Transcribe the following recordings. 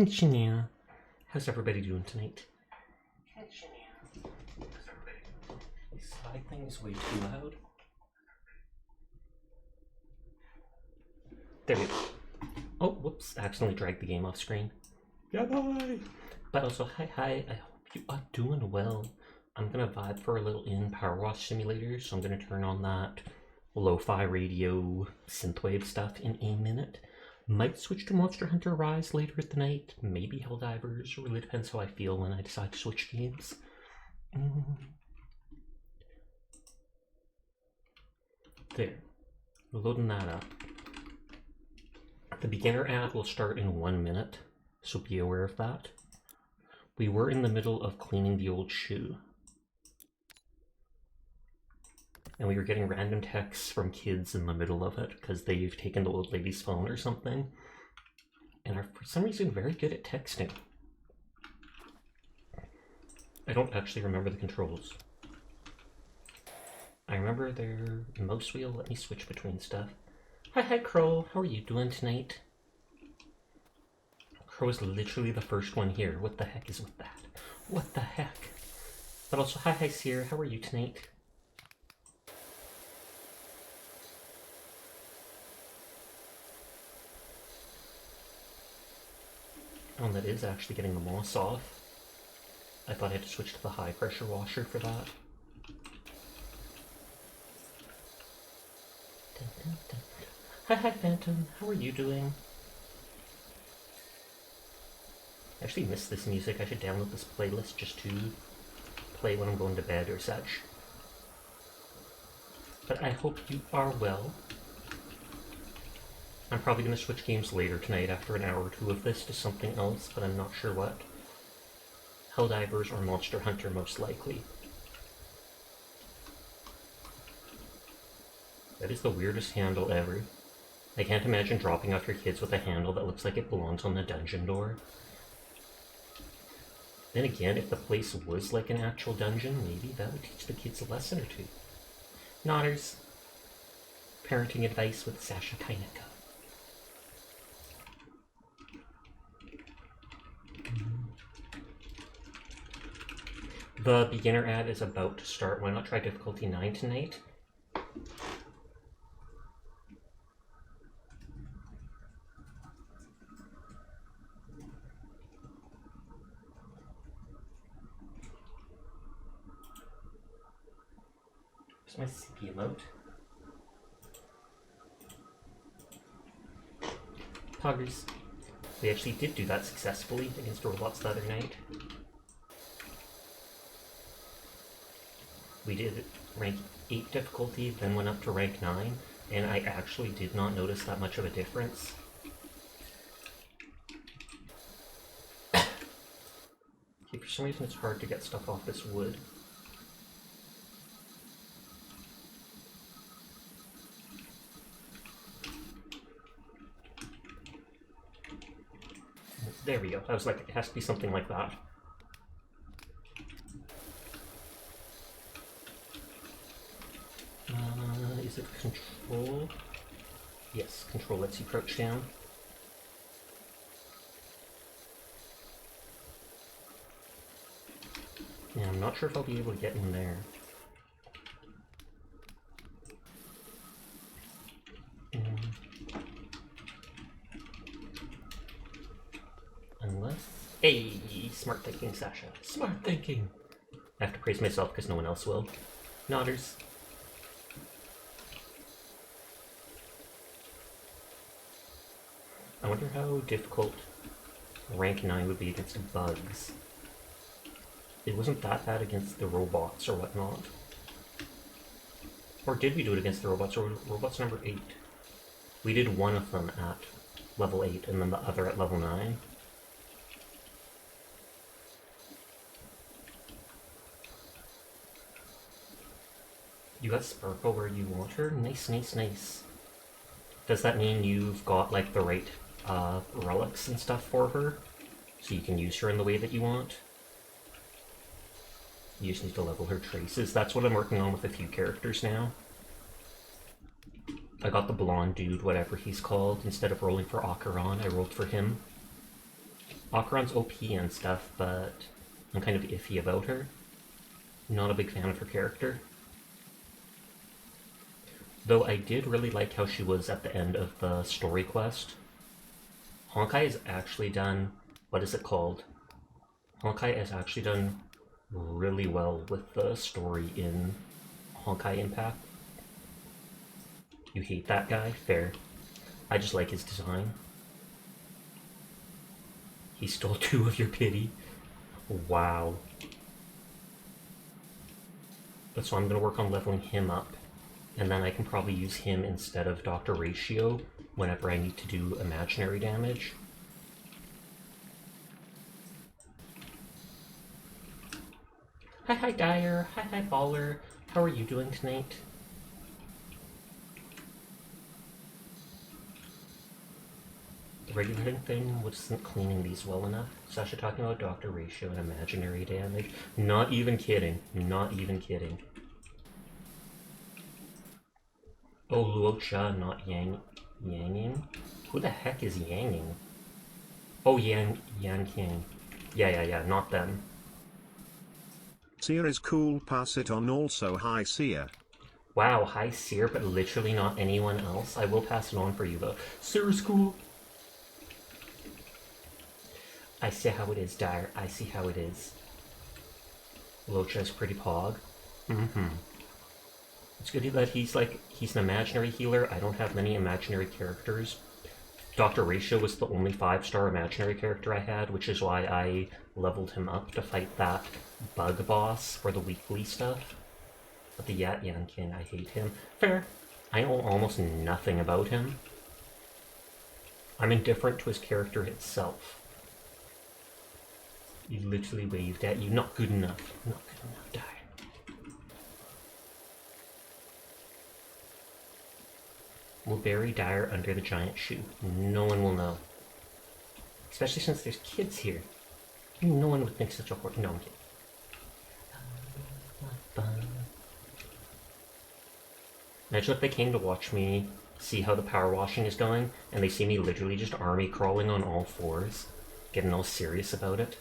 Shania. How's everybody doing tonight? Shania. How's everybody doing? This slide thing is way too loud. There we go. Oh, whoops. Accidentally dragged the game off screen. Goodbye! But also, hi. I hope you are doing well. I'm gonna vibe for a little in Powerwash Simulator, so I'm gonna turn on that lo-fi radio synthwave stuff in a minute. Might switch to Monster Hunter Rise later at the night, maybe Helldivers, really depends how I feel when I decide to switch games. There, loading that up. The beginner ad will start in 1 minute, so be aware of that. We were in the middle of cleaning the old shoe. And we were getting random texts from kids in the middle of it because they've taken the old lady's phone or something and are for some reason very good at texting. I don't actually remember the controls. I remember their mouse wheel let me switch between stuff. Hi Crow, how are you doing tonight? Crow is literally the first one here. What the heck is with that? What the heck? But also, hi Seer, how are you tonight? Oh, that is actually getting the moss off. I thought I had to switch to the high pressure washer for that. Dun, dun, dun. Hi Phantom, how are you doing? I actually miss this music. I should download this playlist just to play when I'm going to bed or such. But I hope you are well. I'm probably going to switch games later tonight after an hour or two of this to something else, but I'm not sure what. Helldivers or Monster Hunter most likely. That is the weirdest handle ever. I can't imagine dropping off your kids with a handle that looks like it belongs on the dungeon door. Then again, if the place was like an actual dungeon, maybe that would teach the kids a lesson or two. Nodders. Parenting advice with Sasha Kaineka. The beginner ad is about to start. Why not try difficulty 9 tonight? Where's my CP emote? Poggers. We actually did do that successfully against robots the other night. We did rank 8 difficulty, then went up to rank 9, and I actually did not notice that much of a difference. Okay, for some reason it's hard to get stuff off this wood. There we go. I was like, it has to be something like that. Is it control? Yes, control lets you crouch down. Yeah, I'm not sure if I'll be able to get in there. Unless... Hey! Smart thinking, Sasha. Smart thinking! I have to praise myself because no one else will. Nodders. I wonder how difficult rank 9 would be against bugs. It wasn't that bad against the robots or whatnot. Or did we do it against the robots, or robots number 8? We did one of them at level 8 and then the other at level 9. You got Sparkle where you want her? Nice, nice, nice. Does that mean you've got like the right relics and stuff for her? So you can use her in the way that you want? You just need to level her traces. That's what I'm working on with a few characters now. I got the blonde dude, whatever he's called. Instead of rolling for Acheron, I rolled for him. Acheron's OP and stuff, but I'm kind of iffy about her. Not a big fan of her character. Though I did really like how she was at the end of the story quest. Honkai has actually done, what is it called? Honkai has actually done really well with the story in Honkai Impact. You hate that guy? Fair. I just like his design. He stole 2 of your pity. Wow. So I'm going to work on leveling him up. And then I can probably use him instead of Dr. Ratio whenever I need to do imaginary damage. Hi Dyer. Hi Baller. How are you doing tonight? The regular thing wasn't cleaning these well enough. Sasha talking about Dr. Ratio and imaginary damage. Not even kidding. Not even kidding. Oh, Luocha, not Yanging? Who the heck is Yanging? Oh, Yan King. Yeah, not them. Seer is cool, pass it on. Also, hi Seer. Wow, hi Seer, but literally not anyone else. I will pass it on for you though. Seer is cool. I see how it is, Dyer. I see how it is. Luocha is pretty pog. It's good that he's an imaginary healer. I don't have many imaginary characters. Dr. Ratio was the only 5-star imaginary character I had, which is why I leveled him up to fight that bug boss for the weekly stuff. But the Yan King, I hate him. Fair. I know almost nothing about him. I'm indifferent to his character itself. He literally waved at you. Not good enough. Not good enough. Die. We'll bury Dyer under the giant shoe. No one will know. Especially since there's kids here. No one would think such a horror. No, I'm kidding. Imagine if they came to watch me see how the power washing is going, and they see me literally just army crawling on all 4s, getting all serious about it.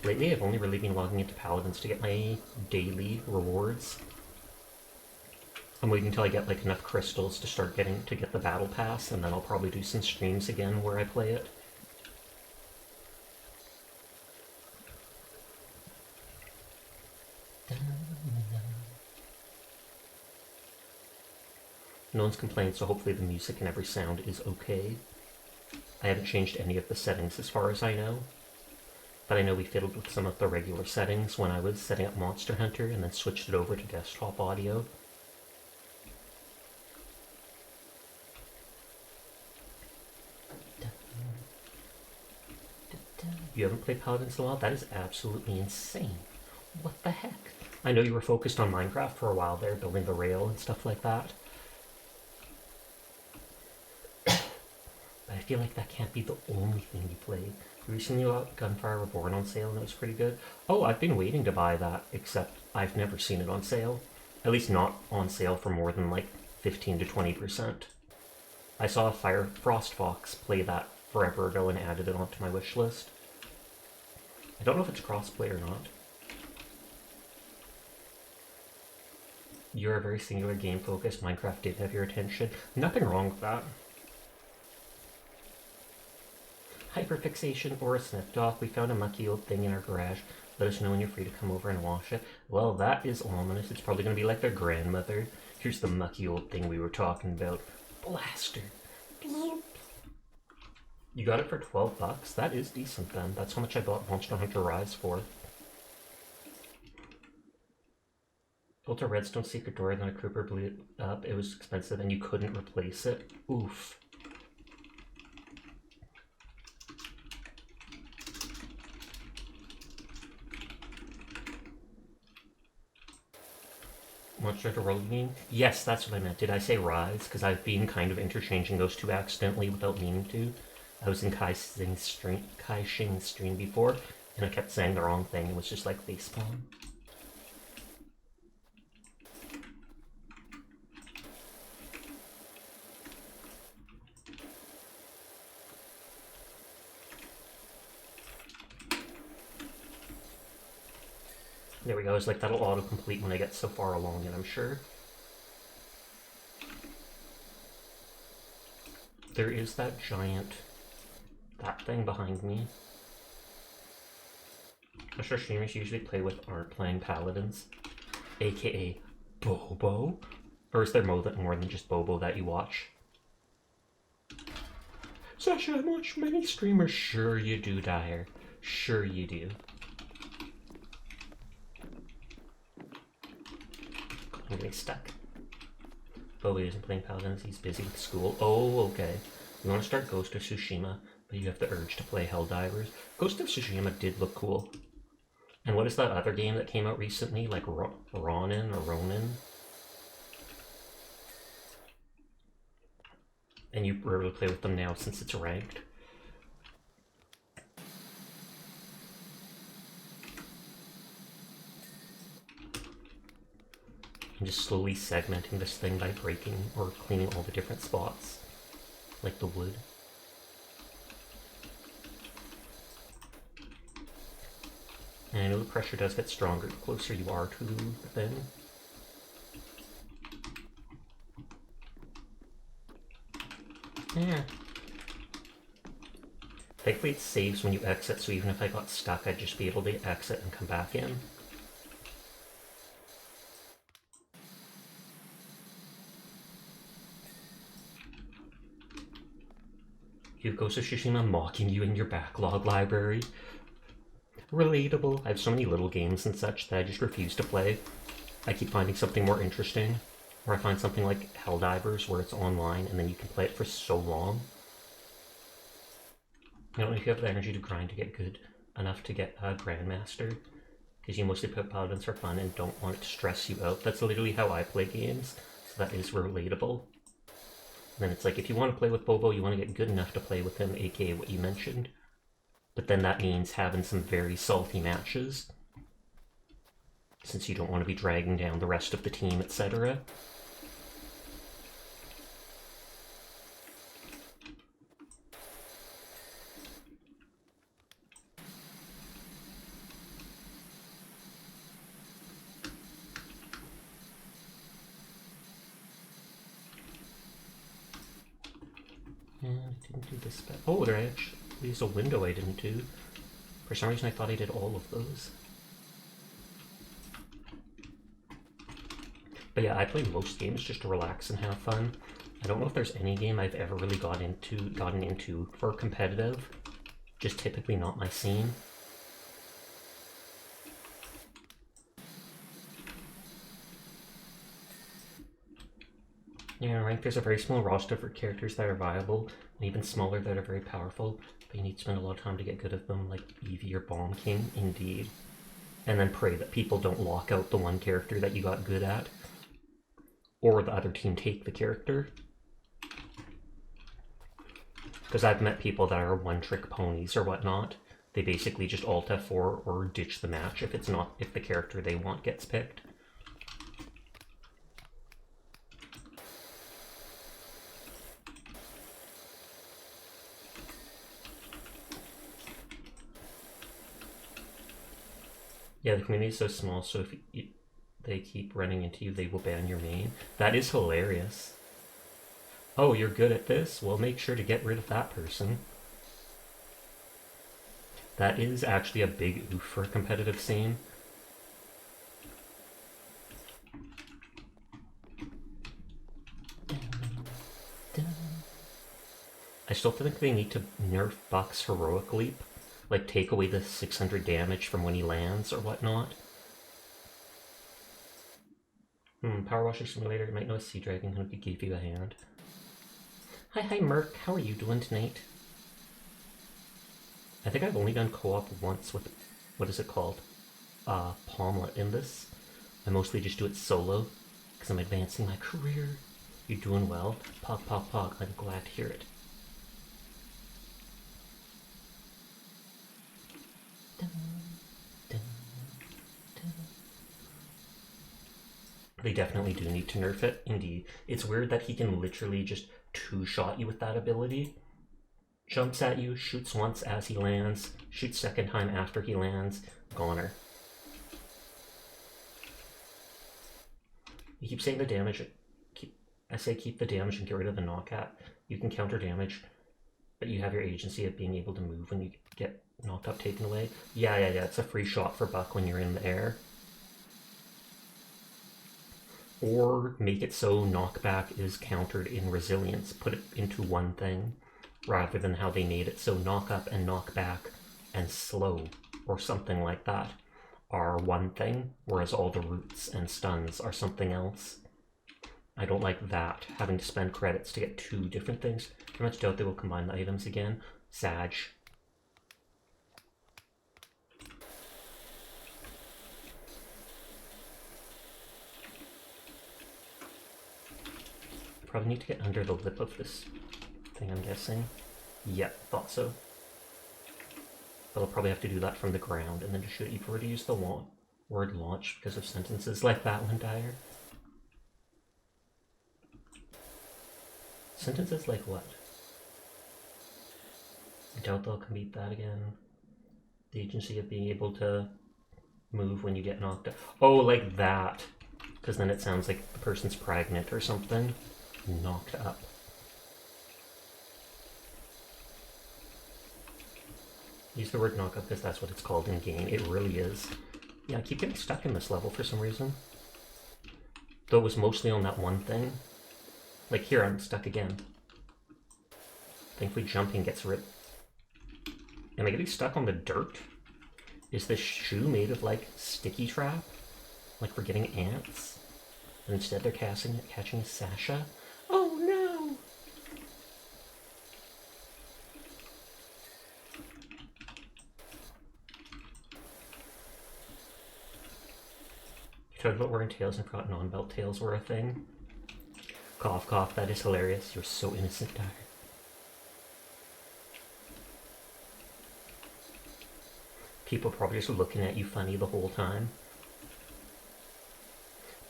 Lately, I've only really been logging into Paladins to get my daily rewards. I'm waiting until I get like enough crystals to start getting to get the battle pass, and then I'll probably do some streams again where I play it. No one's complained, so hopefully the music and every sound is okay. I haven't changed any of the settings as far as I know. But I know we fiddled with some of the regular settings when I was setting up Monster Hunter and then switched it over to desktop audio. You haven't played Paladins in a while? That is absolutely insane. What the heck? I know you were focused on Minecraft for a while there, building the rail and stuff like that. But I feel like that can't be the only thing you played. Recently got Gunfire Reborn on sale and it was pretty good. Oh, I've been waiting to buy that, except I've never seen it on sale. At least not on sale for more than like 15 to 20%. I saw a Frost Fox play that forever ago and added it onto my wish list. I don't know if it's crossplay or not. You're a very singular game focused. Minecraft did have your attention. Nothing wrong with that. Hyperfixation or a sniff dog. We found a mucky old thing in our garage. Let us know when you're free to come over and wash it. Well, that is ominous. It's probably going to be like their grandmother. Here's the mucky old thing we were talking about. Blaster. You got it for 12 bucks? That is decent then. That's how much I bought Monster Hunter Rise for. Built a redstone secret door, then a creeper blew it up. It was expensive and you couldn't replace it. Oof. Monster Hunter World game? Yes, that's what I meant. Did I say Rise? Because I've been kind of interchanging those two accidentally without meaning to. I was in Kai Shing's stream before, And I kept saying the wrong thing. It was just like facepalm. There we go. It's like that'll autocomplete when I get so far along it, I'm sure. There is that giant... that thing behind me. I'm sure streamers usually play with aren't playing paladins. AKA Bobo? Or is there more than just Bobo that you watch? Sasha, I watch many streamers. Sure you do, Dyer. Sure you do. I'm getting stuck. Bobo isn't playing paladins, he's busy with school. Oh, okay. You want to start Ghost of Tsushima, but you have the urge to play Helldivers. Ghost of Tsushima did look cool. And what is that other game that came out recently? Like Ronin or Ronin? And you rarely play with them now since it's ranked. I'm just slowly segmenting this thing by breaking or cleaning all the different spots, like the wood. And I know the pressure does get stronger the closer you are to the thing. Yeah. Thankfully it saves when you exit, so even if I got stuck, I'd just be able to exit and come back in. You have Ghost of Tsushima mocking you in your backlog library. Relatable. I have so many little games and such that I just refuse to play. I keep finding something more interesting. Or I find something like Helldivers where it's online and then you can play it for so long. I don't know if you have the energy to grind to get good enough to get a Grandmaster. Because you mostly put Paladins for fun and don't want it to stress you out. That's literally how I play games. So that is relatable. And then it's like, if you want to play with Bobo, you want to get good enough to play with him, aka what you mentioned. But then that means having some very salty matches, since you don't want to be dragging down the rest of the team, etc. And I didn't do this bad. Oh, there actually is a window I didn't do. For some reason I thought I did all of those. But yeah, I play most games just to relax and have fun. I don't know if there's any game I've ever really gotten into for competitive. Just typically not my scene. Yeah, right. There's a very small roster for characters that are viable, and even smaller that are very powerful, but you need to spend a lot of time to get good at them, like Eevee or Bomb King, indeed. And then pray that people don't lock out the one character that you got good at, or the other team take the character. Because I've met people that are one-trick ponies or whatnot. They basically just alt F4 or ditch the match if the character they want gets picked. Yeah, the community is so small, so if they keep running into you, they will ban your main. That is hilarious. Oh, you're good at this? Well, make sure to get rid of that person. That is actually a big oof for a competitive scene. I still think they need to nerf Buck's heroic leap. Like, take away the 600 damage from when he lands or whatnot. Powerwash Simulator, you might know a Sea Dragon who could give you a hand. Hi, Merc. How are you doing tonight? I think I've only done co-op once with, what is it called? Palmlet in this. I mostly just do it solo, because I'm advancing my career. You're doing well. Pog. I'm glad to hear it. They definitely do need to nerf it, indeed. It's weird that he can literally just two-shot you with that ability. Jumps at you, shoots once as he lands, shoots second time after he lands, goner. You keep saying the damage. I say keep the damage and get rid of the knockout. You can counter damage, but you have your agency of being able to move when you get knocked up, taken away. Yeah, it's a free shot for Buck when you're in the air. Or make it so knockback is countered in resilience. Put it into one thing, rather than how they made it so knock up and knock back and slow, or something like that, are one thing, whereas all the roots and stuns are something else. I don't like that, having to spend credits to get two different things. I much doubt they will combine the items again. Sag. Probably need to get under the lip of this thing, I'm guessing. Yep, thought so. But I'll probably have to do that from the ground and then just shoot it. You prefer to use the word launch because of sentences like that one, Dyer? Sentences like what? I doubt they'll compete that again. The agency of being able to move when you get knocked out. Oh, like that. Because then it sounds like the person's pregnant or something. Knocked up. Use the word knock up because that's what it's called in game. It really is. Yeah, I keep getting stuck in this level for some reason. Though it was mostly on that one thing. Like here, I'm stuck again. Thankfully jumping gets rid. Am I getting stuck on the dirt? Is this shoe made of like sticky trap? Like for getting ants? And instead they're catching a Sasha? Oh no! You talked about wearing tails and forgot non-belt tails were a thing. Cough, cough, that is hilarious. You're so innocent, Dyer. People probably just looking at you funny the whole time.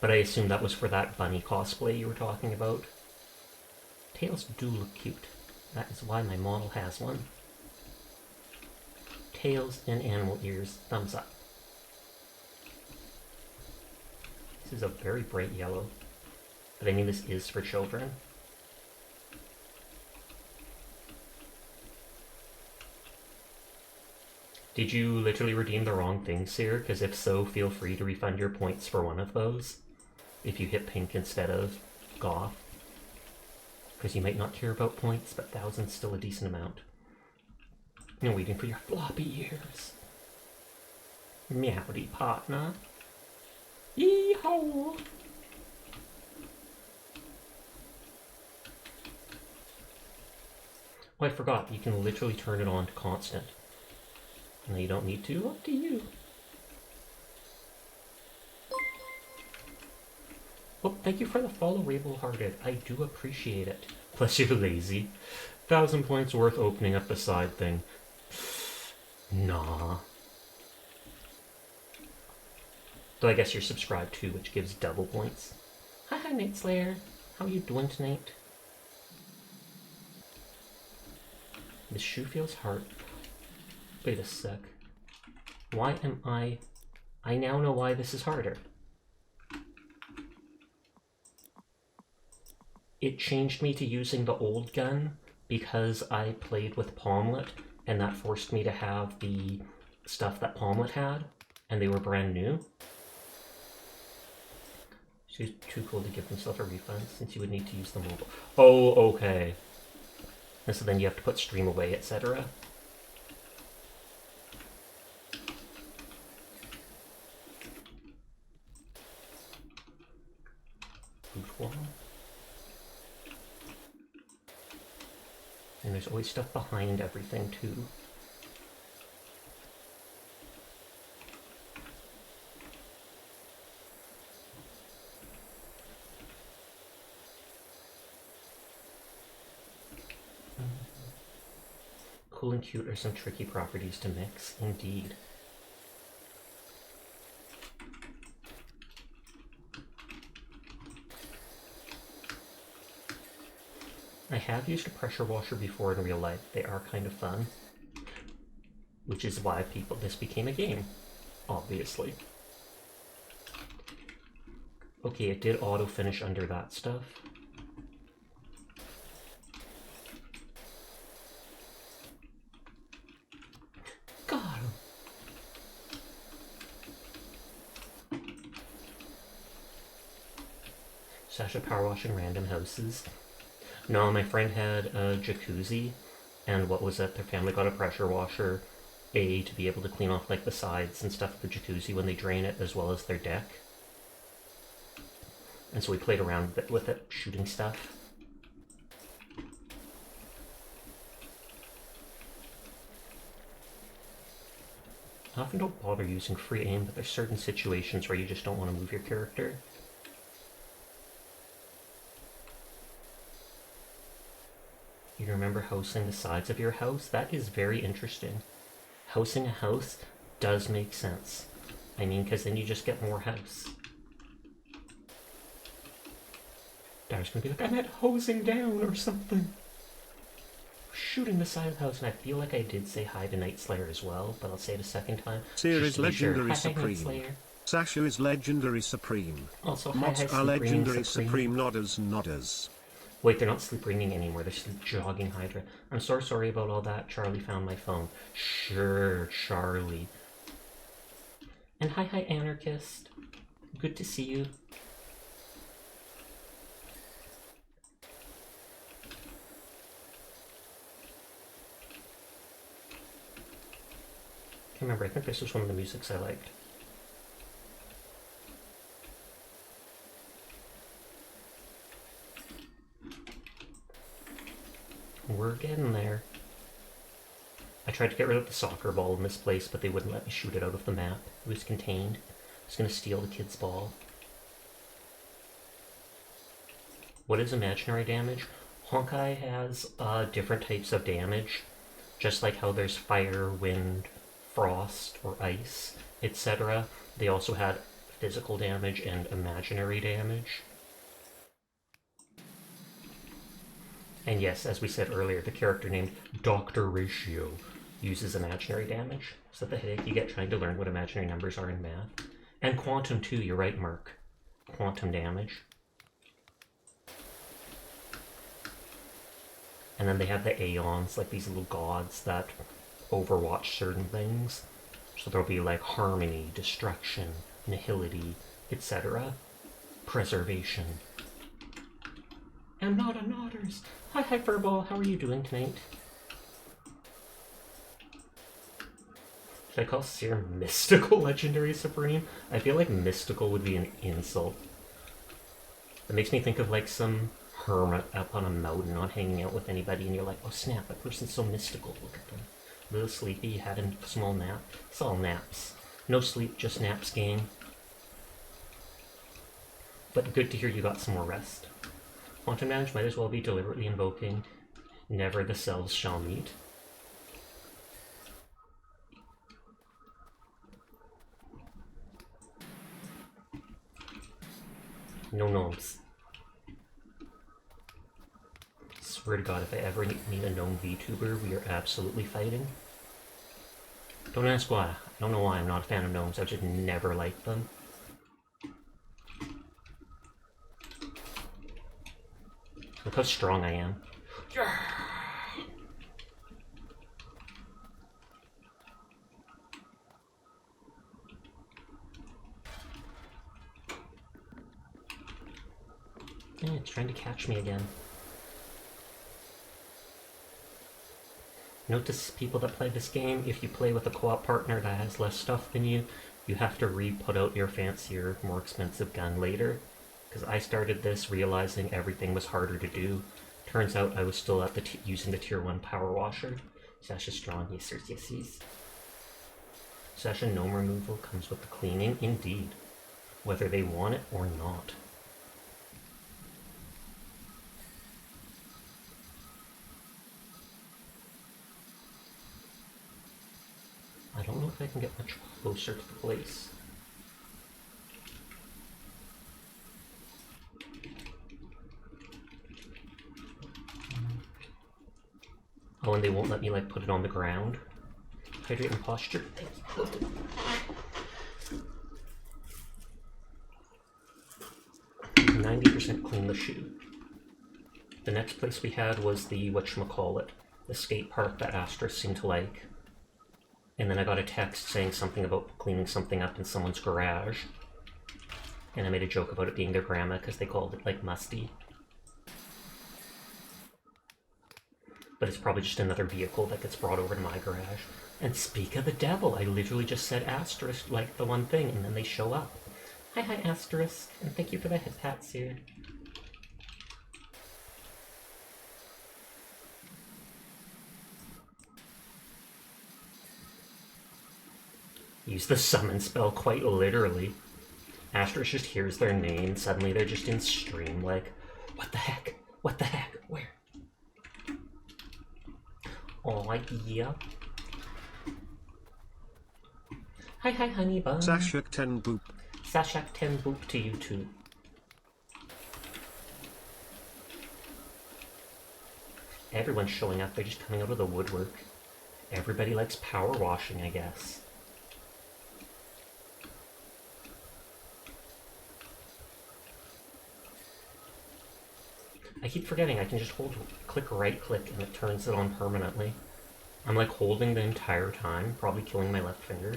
But I assume that was for that bunny cosplay you were talking about. Tails do look cute. That is why my model has one. Tails and animal ears, thumbs up. This is a very bright yellow. But I mean, this is for children. Did you literally redeem the wrong thing, Seer? Because if so, feel free to refund your points for one of those. If you hit pink instead of goth. Because you might not care about points, but 1,000's still a decent amount. You're waiting for your floppy ears. Meowdy partner. Yee-haw! Oh, I forgot. You can literally turn it on to constant. No, you don't need to. Up to you. Well, thank you for the follow, Rabel Hearted. I do appreciate it. Plus you're lazy. 1,000 points worth opening up the side thing. Nah. Though I guess you're subscribed too, which gives double points. Hi, Night Slayer. How are you doing tonight? This shoe feels hard. Wait a sec. Why am I now know why this is harder. It changed me to using the old gun because I played with Palmlet, and that forced me to have the stuff that Palmlet had, and they were brand new. She's too cool to give himself a refund since you would need to use the mobile. Oh, okay. And so then you have to put stream away, etc. Boot wall. And there's always stuff behind everything too. Cool and cute are some tricky properties to mix, indeed. I have used a pressure washer before in real life. They are kind of fun. Which is why this became a game, obviously. Okay, it did auto-finish under that stuff. Got him! Sasha power washing random houses. No, my friend had a jacuzzi, and what was it? Their family got a pressure washer, to be able to clean off like the sides and stuff of the jacuzzi when they drain it, as well as their deck. And so we played around with it, shooting stuff. I often don't bother using free aim, but there's certain situations where you just don't want to move your character. You remember housing the sides of your house? That is very interesting. Housing a house does make sense. I mean, because then you just get more house. Dar's gonna be like, I meant hosing down or something. Shooting the side of the house, and I feel like I did say hi to Night Slayer as well, but I'll say it a second time. Seer is legendary Sure. supreme. Sasha is legendary supreme. Also, Mods hi, are legendary supreme nodders. Wait, they're not sleep ringing anymore. They're sleep jogging Hydra. I'm so sorry about all that. Charlie found my phone. Sure, Charlie. And hi, Anarchist. Good to see you. Can't remember. I think this was one of the musics I liked. We're getting there. I tried to get rid of the soccer ball in this place, but they wouldn't let me shoot it out of the map. It was contained. I was going to steal the kid's ball. What is imaginary damage? Honkai has different types of damage, just like how there's fire, wind, frost, or ice, etc. They also had physical damage and imaginary damage. And yes, as we said earlier, the character named Dr. Ratio uses imaginary damage. Is that the headache you get trying to learn what imaginary numbers are in math? And quantum too, you're right, Merc. Quantum damage. And then they have the Aeons, like these little gods that overwatch certain things. So there'll be like harmony, destruction, nihility, etc. Preservation. I'm not a Nodders. Hi, Hyperball. How are you doing tonight? Should I call Seer Mystical Legendary Supreme? I feel like mystical would be an insult. It makes me think of like some hermit up on a mountain not hanging out with anybody, and you're like, oh snap, that person's so mystical. Look at them. A little sleepy, had a small nap. It's all naps. No sleep, just naps, gang. But good to hear you got some more rest. Quantum damage might as well be deliberately invoking never the selves shall meet. No gnomes. Swear to God, if I ever meet a gnome VTuber, we are absolutely fighting. Don't ask why. I don't know why I'm not a fan of gnomes. I just never liked them. Look how strong I am. Yeah! It's trying to catch me again. Note to people that play this game, if you play with a co-op partner that has less stuff than you, you have to re-put out your fancier, more expensive gun later. Because I started this realizing everything was harder to do. Turns out I was still at using the tier 1 power washer. Sasha strong, yes sirs, yes yes. Sasha gnome removal comes with the cleaning, indeed. Whether they want it or not. I don't know if I can get much closer to the place. Oh, and they won't let me like put it on the ground. Hydrate and posture. Thank you. 90% clean the shoe. The next place we had was the whatchamacallit, the skate park that Asterisk seemed to like. And then I got a text saying something about cleaning something up in someone's garage. And I made a joke about it being their grandma because they called it like musty. But it's probably just another vehicle that gets brought over to my garage. And speak of the devil, I literally just said Asterisk like the one thing and then they show up. Hi Asterisk, and thank you for the hats here. Use the summon spell quite literally. Asterisk just hears their name, suddenly they're just in stream like, what the heck? What the heck? Where? Oh, yeah. Hi, honey bun. Sashak 10 boop. Sashak 10 boop to you too. Everyone's showing up, they're just coming out of the woodwork. Everybody likes power washing, I guess. I keep forgetting I can just click right click and it turns it on permanently. I'm like holding the entire time, probably killing my left finger.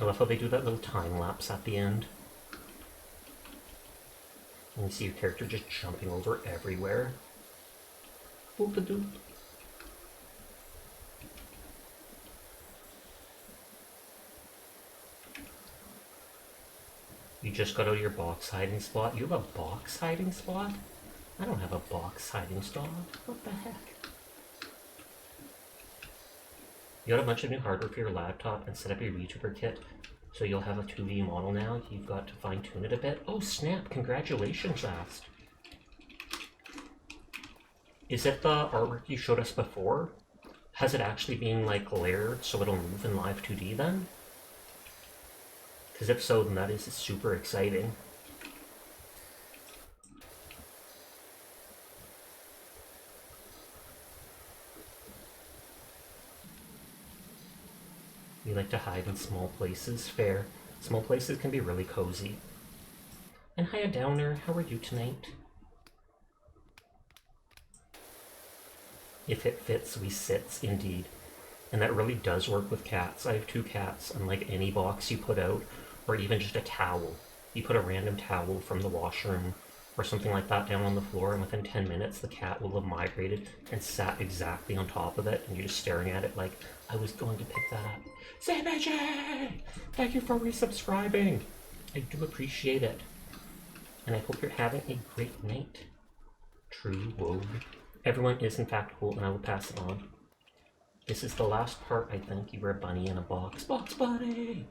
I love how they do that little time lapse at the end. And you see your character just jumping over everywhere. Boop-a-doop. You just got out of your box hiding spot? You have a box hiding spot? I don't have a box hiding spot. What the heck? You got a bunch of new hardware for your laptop and set up your YouTuber kit, so you'll have a 2V model now. You've got to fine tune it a bit. Oh snap, congratulations, Ast. Is it the artwork you showed us before? Has it actually been like layered so it'll move in live 2D then? Because if so, then that is super exciting. You like to hide in small places? Fair. Small places can be really cozy. And hiya Downer, how are you tonight? If it fits, we sits, indeed. And that really does work with cats. I have 2 cats, and like any box you put out, or even just a towel. You put a random towel from the washroom or something like that down on the floor, and within 10 minutes the cat will have migrated and sat exactly on top of it, and you're just staring at it like, I was going to pick that up. Samaji! Thank you for resubscribing! I do appreciate it. And I hope you're having a great night. True woe. Everyone is in fact cool, and I will pass it on. This is the last part, I think. You were a bunny in a box. Box bunny!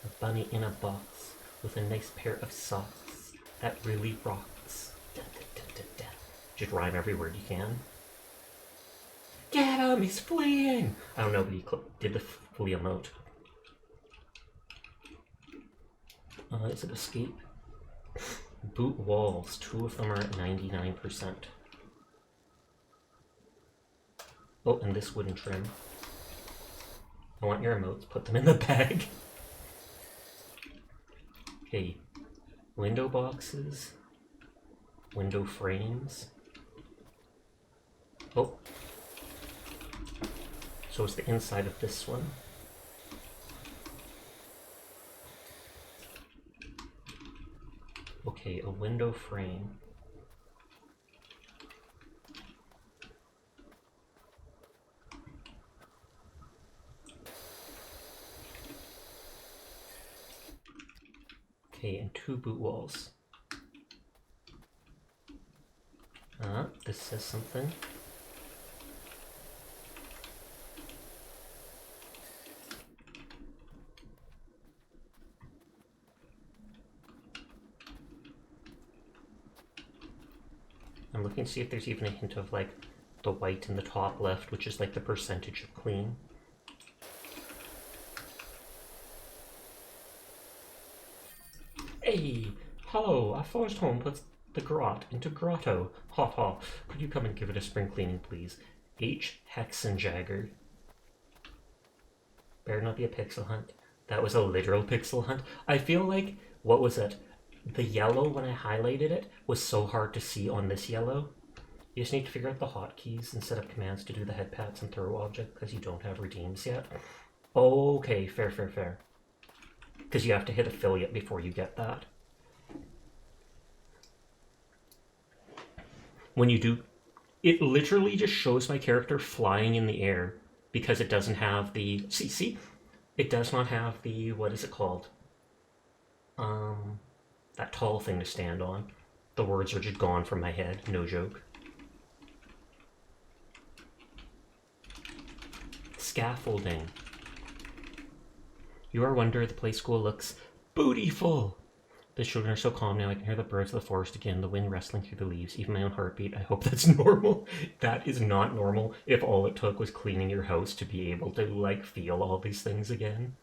A bunny in a box with a nice pair of socks that really rocks. Da, da, da, da, da. Just rhyme every word you can. Get him! He's fleeing! I don't know, but he did the flee emote. Is it escape? Boot walls. 2 of them are at 99%. Oh, and this wooden trim. I want your emotes. Put them in the bag. Okay. Window boxes. Window frames. Oh. So it's the inside of this one. Okay, a window frame. Okay, and 2 boot walls. This says something. I'm looking to see if there's even a hint of like the white in the top left, which is like the percentage of clean. Hey! Hello, our forest home puts the grot into grotto. Ha ha. Could you come and give it a spring cleaning, please? H. Hexenjagger. Better not be a pixel hunt. That was a literal pixel hunt. I feel like, what was it? The yellow, when I highlighted it, was so hard to see on this yellow. You just need to figure out the hotkeys and set up commands to do the head pats and throw object because you don't have redeems yet. Okay, fair. Because you have to hit affiliate before you get that. When you do, it literally just shows my character flying in the air because it doesn't have the, see, it does not have the, what is it called? That tall thing to stand on. The words are just gone from my head, no joke. Scaffolding. You are wonder the play school looks bootyful. The children are so calm now. I can hear the birds of the forest again, the wind rustling through the leaves, even my own heartbeat. I hope that's normal. That is not normal if all it took was cleaning your house to be able to, like, feel all these things again.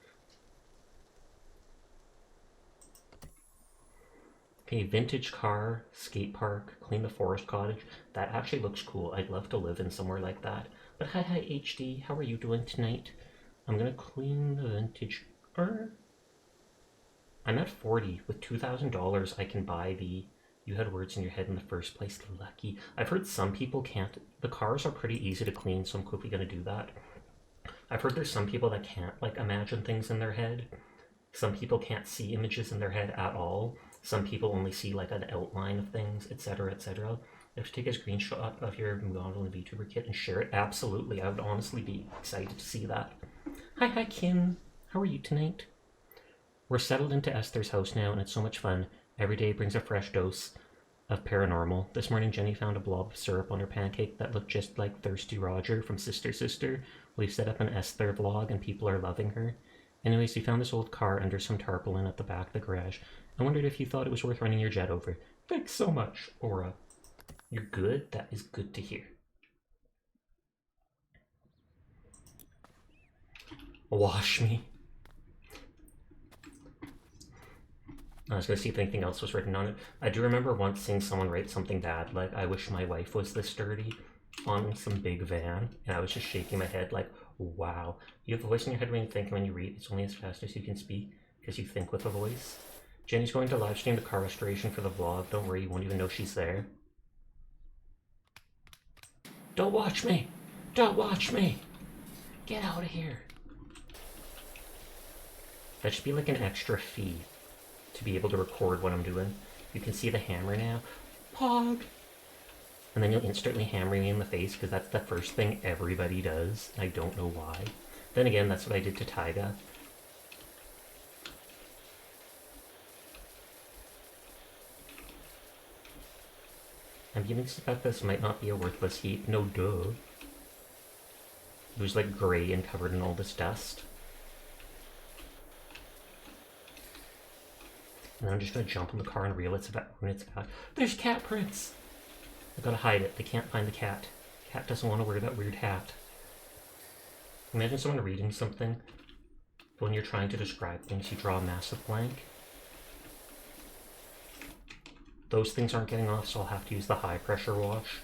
Okay, vintage car, skate park, clean the forest cottage. That actually looks cool. I'd love to live in somewhere like that. But hi HD, how are you doing tonight? I'm gonna clean the vintage car. I'm at 40. With $2,000, I can buy the you had words in your head in the first place. Lucky. I've heard some people can't. The cars are pretty easy to clean, so I'm quickly going to do that. I've heard there's some people that can't, like, imagine things in their head. Some people can't see images in their head at all. Some people only see, like, an outline of things, etc., etc. You have to take a screenshot of your model and VTuber kit and share it. Absolutely. I would honestly be excited to see that. Hi, Kim. How are you tonight? We're settled into Esther's house now, and it's so much fun. Every day brings a fresh dose of paranormal. This morning, Jenny found a blob of syrup on her pancake that looked just like Thirsty Roger from Sister Sister. We've set up an Esther vlog, and people are loving her. Anyways, we found this old car under some tarpaulin at the back of the garage. I wondered if you thought it was worth running your jet over. Thanks so much, Aura. You're good? That is good to hear. Wash me. I was going to see if anything else was written on it. I do remember once seeing someone write something bad, like, I wish my wife was this dirty, on some big van, and I was just shaking my head like, wow. You have a voice in your head when you think, and when you read, it's only as fast as you can speak, because you think with a voice. Jenny's going to live stream the car restoration for the vlog. Don't worry, you won't even know she's there. Don't watch me! Don't watch me! Get out of here! That should be like an extra fee to be able to record what I'm doing. You can see the hammer now. Pog! And then you'll instantly hammer me in the face because that's the first thing everybody does. I don't know why. Then again, that's what I did to Tyga. I'm beginning to suspect this might not be a worthless heap. No duh. It was like gray and covered in all this dust. And I'm just gonna jump on the car and reel its back. There's cat prints! I gotta hide it. They can't find the cat. Cat doesn't want to wear that weird hat. Imagine someone reading something. When you're trying to describe things, you draw a massive blank. Those things aren't getting off, so I'll have to use the high pressure wash.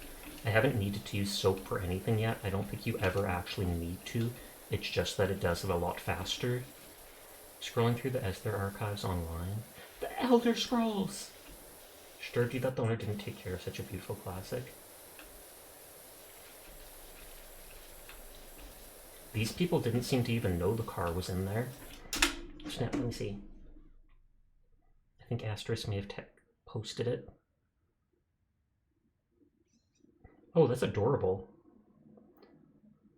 I haven't needed to use soap for anything yet. I don't think you ever actually need to. It's just that it does it a lot faster. Scrolling through the Esther archives online. The Elder Scrolls! Disturbed you that the owner didn't take care of such a beautiful classic. These people didn't seem to even know the car was in there. Snap, let me see. I think Asterisk may have posted it. Oh, that's adorable.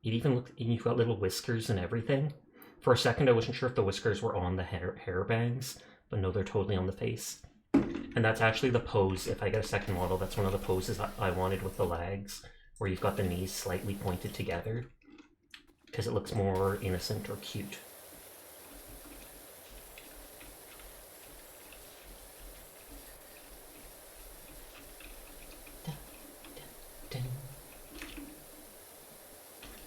It even looks, you've got little whiskers and everything. For a second, I wasn't sure if the whiskers were on the hair bangs, but no, they're totally on the face. And that's actually the pose, if I get a second model, that's one of the poses I wanted with the legs, where you've got the knees slightly pointed together, because it looks more innocent or cute.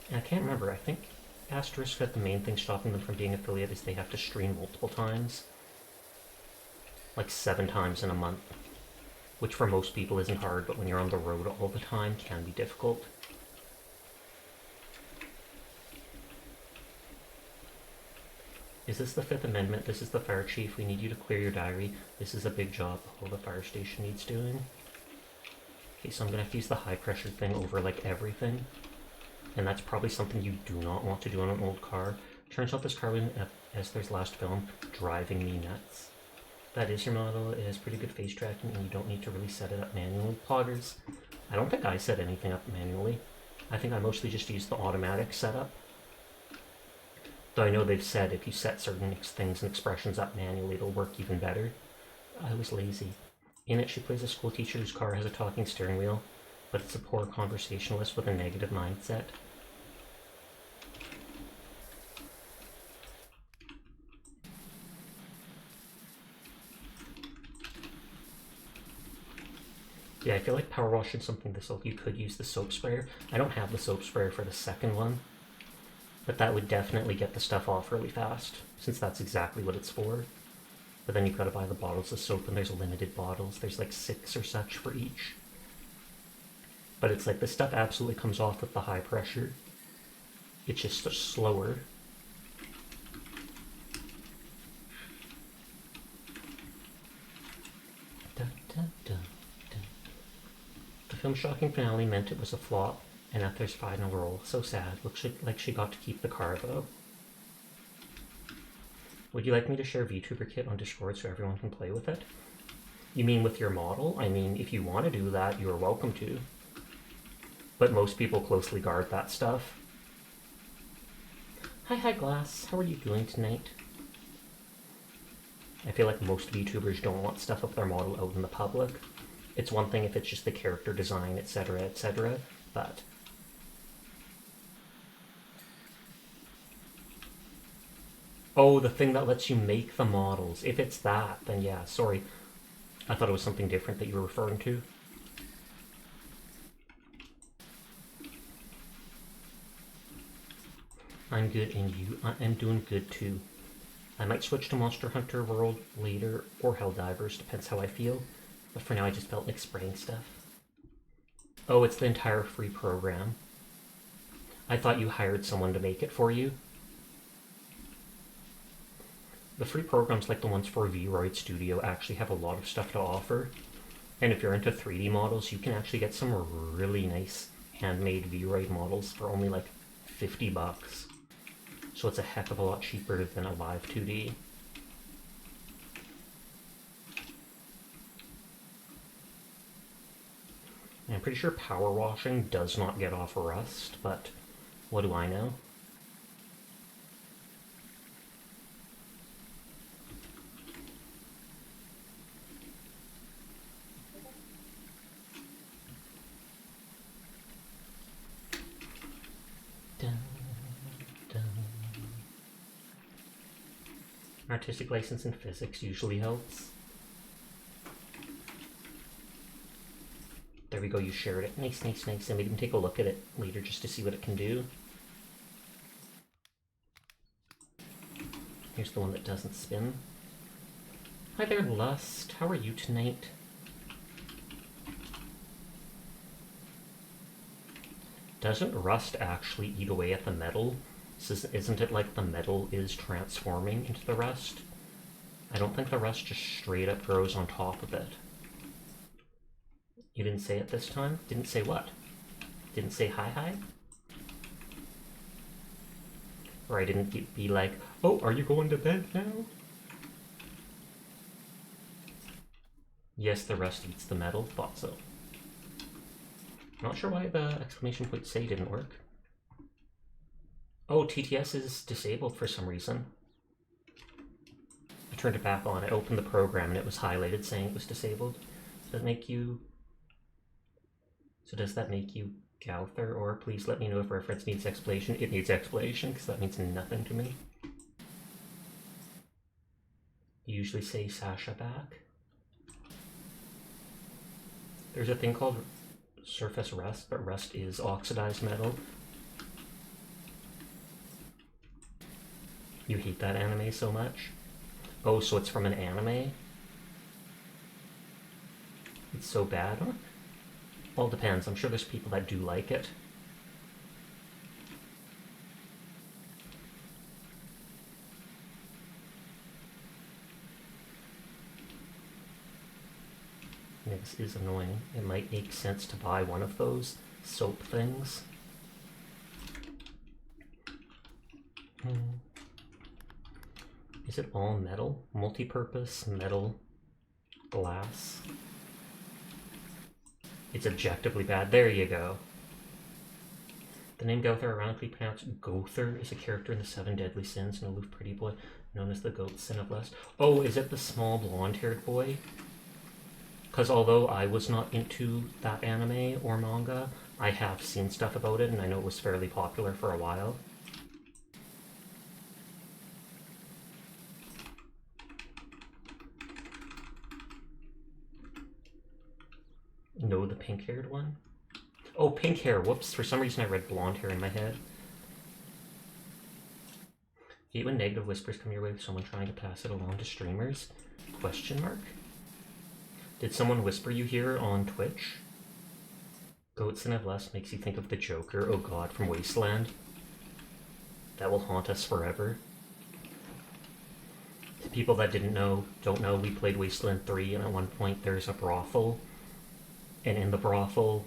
And I can't remember, I think Asterisk said the main thing stopping them from being affiliate is they have to stream multiple times. like 7 times in a month, which for most people isn't hard, but when you're on the road all the time can be difficult. Is this the Fifth Amendment? This is the fire chief. We need you to clear your diary. This is a big job. Oh, the fire station needs doing. Okay, so I'm gonna have to use the high pressure thing over like everything. And that's probably something you do not want to do on an old car. Turns out this car was, as there's last film, driving me nuts. That is your model. It has pretty good face tracking and you don't need to really set it up manually. Poggers. I don't think I set anything up manually. I think I mostly just used the automatic setup. Though I know they've said if you set certain things and expressions up manually, it'll work even better. I was lazy. In it, she plays a school teacher whose car has a talking steering wheel, but it's a poor conversationalist with a negative mindset. Yeah, I feel like Powerwash is something this old. You could use the soap sprayer. I don't have the soap sprayer for the second one, but that would definitely get the stuff off really fast, since that's exactly what it's for. But then you've got to buy the bottles of soap, and there's limited bottles. There's like 6 or such for each. But it's like, this stuff absolutely comes off with the high pressure. It's just slower. Da, da, da, da. The film's shocking finale meant it was a flop, and at there's final role. So sad. Looks like she got to keep the car, though. Would you like me to share VTuber Kit on Discord so everyone can play with it? You mean with your model? I mean, if you want to do that, you're welcome to. But most people closely guard that stuff. Hi Glass, how are you doing tonight? I feel like most VTubers don't want stuff of their model out in the public. It's one thing if it's just the character design, etc., but... Oh, the thing that lets you make the models. If it's that, then yeah, sorry. I thought it was something different that you were referring to. I'm good, and I'm doing good too. I might switch to Monster Hunter World later, or Helldivers, depends how I feel. But for now I just felt like spraying stuff. Oh, it's the entire free program. I thought you hired someone to make it for you. The free programs like the ones for VRoid Studio actually have a lot of stuff to offer. And if you're into 3D models, you can actually get some really nice handmade VRoid models for only like 50 bucks. So it's a heck of a lot cheaper than a live 2D. And I'm pretty sure power washing does not get off rust, but what do I know? Artistic license in physics usually helps. There we go, you shared it. Nice. I made him take a look at it later just to see what it can do. Here's the one that doesn't spin. Hi there, Lust. How are you tonight? Doesn't rust actually eat away at the metal? Isn't it like the metal is transforming into the rust? I don't think the rust just straight up grows on top of it. You didn't say it this time? Didn't say what? Didn't say hi? Or I didn't be like, oh, are you going to bed now? Yes, the rust eats the metal. Thought so. Not sure why the exclamation point say didn't work. Oh, TTS is disabled for some reason. I turned it back on. I opened the program and it was highlighted saying it was disabled. Does that make you... So does that make you Gowther? Or please let me know if reference needs explanation. It needs explanation because that means nothing to me. You usually say Sasha back. There's a thing called surface rust, but rust is oxidized metal. You hate that anime so much? Oh, so it's from an anime? It's so bad. Huh? All depends. I'm sure there's people that do like it. Yeah, this is annoying. It might make sense to buy one of those soap things. Is it all metal? Multi-purpose metal glass? It's objectively bad. There you go. The name Gowther, ironically pronounced Gother, is a character in the Seven Deadly Sins, an aloof pretty boy known as the Goat Sin of Lust. Oh, is it the small blonde-haired boy? Because although I was not into that anime or manga, I have seen stuff about it, and I know it was fairly popular for a while. No, the pink-haired one? Oh, pink hair. Whoops. For some reason I read blonde hair in my head. Hate when negative whispers come your way with someone trying to pass it along to streamers? Question mark? Did someone whisper you here on Twitch? Goats and Have Less makes you think of the Joker, oh god, from Wasteland. That will haunt us forever. To people that don't know, we played Wasteland 3, and at one point there's a brothel. And in the brothel,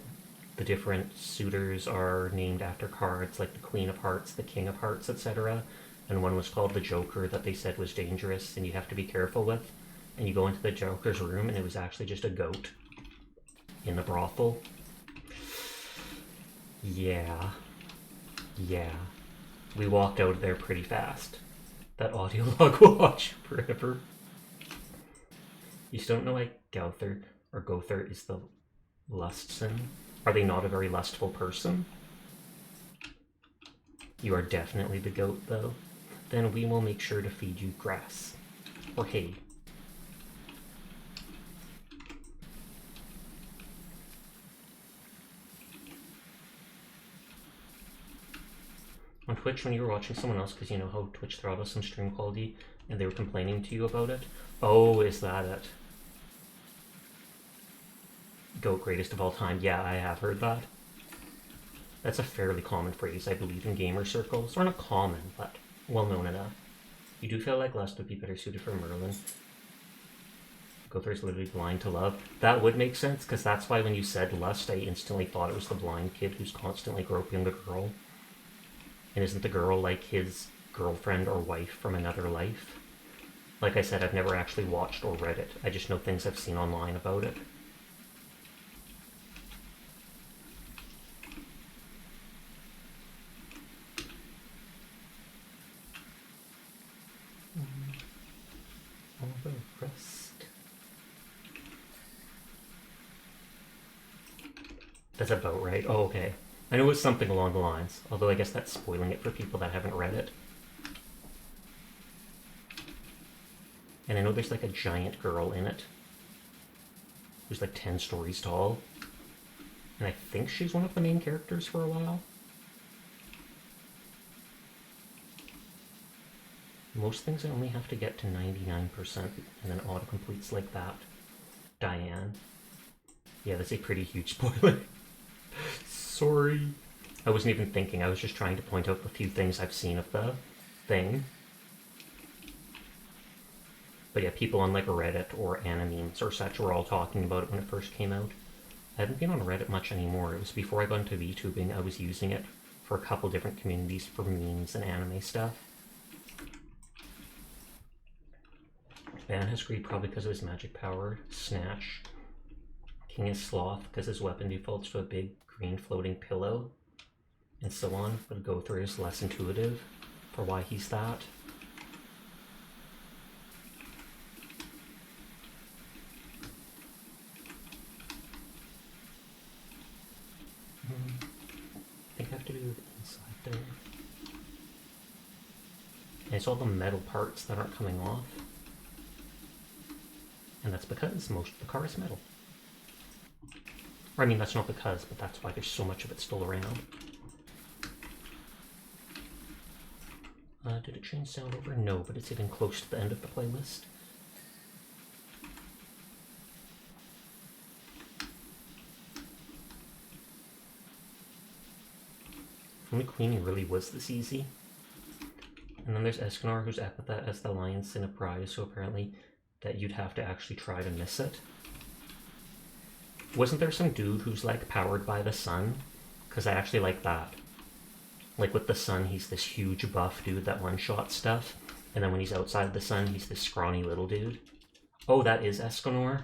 the different suitors are named after cards, like the Queen of Hearts, the King of Hearts, etc. And one was called the Joker that they said was dangerous and you have to be careful with. And you go into the Joker's room and it was actually just a goat in the brothel. Yeah. We walked out of there pretty fast. That audio log will watch forever. You still don't know why Gowther or Gother is the lust sin? Are they not a very lustful person? You are definitely the goat, though. Then we will make sure to feed you grass. Or hay. On Twitch, when you were watching someone else, because you know how Twitch throttles some stream quality, and they were complaining to you about it? Oh, is that it? Goat greatest of all time. Yeah, I have heard that. That's a fairly common phrase, I believe, in gamer circles. Or not common, but well known enough. You do feel like Lust would be better suited for Merlin. Gother's literally blind to love. That would make sense, because that's why when you said Lust, I instantly thought it was the blind kid who's constantly groping the girl. And isn't the girl like his girlfriend or wife from another life? Like I said, I've never actually watched or read it. I just know things I've seen online about it. All the rest. That's about right. Oh, okay. I know it was something along the lines, although I guess that's spoiling it for people that haven't read it. And I know there's like a giant girl in it, who's like 10 stories tall. And I think she's one of the main characters for a while. Most things I only have to get to 99%, and then autocompletes like that. Diane. Yeah, that's a pretty huge spoiler. Sorry. I wasn't even thinking, I was just trying to point out the few things I've seen of the thing. But yeah, people on like Reddit or Animemes or such were all talking about it when it first came out. I haven't been on Reddit much anymore. It was before I got into VTubing, I was using it for a couple different communities for memes and anime stuff. Ban has greed probably because of his magic power. Snatch. King is Sloth because his weapon defaults to a big green floating pillow. And so on. But Gother is less intuitive for why he's that. I think I have to do it inside there. And it's all the metal parts that aren't coming off. And that's because most of the car is metal. Or I mean, that's not because, but that's why there's so much of it still around. Did it change sound over? No, but it's even close to the end of the playlist. Only Queenie really was this easy. And then there's Escanor, whose epithet as the Lion's Sin of Pride is so apparently that you'd have to actually try to miss it. Wasn't there some dude who's like powered by the sun? Because I actually like that. Like with the sun, he's this huge buff dude that one-shot stuff. And then when he's outside the sun, he's this scrawny little dude. Oh, that is Escanor.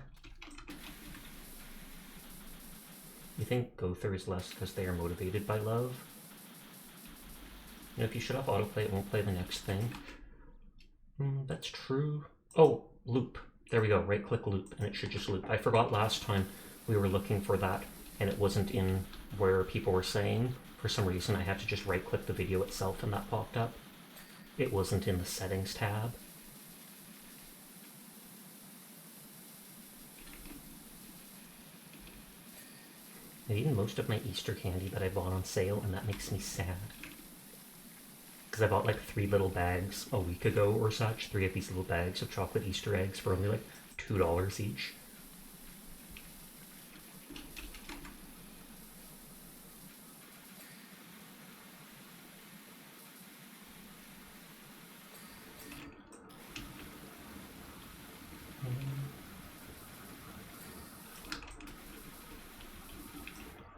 You think Gother is less because they are motivated by love? You know, if you shut off autoplay, it won't play the next thing. That's true. Oh, loop. There we go. Right-click loop, and it should just loop. I forgot last time we were looking for that, and it wasn't in where people were saying. For some reason, I had to just right-click the video itself, and that popped up. It wasn't in the settings tab. I've eaten most of my Easter candy that I bought on sale, and that makes me sad. Because I bought like 3 little bags a week ago or such, 3 of these little bags of chocolate Easter eggs for only like $2 each.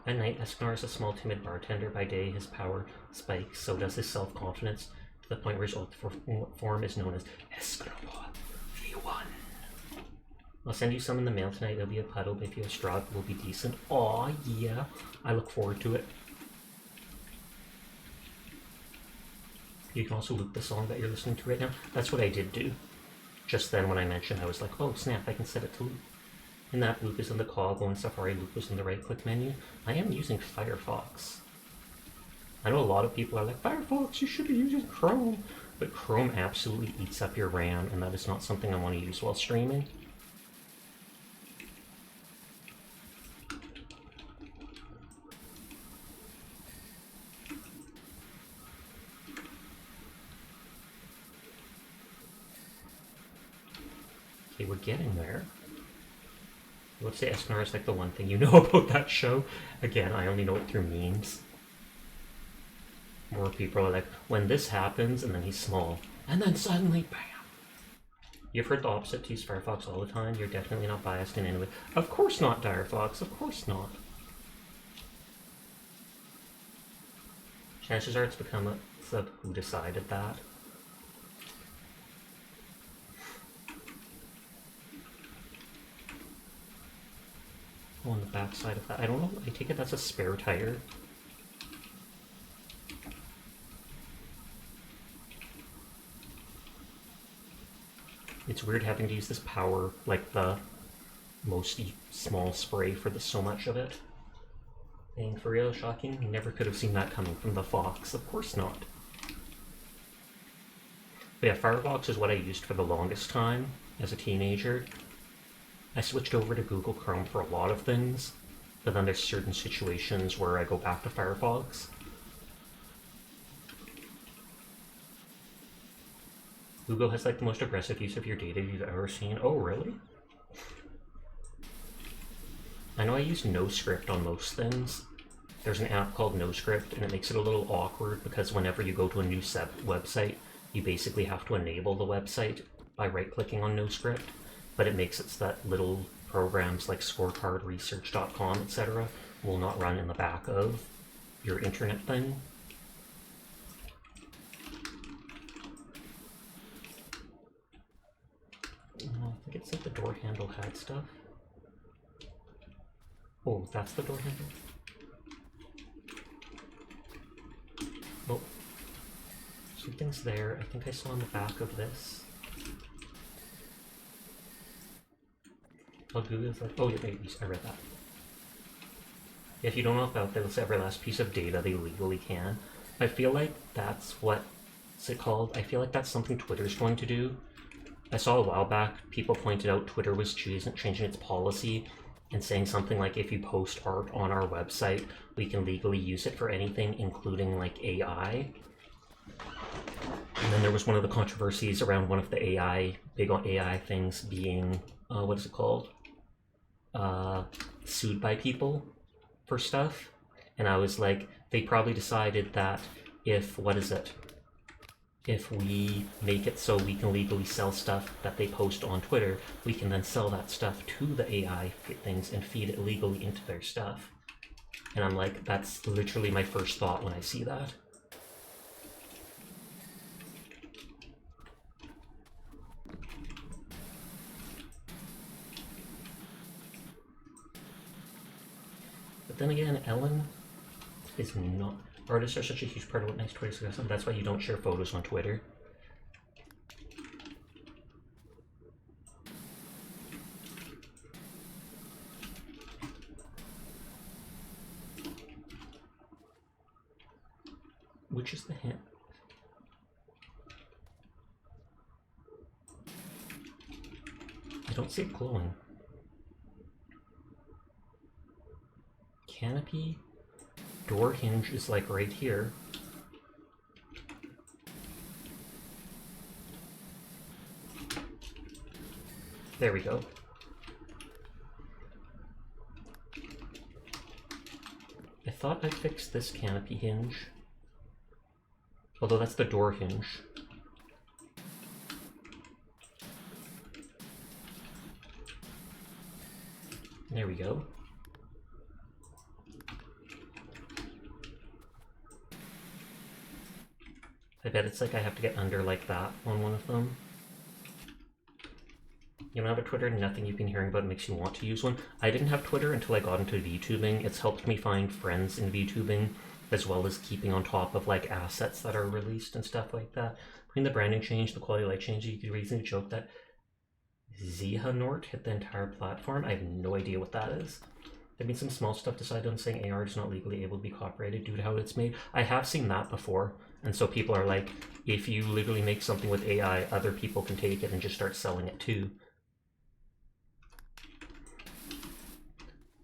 At night, Escanor is a small, timid bartender. By day, his power spikes, so does his self-confidence, to the point where his ult form is known as Escanor V1. I'll send you some in the mail tonight. It'll be a puddle, but if you have straw, it will be decent. Aw, yeah. I look forward to it. You can also loop the song that you're listening to right now. That's what I did do. Just then when I mentioned, I was like, oh snap, I can set it to loop. And that loop is in the cog, when Safari loop was in the right-click menu. I am using Firefox. I know a lot of people are like, Firefox, you should be using Chrome. But Chrome absolutely eats up your RAM, and that is not something I want to use while streaming. Okay, we're getting there. Let's say Escanor is like the one thing you know about that show. Again, I only know it through memes. More people are like, when this happens, and then he's small, and then suddenly, bam! You've heard the opposite to use Firefox all the time. You're definitely not biased in any way. Of course not, Direfox. Of course not. Chances are it's become a sub who decided that. On the back side of that. I don't know. I take it that's a spare tire. It's weird having to use this power, like the most small spray for the so much of it. Dang, for real, shocking. You never could have seen that coming from the Fox. Of course not. But yeah, Firefox is what I used for the longest time as a teenager. I switched over to Google Chrome for a lot of things, but then there's certain situations where I go back to Firefox. Google has like the most aggressive use of your data you've ever seen. Oh, really? I know I use NoScript on most things. There's an app called NoScript, and it makes it a little awkward because whenever you go to a new website, you basically have to enable the website by right-clicking on NoScript. But it makes it so that little programs like scorecardresearch.com, etc. will not run in the back of your internet thing. I think it said the door handle had stuff. Oh, that's the door handle? Oh. Something's there. I think I saw on the back of this. I'll Google that. Oh, yeah, I read that. If you don't know about this every last piece of data they legally can, I feel like that's what's it called? I feel like that's something Twitter's going to do. I saw a while back, people pointed out Twitter was changing its policy and saying something like, if you post art on our website, we can legally use it for anything, including like AI. And then there was one of the controversies around one of the big on AI things being, what is it called? Sued by people for stuff. And I was like, they probably decided that if, what is it? If we make it so we can legally sell stuff that they post on Twitter, we can then sell that stuff to the AI things and feed it legally into their stuff. And I'm like, that's literally my first thought when I see that. But then again, Ellen is not... Artists are such a huge part of what makes Twitter successful. That's why you don't share photos on Twitter. Which is the hint? I don't see it glowing. Canopy. Door hinge is like right here. There we go. I thought I fixed this canopy hinge. Although that's the door hinge. There we go. I bet it's like I have to get under like that on one of them. You don't have a Twitter, nothing you've been hearing about makes you want to use one. I didn't have Twitter until I got into VTubing. It's helped me find friends in VTubing, as well as keeping on top of like assets that are released and stuff like that. Between the branding change, the quality of light change, you could reasonably joke that Zehanort hit the entire platform. I have no idea what that is. There have been some small stuff decided on saying AR is not legally able to be copyrighted due to how it's made. I have seen that before, and so people are like, if you literally make something with AI, other people can take it and just start selling it too.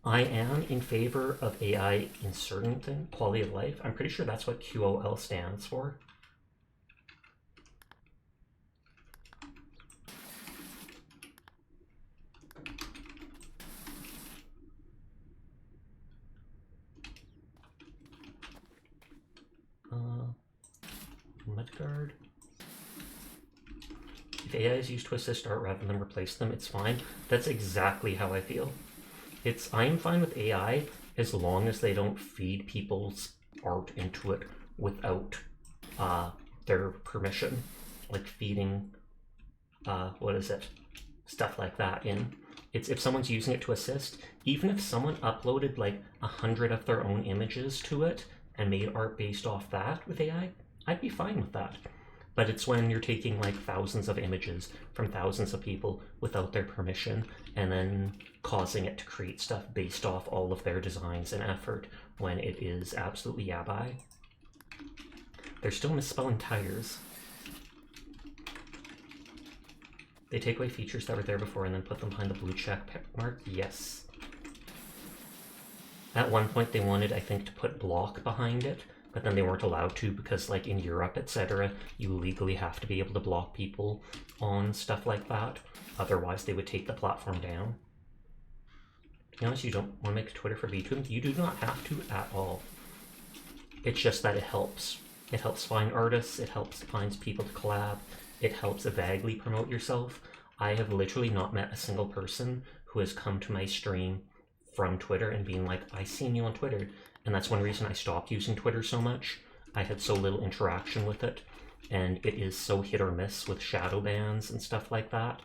I am in favor of AI in certain things, quality of life. I'm pretty sure that's what QOL stands for. Mudguard. If AI is used to assist art rather than replace them, it's fine. That's exactly how I feel. I'm fine with AI as long as they don't feed people's art into it without their permission. Like feeding, stuff like that in. It's if someone's using it to assist, even if someone uploaded like 100 of their own images to it and made art based off that with AI, I'd be fine with that. But it's when you're taking like thousands of images from thousands of people without their permission and then causing it to create stuff based off all of their designs and effort when it is absolutely yabai. They're still misspelling tires. They take away features that were there before and then put them behind the blue check mark? Yes. At one point they wanted, I think, to put block behind it, but then they weren't allowed to because, like, in Europe, etc., you legally have to be able to block people on stuff like that. Otherwise, they would take the platform down. To be honest, you don't want to make Twitter for VTubing. You do not have to at all. It's just that it helps. It helps find artists. It helps find people to collab. It helps vaguely promote yourself. I have literally not met a single person who has come to my stream from Twitter and being like, I seen you on Twitter. And that's one reason I stopped using Twitter so much. I had so little interaction with it, and it is so hit or miss with shadow bans and stuff like that.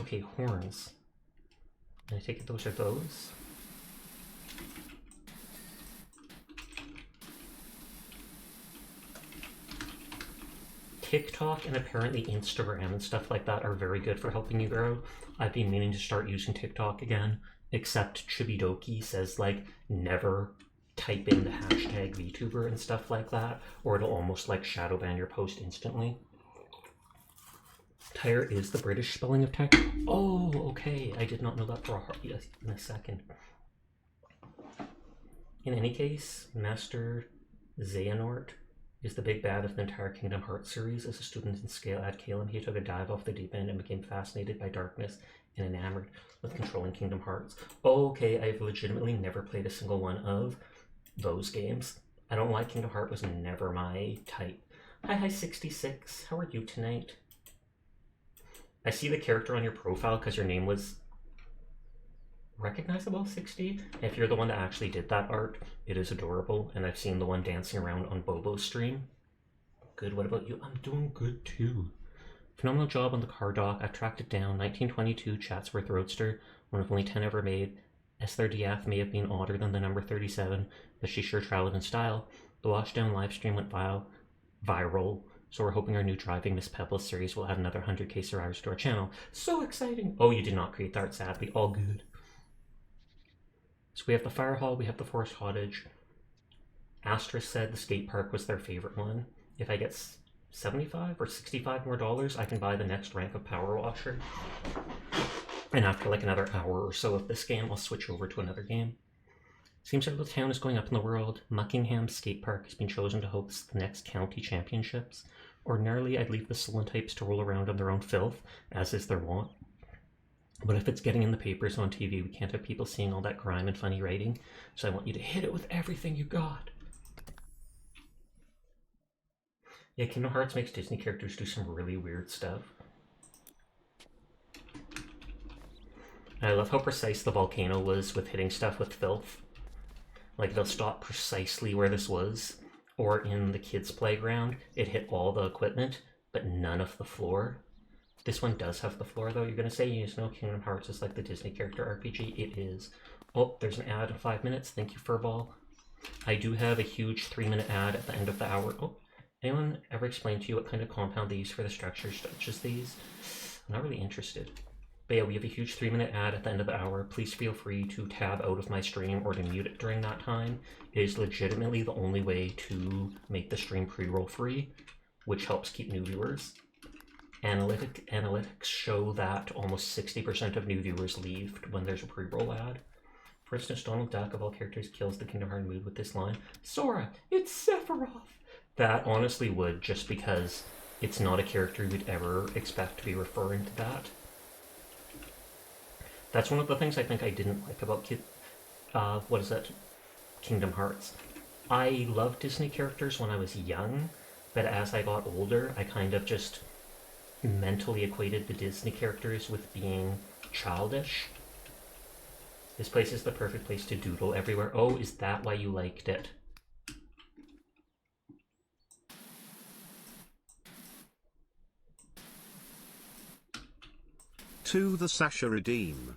Okay, horns. I take it those are those. TikTok and apparently Instagram and stuff like that are very good for helping you grow. I've been meaning to start using TikTok again, except Chibidoki says, like, never type in the hashtag VTuber and stuff like that, or it'll almost like shadow ban your post instantly. Tire is the British spelling of tire. Oh, okay. I did not know that for in a second. In any case, Master Xehanort is the big bad of the entire Kingdom Hearts series. As a student in Scale at Calum, he took a dive off the deep end and became fascinated by darkness and enamored with controlling Kingdom Hearts. Okay, I've legitimately never played a single one of those games. I don't know why Kingdom Hearts was never my type. Hi 66, how are you tonight? I see the character on your profile because your name was recognizable 60. If you're the one that actually did that art, it is adorable, and I've seen the one dancing around on Bobo's stream. Good, what about you? I'm doing good too. Phenomenal job on the car dock. I've tracked it down. 1922 Chatsworth Roadster, one of only 10 ever made. Esther Diath may have been odder than the number 37, but she sure traveled in style. The washdown livestream went viral, so we're hoping our new Driving Miss Pebbles series will add another 100k subscribers to our channel. So exciting! Oh, you did not create the art, sadly. All good. So we have the fire hall, we have the forest cottage. Astra said the skate park was their favorite one. If I get 75 or 65 more dollars, I can buy the next rank of Power Washer. And after like another hour or so of this game, I'll switch over to another game. Seems like the town is going up in the world. Muckingham Skate Park has been chosen to host the next county championships. Ordinarily, I'd leave the sullen types to roll around on their own filth, as is their wont. But if it's getting in the papers on TV, we can't have people seeing all that grime and funny writing, so I want you to hit it with everything you got. Yeah, Kingdom Hearts makes Disney characters do some really weird stuff. I love how precise the volcano was with hitting stuff with filth. Like, they'll stop precisely where this was, or in the kids' playground, it hit all the equipment, but none of the floor. This one does have the floor, though. You're going to say, you know, Kingdom Hearts is like the Disney character RPG. It is. Oh, there's an ad in 5 minutes. Thank you, Furball. I do have a huge 3-minute ad at the end of the hour. Oh, anyone ever explain to you what kind of compound they use for the structures such as these? I'm not really interested. But yeah, we have a huge 3-minute ad at the end of the hour. Please feel free to tab out of my stream or to mute it during that time. It is legitimately the only way to make the stream pre-roll free, which helps keep new viewers. Analytics show that almost 60% of new viewers leave when there's a pre-roll ad. For instance, Donald Duck, of all characters, kills the Kingdom Hearts mood with this line, "Sora, it's Sephiroth!" That honestly would, just because it's not a character you'd ever expect to be referring to that. That's one of the things I think I didn't like about Kingdom Hearts. I loved Disney characters when I was young, but as I got older, I kind of just mentally equated the Disney characters with being childish. This place is the perfect place to doodle everywhere. Oh, is that why you liked it? To the Sasha Redeem.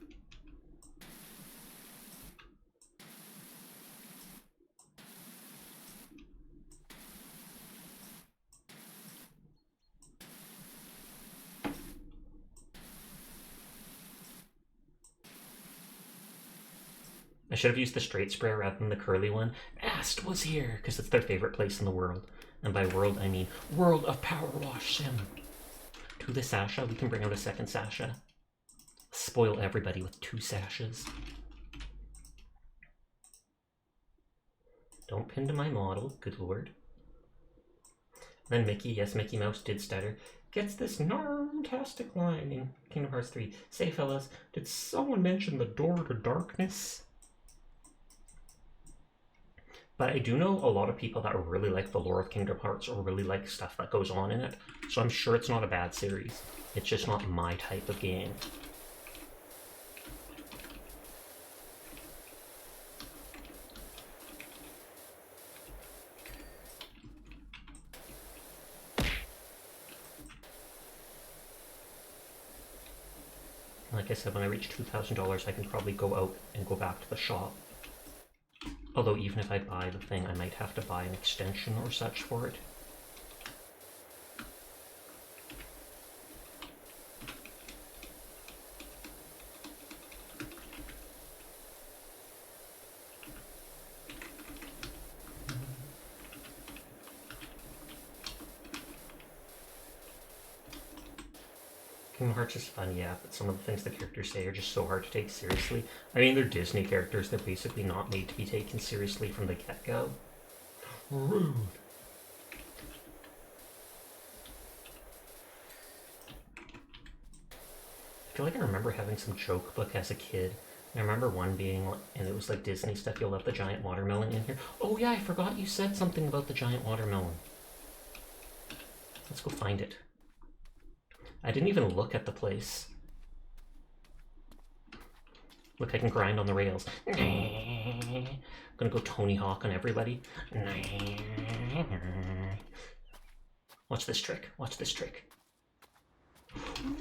I should have used the straight spray rather than the curly one. Ast was here, because it's their favorite place in the world. And by world, I mean world of Powerwash Sim. To the Sasha, we can bring out a second Sasha. Spoil everybody with 2 Sashas. Don't pin to my model, good lord. Then Mickey, yes, Mickey Mouse did stutter, gets this narmtastic line in Kingdom Hearts 3. Say, fellas, did someone mention the door to darkness? But I do know a lot of people that really like the lore of Kingdom Hearts or really like stuff that goes on in it, so I'm sure it's not a bad series. It's just not my type of game. Like I said, when I reach $2,000, I can probably go out and go back to the shop. Although even if I buy the thing, I might have to buy an extension or such for it. Kingdom Hearts is fun, yeah, but some of the things the characters say are just so hard to take seriously. I mean, they're Disney characters, they're basically not made to be taken seriously from the get-go. Rude. I feel like I remember having some joke book as a kid. I remember one being, and it was like Disney stuff. You'll have the giant watermelon in here. Oh yeah, I forgot you said something about the giant watermelon. Let's go find it. I didn't even look at the place. Look, I can grind on the rails. I'm gonna go Tony Hawk on everybody. Watch this trick. Watch this trick.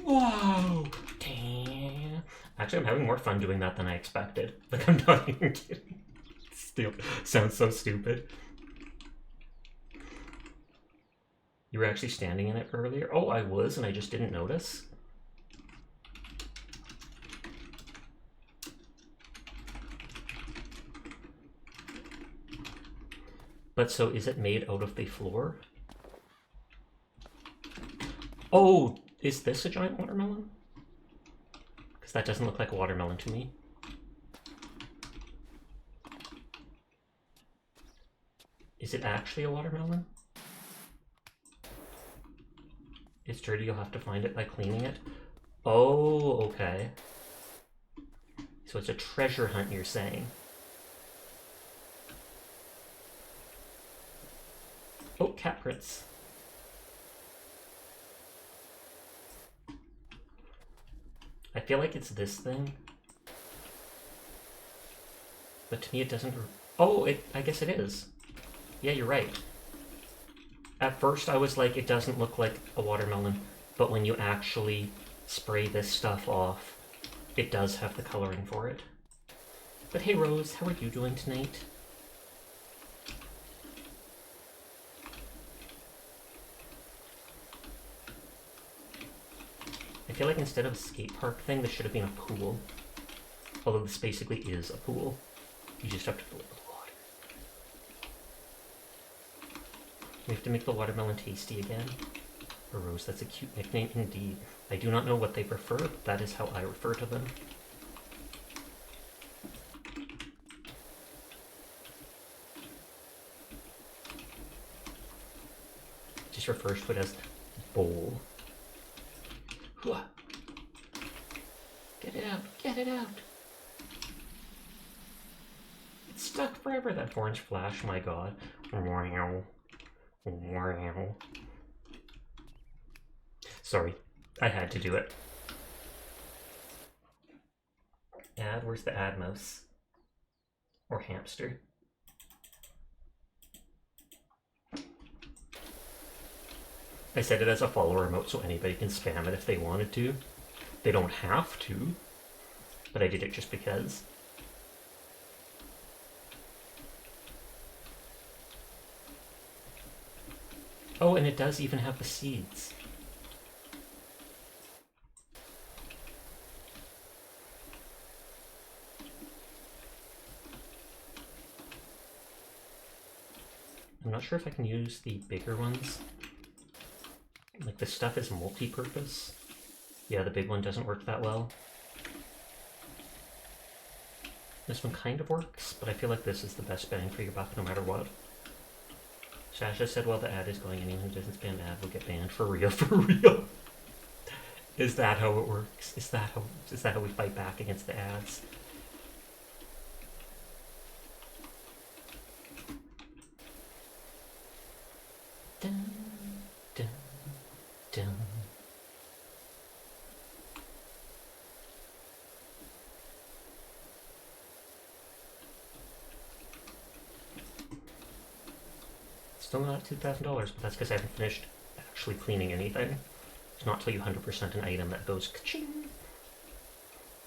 Whoa! Damn. Actually, I'm having more fun doing that than I expected. Like, I'm not even kidding. Still sounds so stupid. You were actually standing in it earlier? Oh, I was, and I just didn't notice. But so is it made out of the floor? Oh, is this a giant watermelon? Because that doesn't look like a watermelon to me. Is it actually a watermelon? It's dirty, you'll have to find it by cleaning it. Oh, okay. So it's a treasure hunt, you're saying. Oh, cat prints. I feel like it's this thing. But to me it doesn't... Oh, I guess it is. Yeah, you're right. At first I was like, it doesn't look like a watermelon, but when you actually spray this stuff off, it does have the coloring for it. But hey Rose, how are you doing tonight? I feel like instead of a skate park thing, this should have been a pool. Although this basically is a pool. You just have to fill it with water. We have to make the watermelon tasty again. A Rose, that's a cute nickname indeed. I do not know what they prefer, but that is how I refer to them. Just refers to it as bowl. Get it out, get it out. It's stuck forever, that orange flash, my god. Wow. Wow. Sorry, I had to do it. Ad, where's the ad mouse? Or hamster? I said it as a follower emote so anybody can spam it if they wanted to. They don't have to, but I did it just because. Oh, and it does even have the seeds. I'm not sure if I can use the bigger ones. Like, this stuff is multi-purpose. Yeah, the big one doesn't work that well. This one kind of works, but I feel like this is the best bang for your buck no matter what. Sasha said, well, the ad is going, anyone who doesn't spam ad will get banned for real, for real. Is that how it works? Is that how we fight back against the ads? Dun, dun, dun. Still not $2,000, but that's because I haven't finished actually cleaning anything. It's not till you 100% an item that goes ka-ching.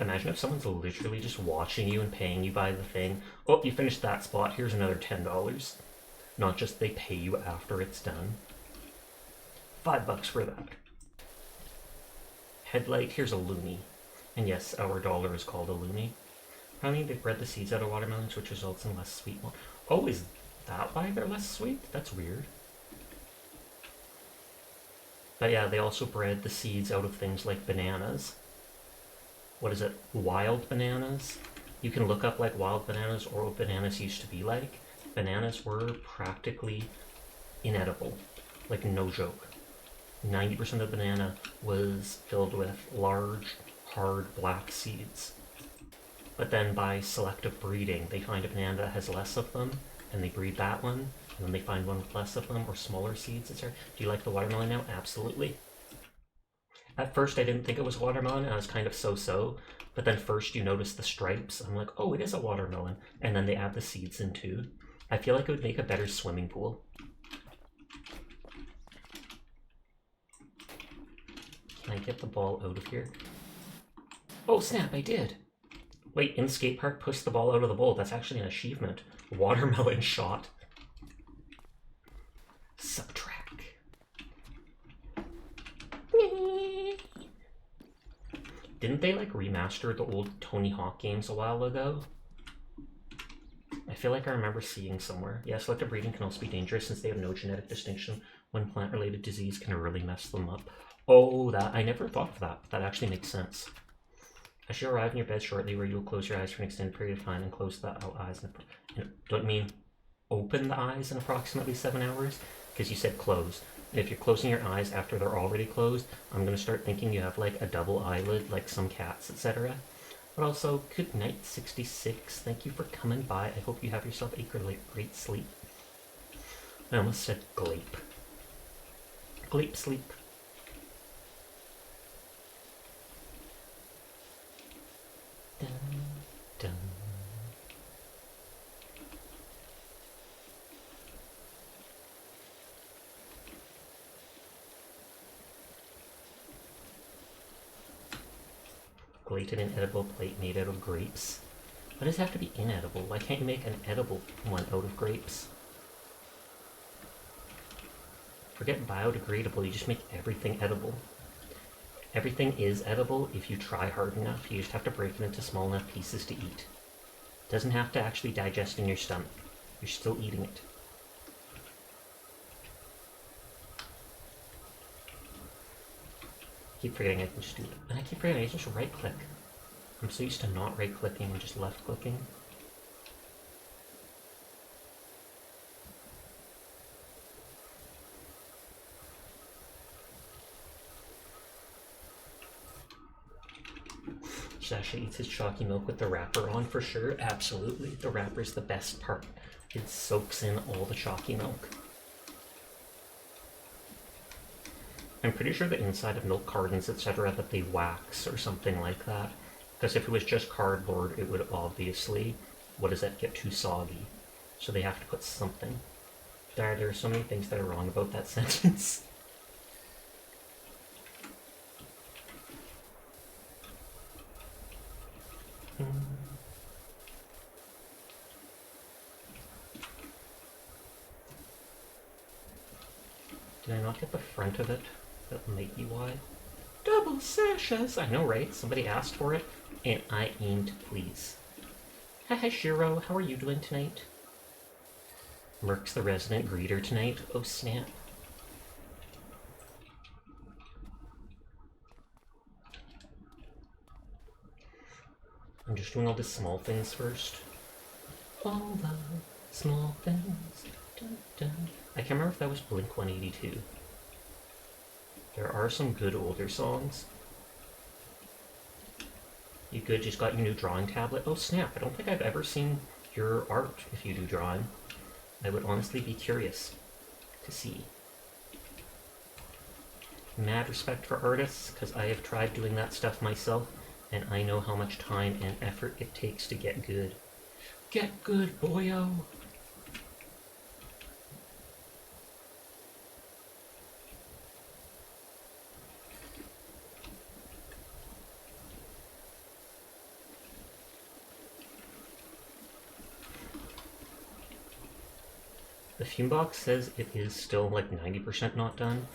Imagine if someone's literally just watching you and paying you by the thing. Oh, you finished that spot, here's another $10. Not just they pay you after it's done. $5 for that. Headlight, here's a loonie. And yes, our dollar is called a loonie. Apparently they bred the seeds out of watermelons, which results in less sweet one. Oh, is that why they're less sweet? That's weird. But yeah, they also bred the seeds out of things like bananas. What is it? Wild bananas? You can look up like wild bananas or what bananas used to be like. Bananas were practically inedible. Like, no joke. 90% of the banana was filled with large hard black seeds. But then by selective breeding, they find a banana that has less of them, and they breed that one, and then they find one with less of them, or smaller seeds, etc. Do you like the watermelon now? Absolutely. At first, I didn't think it was watermelon, and I was kind of so-so, but then first you notice the stripes. I'm like, oh, it is a watermelon. And then they add the seeds in too. I feel like it would make a better swimming pool. Can I get the ball out of here? Oh, snap, I did. Wait, in skate park, push the ball out of the bowl. That's actually an achievement. Watermelon shot. Subtract. Didn't they like remaster the old Tony Hawk games a while ago? I feel like I remember seeing somewhere. Yeah, selective breeding can also be dangerous since they have no genetic distinction. One plant-related disease can really mess them up. Oh, that I never thought of that. That actually makes sense. As you arrive in your bed shortly, where you will close your eyes for an extended period of time and close the eyes. Don't mean open the eyes in approximately 7 hours, because you said close. And if you're closing your eyes after they're already closed, I'm going to start thinking you have like a double eyelid, like some cats, etc. But also, good night, 66. Thank you for coming by. I hope you have yourself a great sleep. I almost said gleep. Gleep sleep. Dun, dun. Grated inedible plate made out of grapes. Why does it have to be inedible? Why can't you make an edible one out of grapes? Forget biodegradable, you just make everything edible. Everything is edible if you try hard enough. You just have to break it into small enough pieces to eat. It doesn't have to actually digest in your stomach. You're still eating it. I keep forgetting I can just do it. And I keep forgetting I can just right click. I'm so used to not right clicking and just left clicking. Sasha eats his chalky milk with the wrapper on for sure. Absolutely. The wrapper's the best part. It soaks in all the chalky milk. I'm pretty sure the inside of milk cartons, etc., that they wax or something like that. Because if it was just cardboard, it would obviously, get too soggy. So they have to put something. There are so many things that are wrong about that sentence. Did I not get the front of it? That might be why. Double sashes! I know, right? Somebody asked for it, and I aimed to please. Hi, Shiro. How are you doing tonight? Merc's the resident greeter tonight. Oh, snap. I'm just doing all the small things first. All the small things. Dun, dun. I can't remember if that was Blink-182. There are some good older songs. You good? Just got your new drawing tablet? Oh snap, I don't think I've ever seen your art if you do drawing. I would honestly be curious to see. Mad respect for artists, because I have tried doing that stuff myself, and I know how much time and effort it takes to get good. Get good, boyo! The fume box says it is still like 90% not done.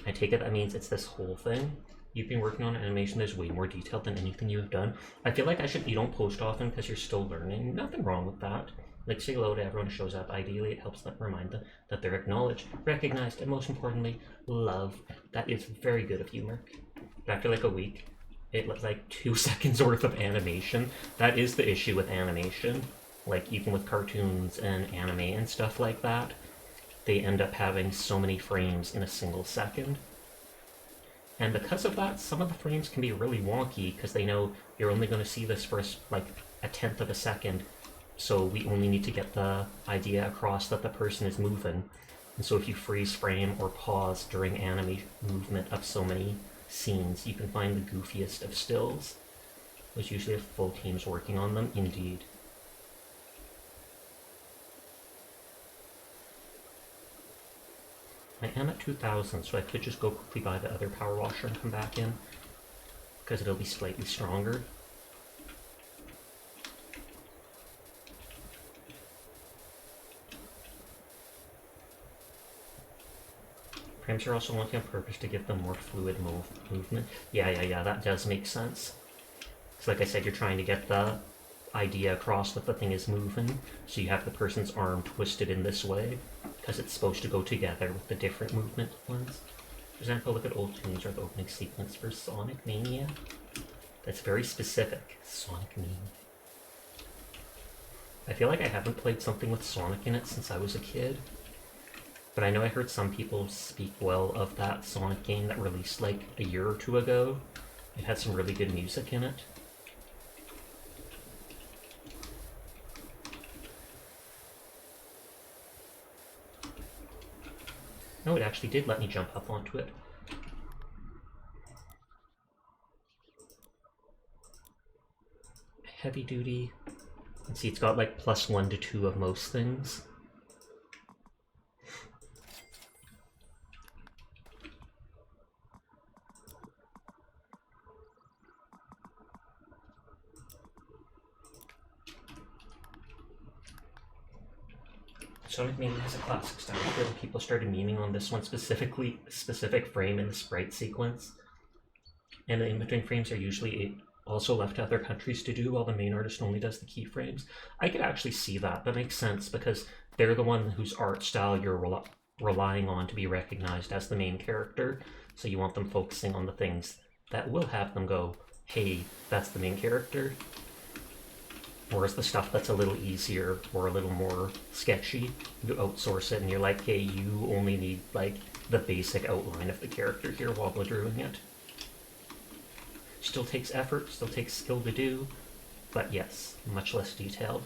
I take it that means it's this whole thing. You've been working on animation that's way more detailed than anything you have done. I feel like you don't post often because you're still learning. Nothing wrong with that. Like, say hello to everyone who shows up. Ideally, it helps them remind them that they're acknowledged, recognized, and most importantly, loved. That is very good of you, Merc. After like a week, it was like 2 seconds worth of animation. That is the issue with animation. Like, even with cartoons and anime and stuff like that, they end up having so many frames in a single second. And because of that, some of the frames can be really wonky because they know you're only going to see this for like a tenth of a second. So we only need to get the idea across that the person is moving. And so if you freeze frame or pause during anime movement of so many scenes, you can find the goofiest of stills. There's usually a full teams working on them, indeed. I am at 2,000, so I could just go quickly buy the other power washer and come back in, because it'll be slightly stronger. Frames are also wonky on purpose to give them more fluid movement. Yeah, that does make sense. So like I said, you're trying to get the idea across that the thing is moving, so you have the person's arm twisted in this way, because it's supposed to go together with the different movement ones. For example, look at old tunes or the opening sequence for Sonic Mania. That's very specific. Sonic Mania. I feel like I haven't played something with Sonic in it since I was a kid. But I know I heard some people speak well of that Sonic game that released like a year or two ago. It had some really good music in it. No, it actually did let me jump up onto it. Heavy duty. Let's see, it's got like +1 to 2 of most things. Sonic Mania has a classic style where people started memeing on this one specific frame in the sprite sequence. And the in-between frames are usually also left to other countries to do, while the main artist only does the keyframes. I could actually see that. That makes sense, because they're the one whose art style you're relying on to be recognized as the main character, so you want them focusing on the things that will have them go, hey, that's the main character. Whereas the stuff that's a little easier or a little more sketchy, you outsource it and you're like, hey, you only need like the basic outline of the character here while we're doing it. Still takes effort, still takes skill to do, but yes, much less detailed.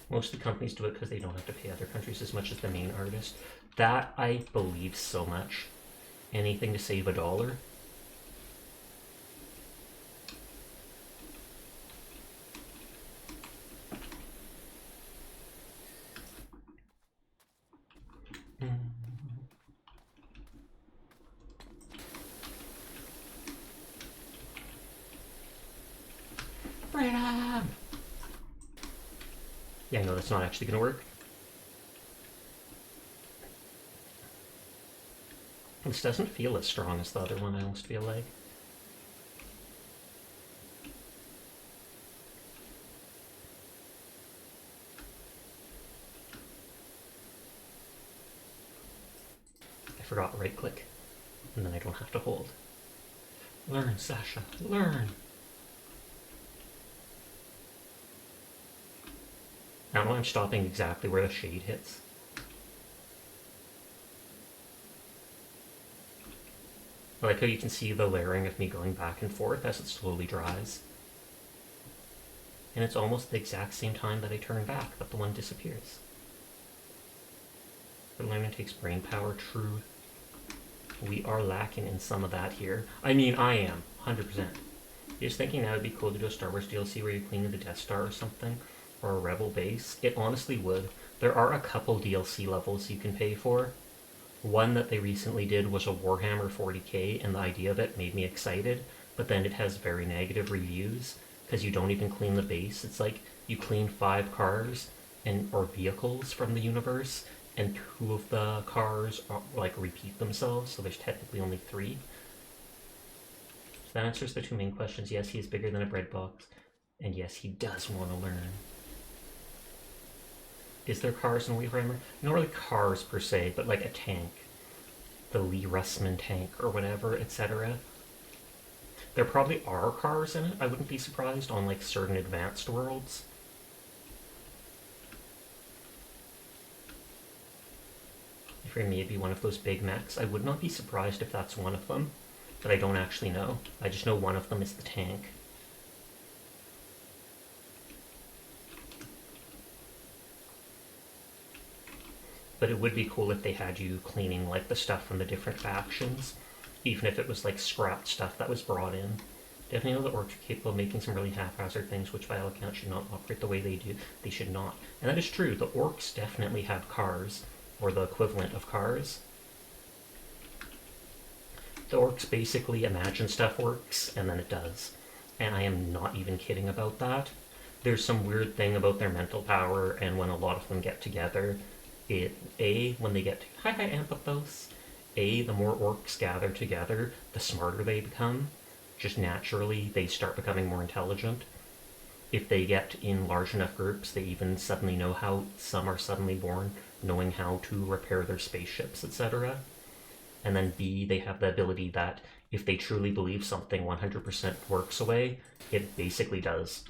Most of the companies do it because they don't have to pay other countries as much as the main artist. That I believe so much. Anything to save $1. Freedom! Yeah, no, that's not actually going to work. This doesn't feel as strong as the other one, I almost feel like. I forgot right click, and then I don't have to hold. Learn, Sasha, learn! Now I'm stopping exactly where the shade hits. I like how you can see the layering of me going back and forth as it slowly dries. And it's almost the exact same time that I turn back that the one disappears. But learning takes brain power, true. We are lacking in some of that here. I mean, I am, 100%. You're just thinking now it'd be cool to do a Star Wars DLC where you clean the Death Star or something, or a Rebel base. It honestly would. There are a couple DLC levels you can pay for. One that they recently did was a Warhammer 40k, and the idea of it made me excited, but then it has very negative reviews, because you don't even clean the base. It's like you clean 5 cars or vehicles from the universe, and 2 of the cars like repeat themselves, so there's technically only 3. So that answers the 2 main questions. Yes, he is bigger than a bread box, and yes, he does want to learn. Is there cars in Warhammer? Not really cars per se, but like a tank. The Lee Russman tank or whatever, etc. There probably are cars in it. I wouldn't be surprised on like certain advanced worlds. For me, it'd be one of those big mechs. I would not be surprised if that's one of them, but I don't actually know. I just know one of them is the tank. But it would be cool if they had you cleaning like the stuff from the different factions, even if it was like scrap stuff that was brought in. Definitely know the orcs are capable of making some really haphazard things, which by all accounts should not operate the way they do. They should not. And that is true. The orcs definitely have cars, or the equivalent of cars. The orcs basically imagine stuff works, and then it does. And I am not even kidding about that. There's some weird thing about their mental power, and when a lot of them get together, when they get hi Ampathos, the more orcs gather together, the smarter they become. Just naturally, they start becoming more intelligent. If they get in large enough groups, they even suddenly know how, some are suddenly born knowing how to repair their spaceships, etc. And then B, they have the ability that if they truly believe something 100% works away, it basically does.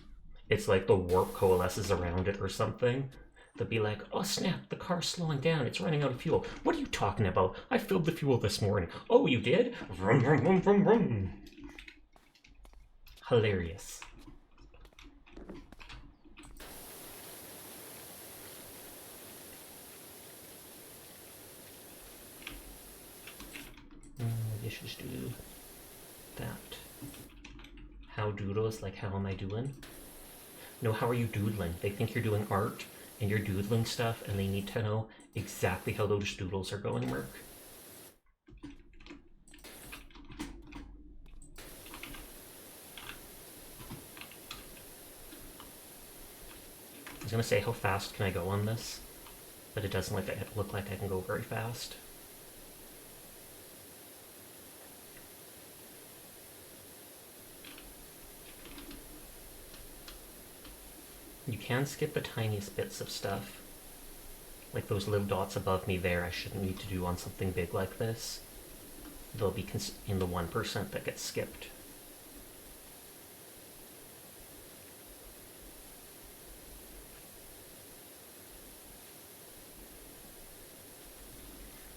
It's like the warp coalesces around it or something. They'll be like, oh snap, the car's slowing down, it's running out of fuel. What are you talking about? I filled the fuel this morning. Oh, you did? Vroom, vroom, vroom, vroom, vroom. Hilarious. Maybe I should just do that. How doodles, like how am I doing? No, how are you doodling? They think you're doing art and you're doodling stuff, and they need to know exactly how those doodles are going, Merc. I was gonna say, how fast can I go on this? But it doesn't look like I can go very fast. You can skip the tiniest bits of stuff. Like those little dots above me there, I shouldn't need to do on something big like this. They'll be in the 1% that gets skipped.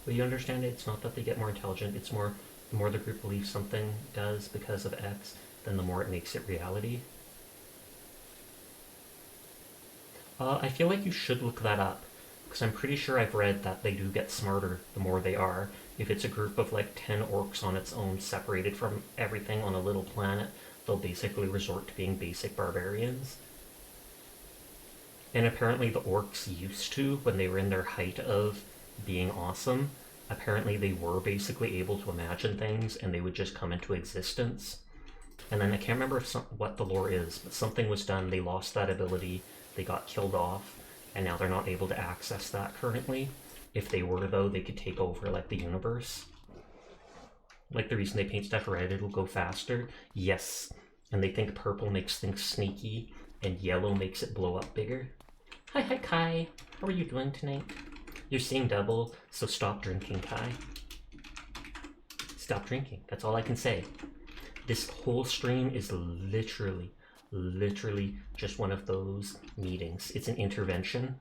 But you understand, it's not that they get more intelligent, it's more, the more the group believes something does because of X, then the more it makes it reality. I feel like you should look that up, because I'm pretty sure I've read that they do get smarter the more they are. If it's a group of like 10 orcs on its own, separated from everything on a little planet, they'll basically resort to being basic barbarians. And apparently the orcs used to, when they were in their height of being awesome, apparently they were basically able to imagine things and they would just come into existence. And then I can't remember what the lore is, but something was done, they lost that ability, they got killed off, and now they're not able to access that currently. If they were, though, they could take over, like, the universe. Like the reason they paint stuff red, it'll go faster. Yes. And they think purple makes things sneaky, and yellow makes it blow up bigger. Hi, Kai. How are you doing tonight? You're seeing double, so stop drinking, Kai. Stop drinking. That's all I can say. This whole stream is literally just one of those meetings. It's an intervention.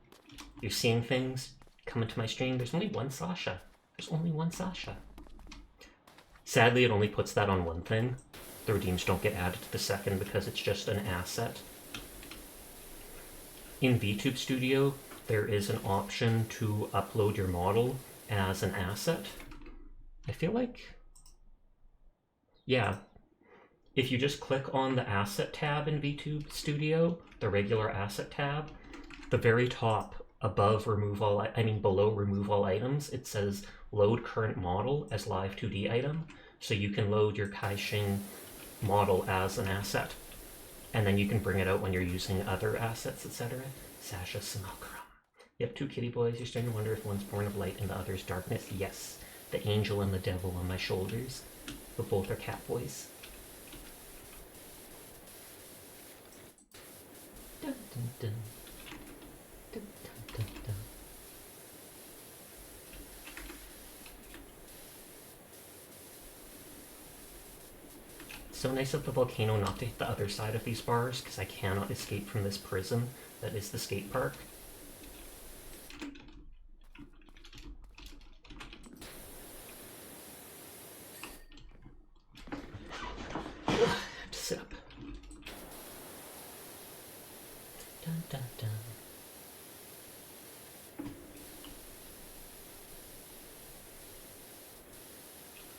You're seeing things. Come into my stream. There's only one Sasha. There's only one Sasha. Sadly, it only puts that on one thing. The redeems don't get added to the second because it's just an asset. In VTube Studio, there is an option to upload your model as an asset. I feel like... yeah. If you just click on the Asset tab in VTube Studio, the regular Asset tab, the very top above below Remove All Items, it says Load Current Model as Live 2D Item. So you can load your Kaixing model as an asset. And then you can bring it out when you're using other assets, etc. Sasha Simulacrum. Yep, two kitty boys. You're starting to wonder if one's born of light and the other's darkness. Yes, the angel and the devil on my shoulders. But both are cat boys. Dun, dun, dun. Dun, dun, dun, dun. So nice of the volcano not to hit the other side of these bars, because I cannot escape from this prison that is the skate park. da, da.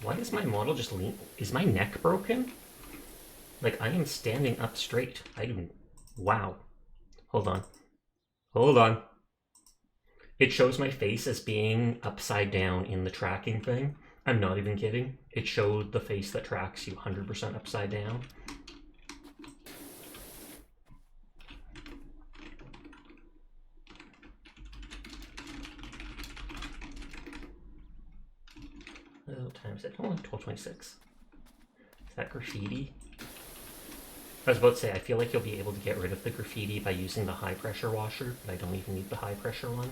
Why is my model just lean? Is my neck broken? Like, I am standing up straight. I do. Wow. Hold on. Hold on. It shows my face as being upside down in the tracking thing. I'm not even kidding. It showed the face that tracks you 100% upside down. What time is it? Oh, 12:26. Is that graffiti? I was about to say, I feel like you'll be able to get rid of the graffiti by using the high pressure washer, but I don't even need the high pressure one.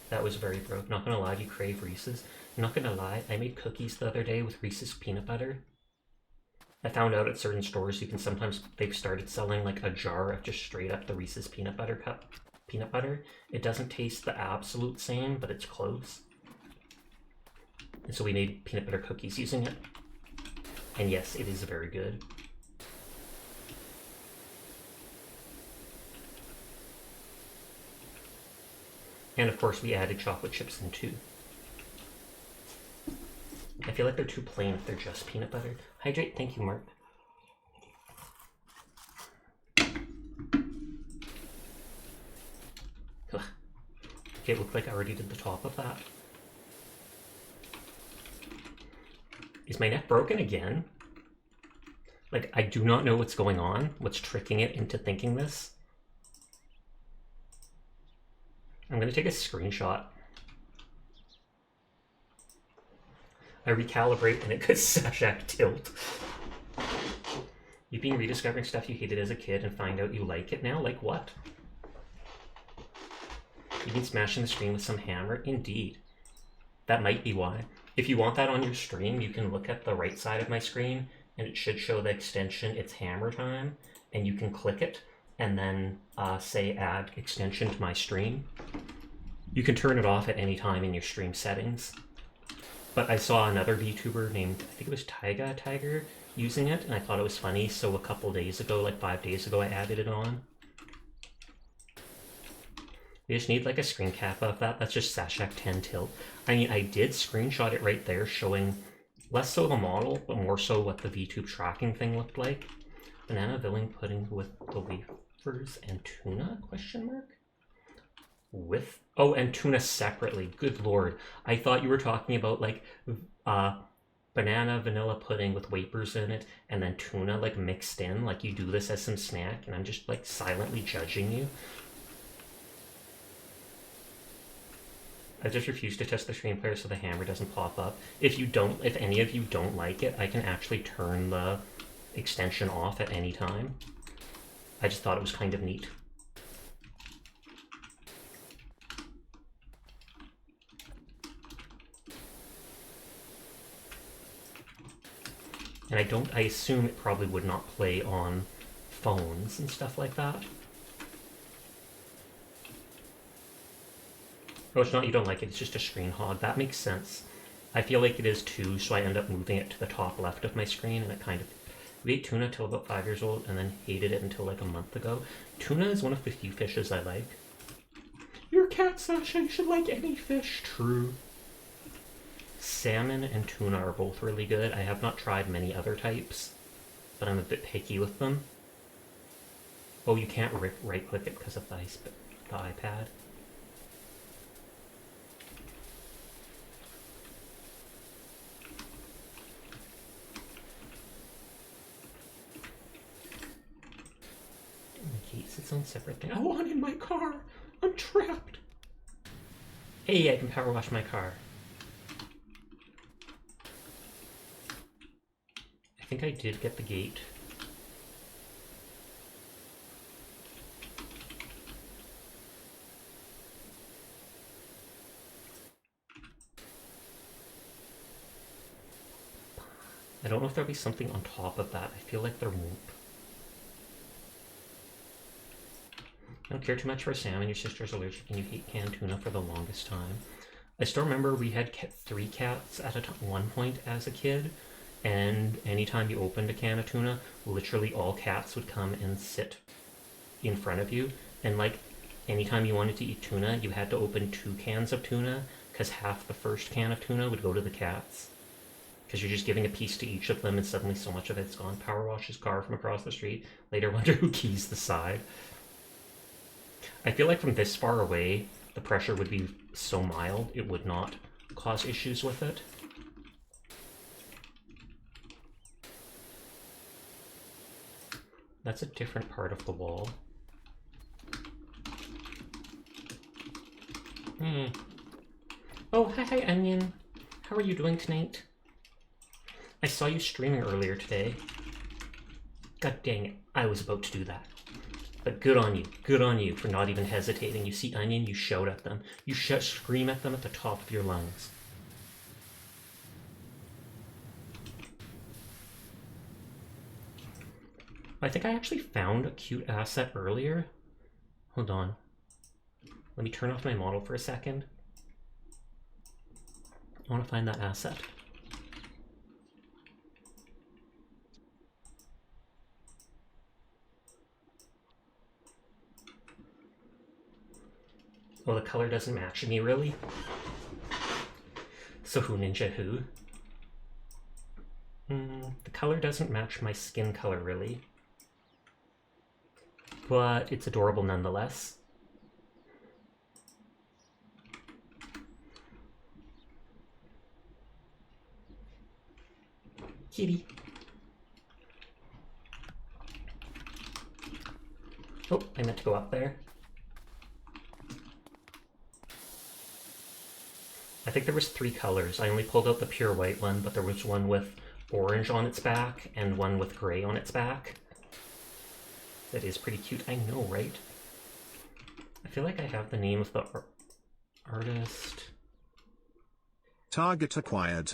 That was very broke. Not gonna lie, do you crave Reese's? Not gonna lie, I made cookies the other day with Reese's peanut butter. I found out at certain stores you can sometimes, they've started selling like a jar of just straight up the Reese's peanut butter cup peanut butter. It doesn't taste the absolute same, but it's close. And so we made peanut butter cookies using it. And yes, it is very good. And of course we added chocolate chips in too. I feel like they're too plain if they're just peanut butter. Hydrate, thank you, Mark. Ugh. Okay, it looked like I already did the top of that. Is my neck broken again? Like, I do not know what's going on, what's tricking it into thinking this. I'm gonna take a screenshot. I recalibrate and it goes Sashak tilt. You've been rediscovering stuff you hated as a kid and find out you like it now? Like what? You've been smashing the screen with some hammer? Indeed. That might be why. If you want that on your stream, you can look at the right side of my screen and it should show the extension, it's hammer time, and you can click it and then say add extension to my stream. You can turn it off at any time in your stream settings. But I saw another VTuber named, I think it was Tiger, using it, and I thought it was funny, so a couple days ago, like 5 days ago, I added it on. We just need like a screen cap of that. That's just Sashak 10 tilt. I mean, I did screenshot it right there, showing less so the model, but more so what the VTube tracking thing looked like. Banana filling pudding with the wafers and tuna, question mark? With, oh, and tuna separately. Good lord. I thought you were talking about like banana vanilla pudding with wafers in it and then tuna like mixed in, like you do this as some snack, and I'm just like silently judging you. I just refuse to test the screen player so the hammer doesn't pop up. If any of you don't like it, I can actually turn the extension off at any time. I just thought it was kind of neat. And I assume it probably would not play on phones and stuff like that. Oh, it's not you don't like it, it's just a screen hog. That makes sense. I feel like it is too, so I end up moving it to the top left of my screen, and it kind of... We ate tuna till about 5 years old, and then hated it until like a month ago. Tuna is one of the few fishes I like. You're a cat, Sasha, you should like any fish. True. Salmon and tuna are both really good. I have not tried many other types, but I'm a bit picky with them. Oh, you can't right-click it because of the iPad. It's its own separate thing. I want in my car! I'm trapped! Hey, I can power wash my car. I think I did get the gate. I don't know if there'll be something on top of that. I feel like there won't. I don't care too much for salmon. Your sister's allergic and you hate canned tuna for the longest time. I still remember we had 3 cats at one point as a kid, and anytime you opened a can of tuna, literally all cats would come and sit in front of you. And like, anytime you wanted to eat tuna, you had to open 2 cans of tuna, because half the first can of tuna would go to the cats. Because you're just giving a piece to each of them, and suddenly so much of it's gone. Powerwash his car from across the street. Later wonder who keys the side. I feel like from this far away, the pressure would be so mild, it would not cause issues with it. That's a different part of the wall. Oh, hi, Onion. How are you doing tonight? I saw you streaming earlier today. God dang it, I was about to do that. But good on you for not even hesitating. You see Onion, you shout at them. You scream at them at the top of your lungs. I think I actually found a cute asset earlier. Hold on. Let me turn off my model for a second. I want to find that asset. Oh, the color doesn't match me, really? So who ninja who? The color doesn't match my skin color, really. But it's adorable nonetheless. Kitty. Oh, I meant to go up there. I think there was 3 colors. I only pulled out the pure white one, but there was one with orange on its back and one with gray on its back. That is pretty cute. I know, right? I feel like I have the name of the artist. Target acquired.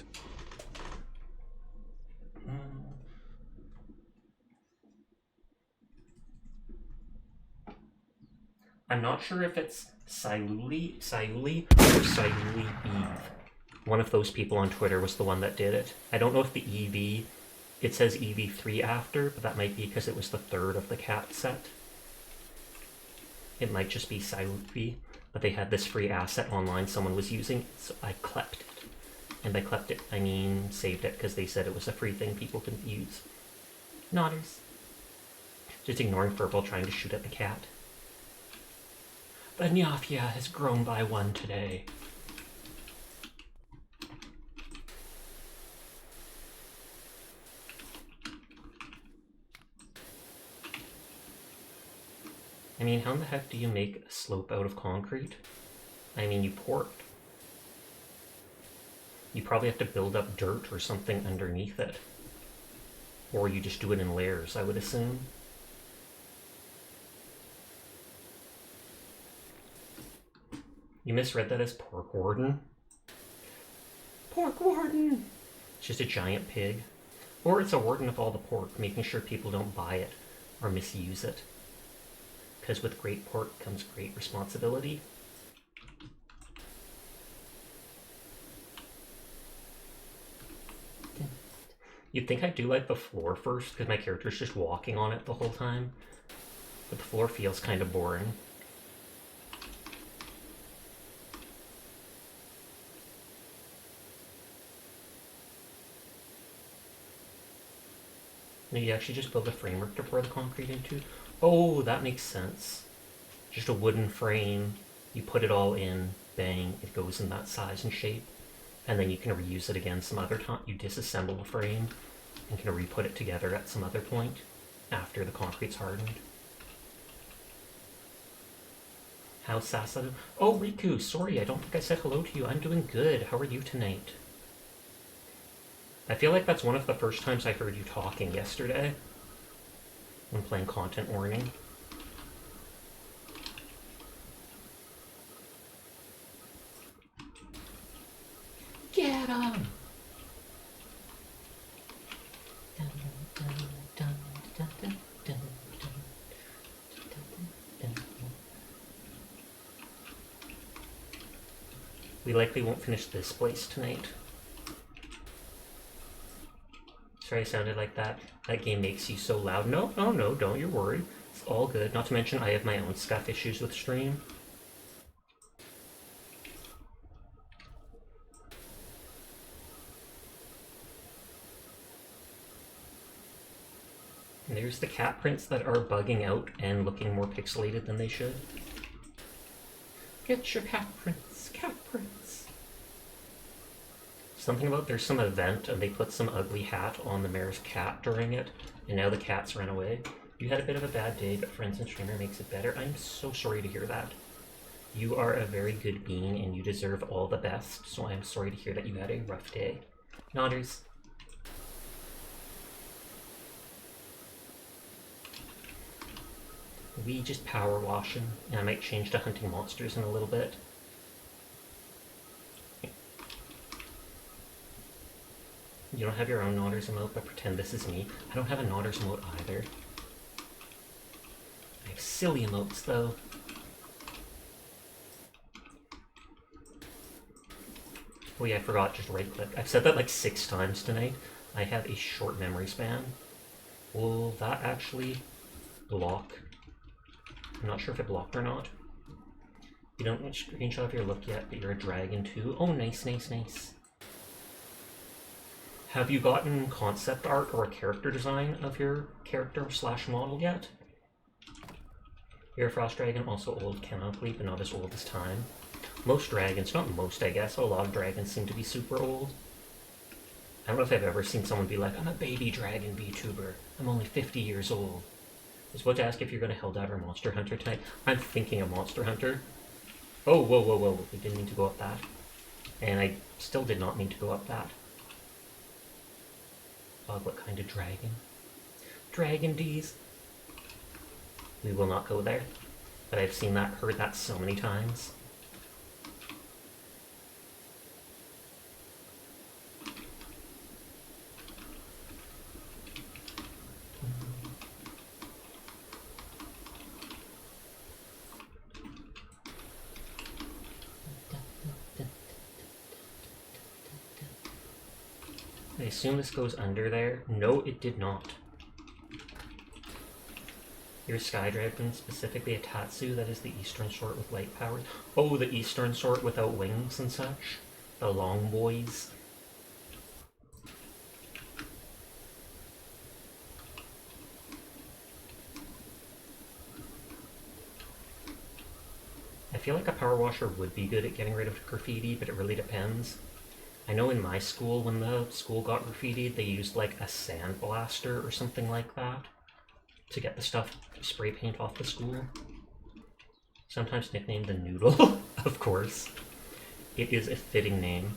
I'm not sure if it's Sayuli, or Sayuli Eve. One of those people on Twitter was the one that did it. I don't know if the EV, it says EV3 after, but that might be because it was the 3rd of the cat set. It might just be Sayuli, but they had this free asset online someone was using, so I clept it. And by clept it, I mean saved it, because they said it was a free thing people could use. Nodders. Just ignoring Furble trying to shoot at the cat. The Nyafia has grown by 1 today. I mean, how in the heck do you make a slope out of concrete? I mean, you pour it. You probably have to build up dirt or something underneath it. Or you just do it in layers, I would assume. You misread that as pork warden? Pork warden! It's just a giant pig. Or it's a warden of all the pork, making sure people don't buy it or misuse it. Because with great pork comes great responsibility. You'd think I'd do like the floor first, because my character's just walking on it the whole time. But the floor feels kind of boring. Maybe actually just build a framework to pour the concrete into. Oh, that makes sense. Just a wooden frame. You put it all in, bang, it goes in that size and shape. And then you can reuse it again some other time. You disassemble the frame and can re-put it together at some other point after the concrete's hardened. How's Sasa? Oh, Riku, sorry, I don't think I said hello to you. I'm doing good. How are you tonight? I feel like that's one of the first times I heard you talking yesterday when playing Content Warning. Get 'em! We likely won't finish this place tonight. Sorry I sounded like that. That game makes you so loud. No, oh no, don't you worry. It's all good. Not to mention I have my own scuff issues with stream. And there's the cat prints that are bugging out and looking more pixelated than they should. Get your cat prints, cat prints. Something about there's some event and they put some ugly hat on the mayor's cat during it, and now the cat's run away. You had a bit of a bad day, but friends and streamer makes it better. I'm so sorry to hear that. You are a very good being and you deserve all the best, so I'm sorry to hear that you had a rough day. Nodders. We just power washing, and I might change to hunting monsters in a little bit. You don't have your own Nodders emote, but pretend this is me. I don't have a Nodders emote either. I have silly emotes, though. Oh yeah, I forgot, just right-click. I've said that like 6 times tonight. I have a short memory span. Will that actually block? I'm not sure if it blocked or not. You don't screenshot of your look yet, but you're a dragon too. Oh, nice, nice, nice. Have you gotten concept art or a character design of your character / model yet? You're a frost dragon, also old canonically, but not as old as time. Most dragons, not most I guess, a lot of dragons seem to be super old. I don't know if I've ever seen someone be like, I'm a baby dragon VTuber. I'm only 50 years old. I was about to ask if you're going to Helldive or Monster Hunter tonight. I'm thinking of Monster Hunter. Oh, whoa, whoa, whoa. We didn't mean to go up that. And I still did not mean to go up that. Oh, what kind of dragon? Dragon D's. We will not go there. But I've seen that, heard that so many times. I assume this goes under there. No, it did not. Your Sky Dragon, specifically a Tatsu, that is the Eastern sort with light powers. Oh, the Eastern sort without wings and such. The long boys. I feel like a power washer would be good at getting rid of graffiti, but it really depends. I know in my school, when the school got graffitied, they used like a sand blaster or something like that to get the stuff, spray paint off the school. Sometimes nicknamed the Noodle, of course. It is a fitting name.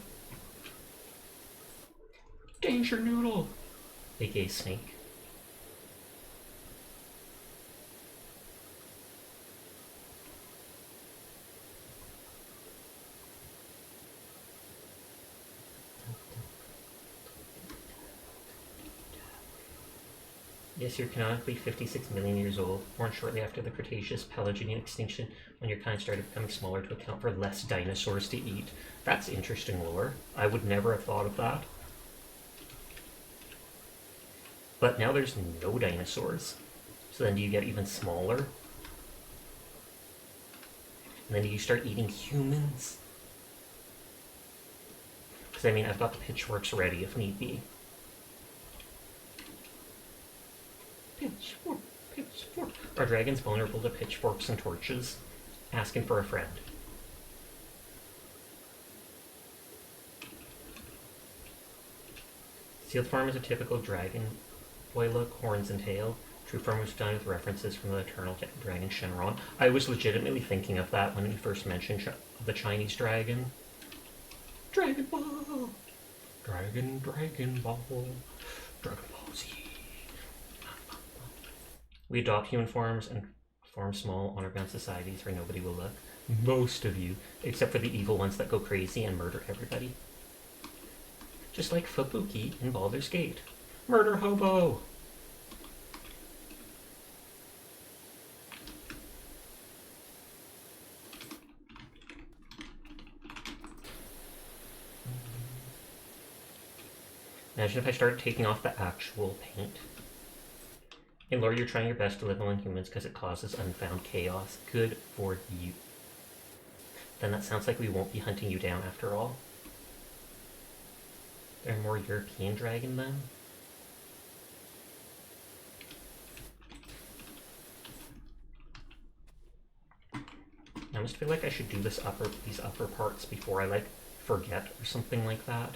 Danger Noodle! aka Snake. Yes, you're canonically 56 million years old, born shortly after the Cretaceous Paleogene extinction, when your kind started becoming smaller to account for less dinosaurs to eat. That's interesting lore. I would never have thought of that. But now there's no dinosaurs. So then do you get even smaller? And then do you start eating humans? Because I mean, I've got the pitchforks ready if need be. Pitchfork, pitchfork. Are dragons vulnerable to pitchforks and torches? Asking for a friend. Sealed form is a typical dragon boy look, horns and tail. True form was done with references from the eternal dragon Shenron. I was legitimately thinking of that when you first mentioned the Chinese dragon. Dragon Ball! Dragon Ball. Dragon Ball Z. We adopt human forms and form small underground societies where nobody will look. Most of you, except for the evil ones that go crazy and murder everybody. Just like Fubuki in Baldur's Gate. Murder hobo! Imagine if I started taking off the actual paint. Hey Laura, you're trying your best to live among humans because it causes unfound chaos. Good for you. Then that sounds like we won't be hunting you down after all. There are more European dragon then? I almost feel like I should do these upper parts before I like forget or something like that.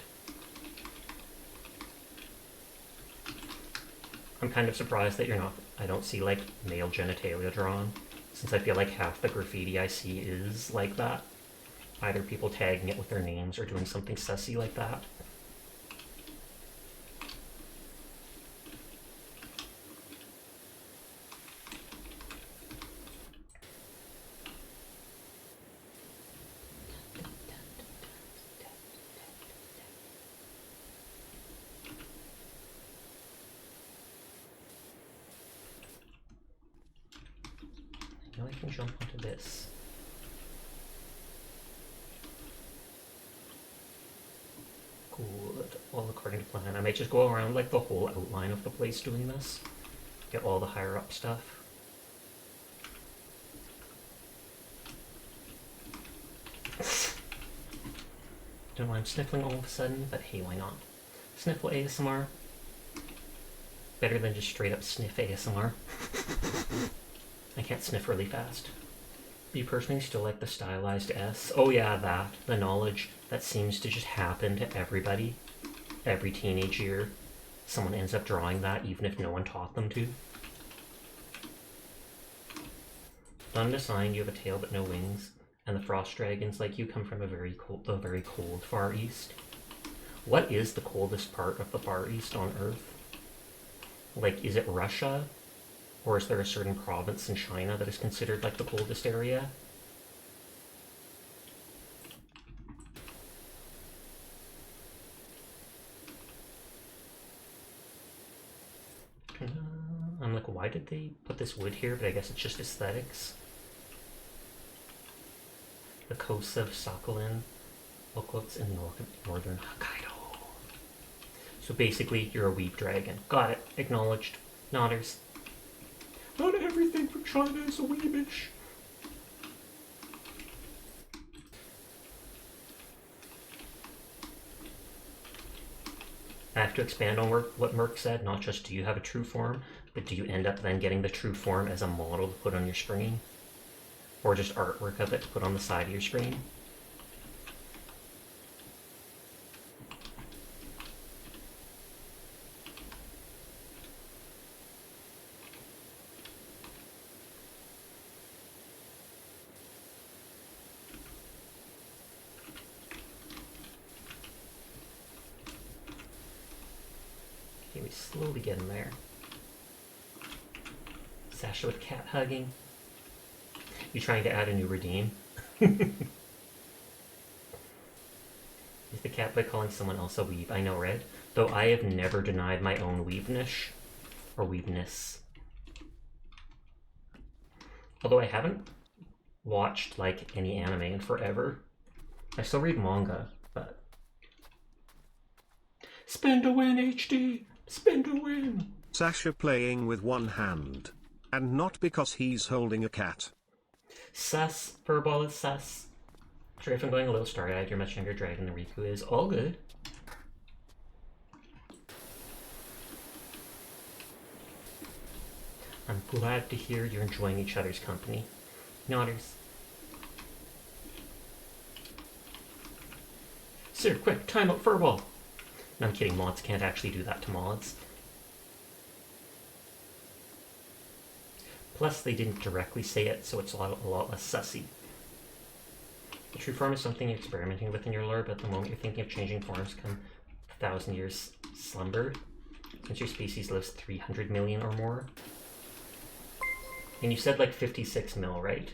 I'm kind of surprised that I don't see like male genitalia drawn, since I feel like half the graffiti I see is like that. Either people tagging it with their names or doing something sussy like that. Now I can jump onto this. Good, all according to plan. I might just go around like the whole outline of the place doing this. Get all the higher up stuff. Don't know why I'm sniffling all of a sudden, but hey, why not? Sniffle ASMR. Better than just straight up sniff ASMR. I can't sniff really fast. You personally still like the stylized S? Oh yeah, that. The knowledge that seems to just happen to everybody. Every teenage year, someone ends up drawing that even if no one taught them to. Undefined, you have a tail but no wings. And the frost dragons like you come from the very cold Far East. What is the coldest part of the Far East on Earth? Like, is it Russia? Or is there a certain province in China that is considered like the coldest area? I'm like, why did they put this wood here? But I guess it's just aesthetics. The coasts of Sakhalin, Okhotsk, in northern Hokkaido. So basically, you're a weeb dragon. Got it. Acknowledged. Nodders. Not everything from China is a weebish. I have to expand on what Merc said. Not just do you have a true form, but do you end up then getting the true form as a model to put on your screen? Or just artwork of it to put on the side of your screen? Okay, we slowly get in there. Sasha with cat hugging. You trying to add a new redeem? Is the cat by calling someone else a weeb? I know, right? Though I have never denied my own weebnish. Or weebness. Although I haven't watched, like, any anime in forever. I still read manga, but... Spend a win, HD! Spend a win! Sasha playing with one hand. And not because he's holding a cat. Sus. Furball is sus. Sorry if I'm going a little starry-eyed. You're much younger dragon than Riku is. All good. I'm glad to hear you're enjoying each other's company. Nodders. Sir, quick, time out Furball! No, I'm kidding, mods can't actually do that to mods. Plus, they didn't directly say it, so it's a lot less sussy. The true form is something you're experimenting with in your lore, but the moment you're thinking of changing forms, come 1,000 years slumbered, since your species lives 300 million or more. And you said like 56 mil, right?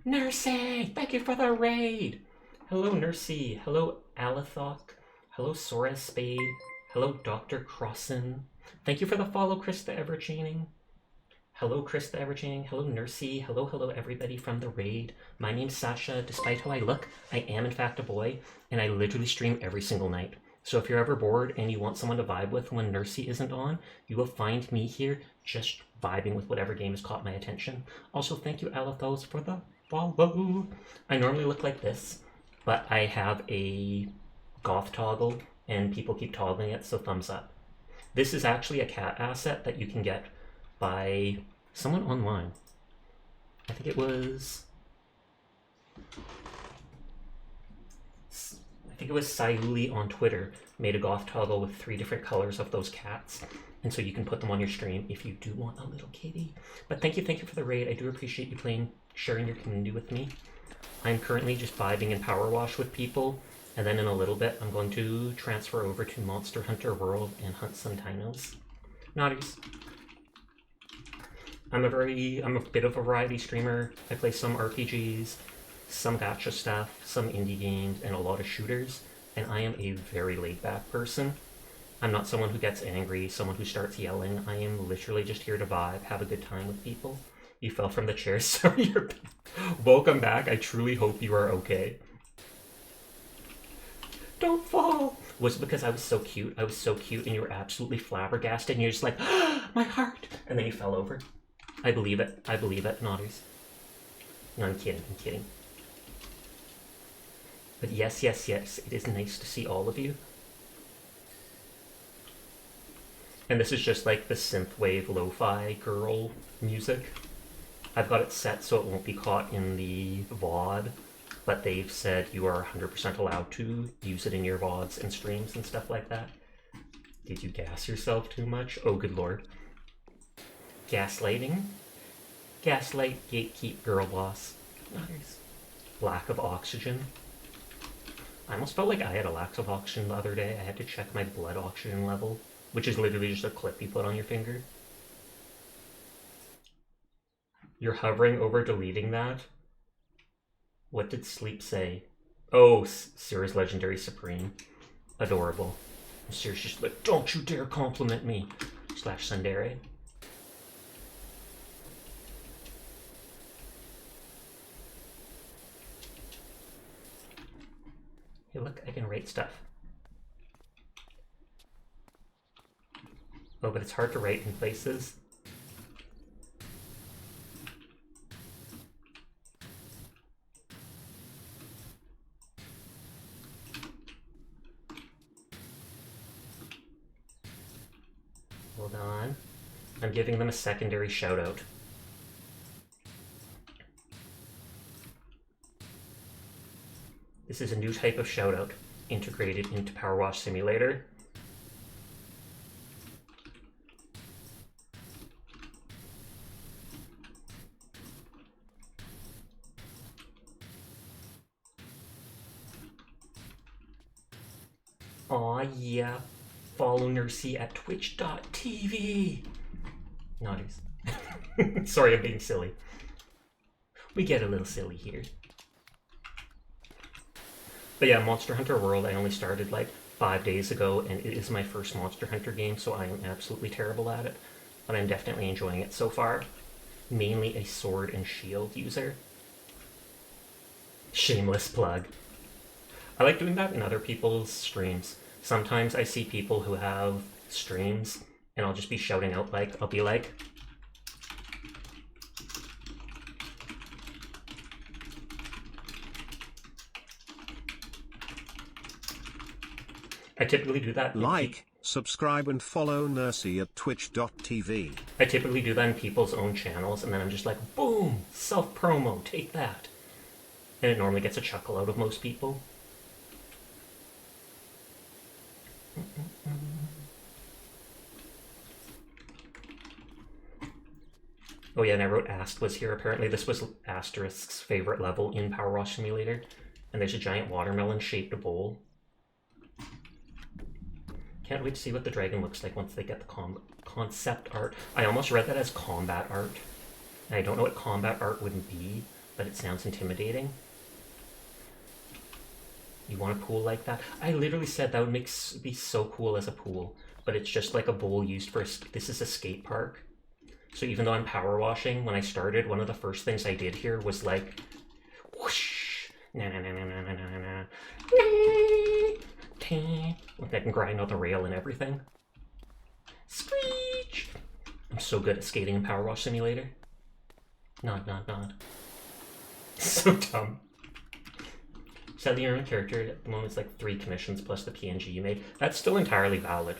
Nursey! Thank you for the raid! Hello, Nursey. Hello, Alethok. Hello, Sora Spade. Hello, Dr. Crossan. Thank you for the follow, Chris the Everchaining. Hello, Chris the Everchaining. Hello, Nursey. Hello, everybody from the raid. My name's Sasha. Despite how I look, I am in fact a boy, and I literally stream every single night. So if you're ever bored and you want someone to vibe with when Nursey isn't on, you will find me here just vibing with whatever game has caught my attention. Also, thank you, Alathos, for the follow. I normally look like this, but I have a goth toggle and people keep toggling it, so thumbs up. This is actually a cat asset that you can get by someone online. I think it was Sayuli on Twitter made a goth toggle with 3 different colors of those cats. And so you can put them on your stream if you do want a little kitty. But thank you for the raid. I do appreciate you playing, sharing your community with me. I'm currently just vibing in Powerwash with people. And then in a little bit, I'm going to transfer over to Monster Hunter World and hunt some dinos. Naughties. I'm a bit of a variety streamer. I play some RPGs, some gacha stuff, some indie games, and a lot of shooters. And I am a very laid-back person. I'm not someone who gets angry, someone who starts yelling. I am literally just here to vibe, have a good time with people. You fell from the chair, sorry you're back. Welcome back, I truly hope you are okay. Don't fall! Was it because I was so cute? I was so cute and you were absolutely flabbergasted and you're just like, ah, my heart! And then you fell over. I believe it, Naughties. No, I'm kidding. But yes, it is nice to see all of you. And this is just like the synthwave lo-fi girl music. I've got it set so it won't be caught in the VOD, but they've said you are 100% allowed to use it in your VODs and streams and stuff like that. Did you gas yourself too much? Oh, good lord. Gaslighting? Gaslight, gatekeep, girl boss. Nice. Lack of oxygen. I almost felt like I had a lack of oxygen the other day. I had to check my blood oxygen level, which is literally just a clip you put on your finger. You're hovering over deleting that? What did Sleep say? Oh, Sirius Legendary Supreme. Adorable. Sirius just like, don't you dare compliment me. / Sundere. Hey look, I can rate stuff. Oh, but it's hard to rate in places. Hold on. I'm giving them a secondary shout out. This is a new type of shout out integrated into Powerwash Simulator. Aw, yeah. Follow Nursey at twitch.tv. Naughties. Sorry, I'm being silly. We get a little silly here. But yeah, Monster Hunter World, I only started like 5 days ago, and it is my first Monster Hunter game, so I am absolutely terrible at it. But I'm definitely enjoying it so far. Mainly a sword and shield user. Shameless plug. I like doing that in other people's streams. Sometimes I see people who have streams, and I'll just be shouting out, like, I'll be like, I typically do that. Like, subscribe and follow Nursey at twitch.tv. I typically do that in people's own channels, and then I'm just like, boom, self-promo, take that. And it normally gets a chuckle out of most people. Oh yeah, and I wrote Ast was here. Apparently this was Asterisk's favorite level in Powerwash Simulator. And there's a giant watermelon-shaped bowl. Can't wait to see what the dragon looks like once they get the concept art. I almost read that as combat art. And I don't know what combat art would be, but it sounds intimidating. You want a pool like that? I literally said that would be so cool as a pool, but it's just like a bowl used for this is a skate park. So even though I'm power washing, when I started, one of the first things I did here was like, whoosh, na na na na na na na na, Like I can grind on the rail and everything. Screech! I'm so good at skating in Powerwash Simulator. Nod, nod, nod. So dumb. Set your own character at the moment. It's like 3 commissions plus the PNG you made. That's still entirely valid.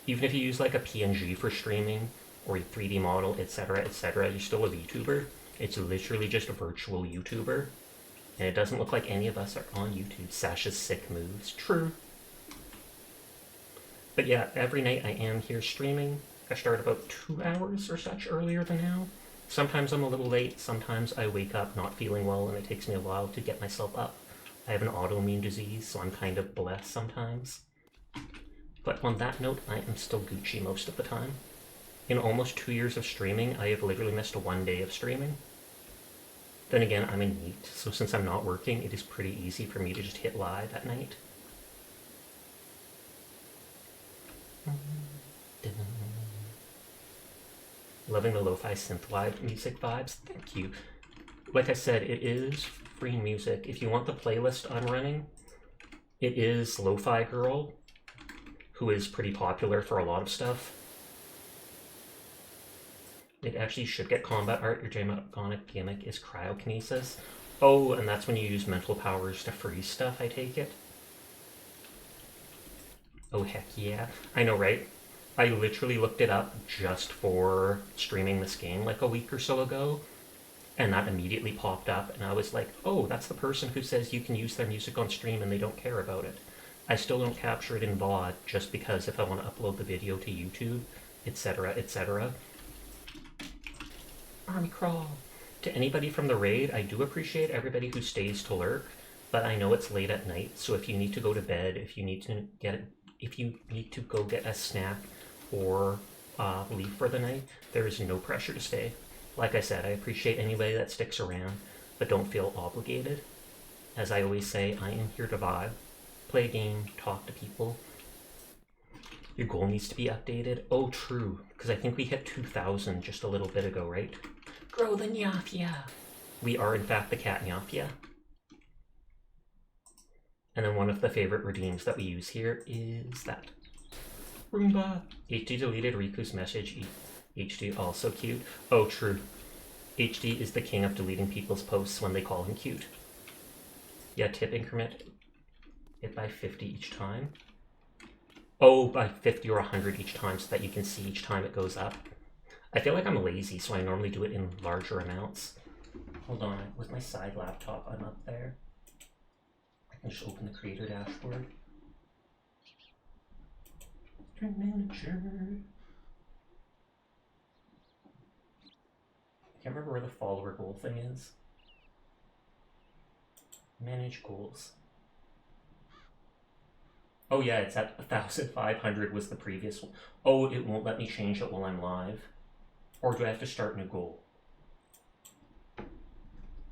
Even if you use like a PNG for streaming or a 3D model, etc., you're still a VTuber. It's literally just a virtual YouTuber. And it doesn't look like any of us are on YouTube. Sasha's sick moves. True. But yeah, every night I am here streaming. I start about 2 hours or such earlier than now. Sometimes I'm a little late, sometimes I wake up not feeling well and it takes me a while to get myself up. I have an autoimmune disease, so I'm kind of blessed sometimes. But on that note, I am still Gucci most of the time. In almost 2 years of streaming, I have literally missed 1 day of streaming. Then again, I'm a NEET, so since I'm not working, it is pretty easy for me to just hit live at night. Loving the lo-fi synth-wide music vibes. Thank you. Like I said, it is free music. If you want the playlist I'm running, it is Lo-Fi Girl, who is pretty popular for a lot of stuff. It actually should get combat art. Your Draymonic gimmick is cryokinesis. Oh, and that's when you use mental powers to freeze stuff, I take it. Oh, heck yeah. I know, right? I literally looked it up just for streaming this game like a week or so ago, and that immediately popped up, and I was like, oh, that's the person who says you can use their music on stream and they don't care about it. I still don't capture it in VOD just because if I want to upload the video to YouTube, etc., etc. Army crawl. To anybody from the raid, I do appreciate everybody who stays to lurk, but I know it's late at night, so if you need to go to bed, if you need to go get a snack or leave for the night, there is no pressure to stay. Like I said, I appreciate anybody that sticks around, but don't feel obligated. As I always say, I am here to vibe, play a game, talk to people. Your goal needs to be updated. Oh, true, because I think we hit 2,000 just a little bit ago, right? Grow the Nyafia! We are, in fact, the cat Nyafia. And then one of the favorite redeems that we use here is that. Roomba! HD deleted Riku's message. HD also cute. Oh, true. HD is the king of deleting people's posts when they call him cute. Yeah, tip increment it by 50 each time. Oh, by 50 or 100 each time so that you can see each time it goes up. I feel like I'm lazy, so I normally do it in larger amounts. Hold on, with my side laptop, I'm up there. I can just open the creator dashboard. Stream manager. I can't remember where the follower goal thing is. Manage goals. Oh yeah, it's at 1,500 was the previous one. Oh, it won't let me change it while I'm live. Or do I have to start new goal?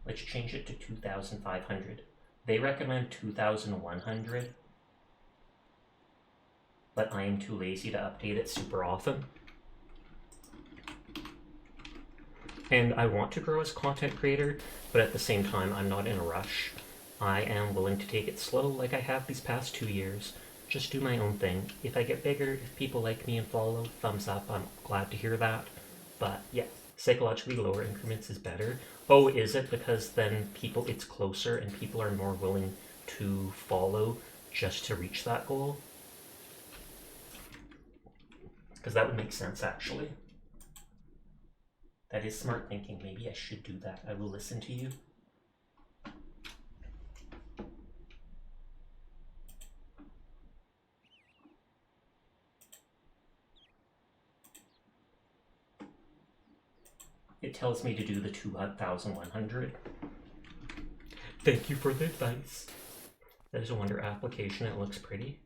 Let's change it to 2,500. They recommend 2,100. But I am too lazy to update it super often. And I want to grow as a content creator, but at the same time, I'm not in a rush. I am willing to take it slow like I have these past 2 years. Just do my own thing. If I get bigger, if people like me and follow, thumbs up, I'm glad to hear that. But yeah, psychologically lower increments is better. Oh, is it? Because then it's closer and people are more willing to follow just to reach that goal? Because that would make sense, actually. That is smart thinking. Maybe I should do that. I will listen to you. It tells me to do the 2,100. Thank you for the advice. That is a Wonder application. It looks pretty.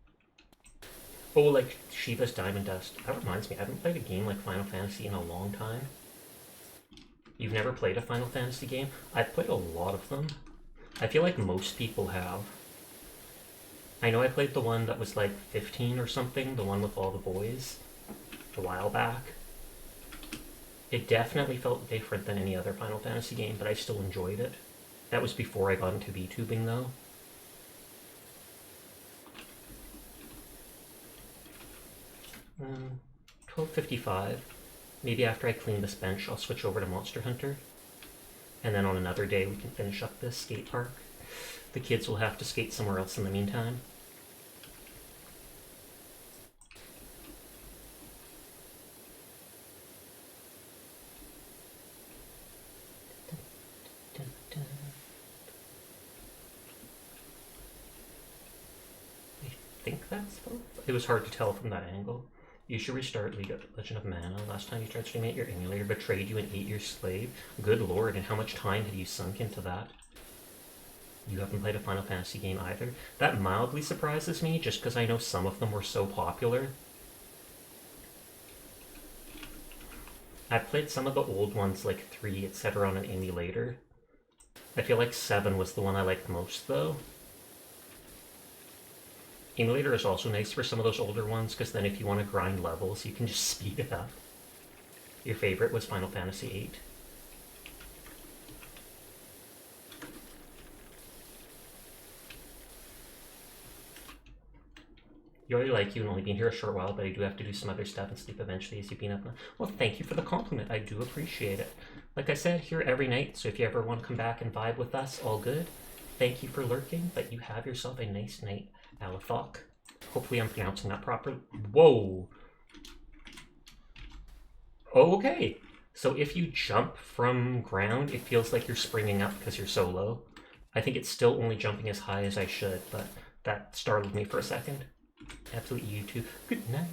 Oh, like Shiva's Diamond Dust. That reminds me, I haven't played a game like Final Fantasy in a long time. You've never played a Final Fantasy game? I've played a lot of them. I feel like most people have. I know I played the one that was like 15 or something, the one with all the boys, a while back. It definitely felt different than any other Final Fantasy game, but I still enjoyed it. That was before I got into VTubing though. 12:55. Maybe after I clean this bench, I'll switch over to Monster Hunter. And then on another day, we can finish up this skate park. The kids will have to skate somewhere else in the meantime. I think that's both. It was hard to tell from that angle. You should restart League of Legend of Mana. Last time you tried streaming it, your emulator betrayed you and ate your slave. Good lord, and how much time have you sunk into that? You haven't played a Final Fantasy game either? That mildly surprises me, just because I know some of them were so popular. I played some of the old ones, like 3, etc. on an emulator. I feel like 7 was the one I liked most, though. Emulator is also nice for some of those older ones, because then if you want to grind levels, you can just speed it up. Your favorite was Final Fantasy VIII. You already like you and only been here a short while, but I do have to do some other stuff and sleep eventually as you've been up. Well, thank you for the compliment. I do appreciate it. Like I said, here every night, so if you ever want to come back and vibe with us, all good. Thank you for lurking, but you have yourself a nice night. Alathok. Hopefully I'm pronouncing that properly. Whoa! Okay. So if you jump from ground, it feels like you're springing up because you're so low. I think it's still only jumping as high as I should, but that startled me for a second. Absolute YouTube. Good night.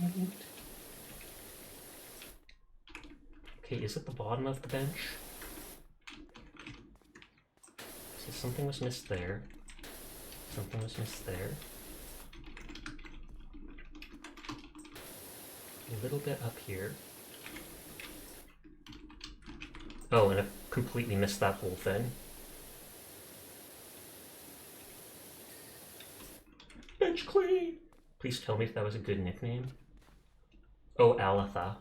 Okay, is it the bottom of the bench? So something was missed there. Something was missed there. A little bit up here. Oh, and I completely missed that whole thing. Bench clean! Please tell me if that was a good nickname. Oh, Alatha.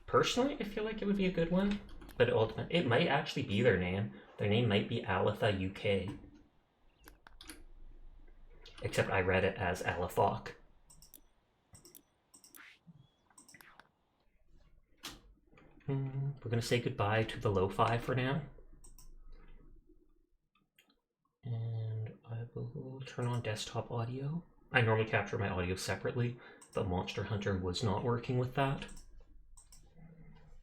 Personally, I feel like it would be a good one, but it might actually be their name. Their name might be Alatha UK. Except I read it as Alathok. We're going to say goodbye to the lo-fi for now. And I will turn on desktop audio. I normally capture my audio separately, but Monster Hunter was not working with that.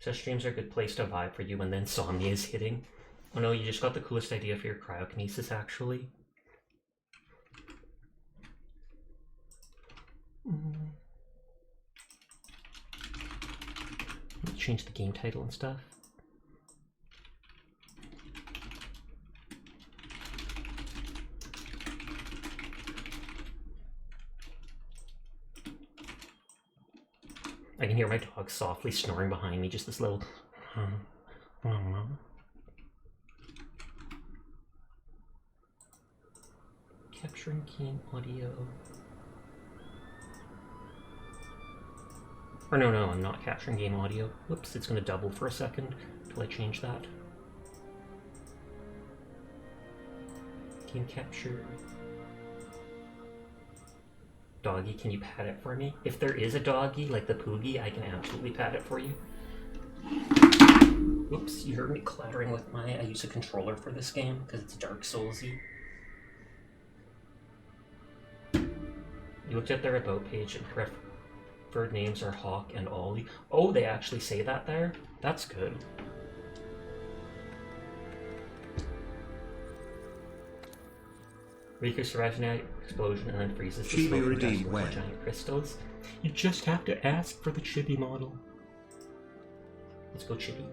So streams are a good place to vibe for you when the insomnia is hitting. Oh no, you just got the coolest idea for your cryokinesis, actually. Change the game title and stuff. I can hear my dog softly snoring behind me, just this little... Capturing game audio... Or no, I'm not capturing game audio. Whoops, it's going to double for a second until I change that. Game capture. Doggy, can you pat it for me? If there is a doggy, like the Poogie, I can absolutely pat it for you. Whoops, you heard me clattering with my... I use a controller for this game because it's Dark Soulsy. You looked at their about page and preferred names are Hawk and Ollie. Oh, they actually say that there? That's good. Riku survives an explosion and then freezes the smoke from giant crystals. You just have to ask for the chibi model. Let's go chibi.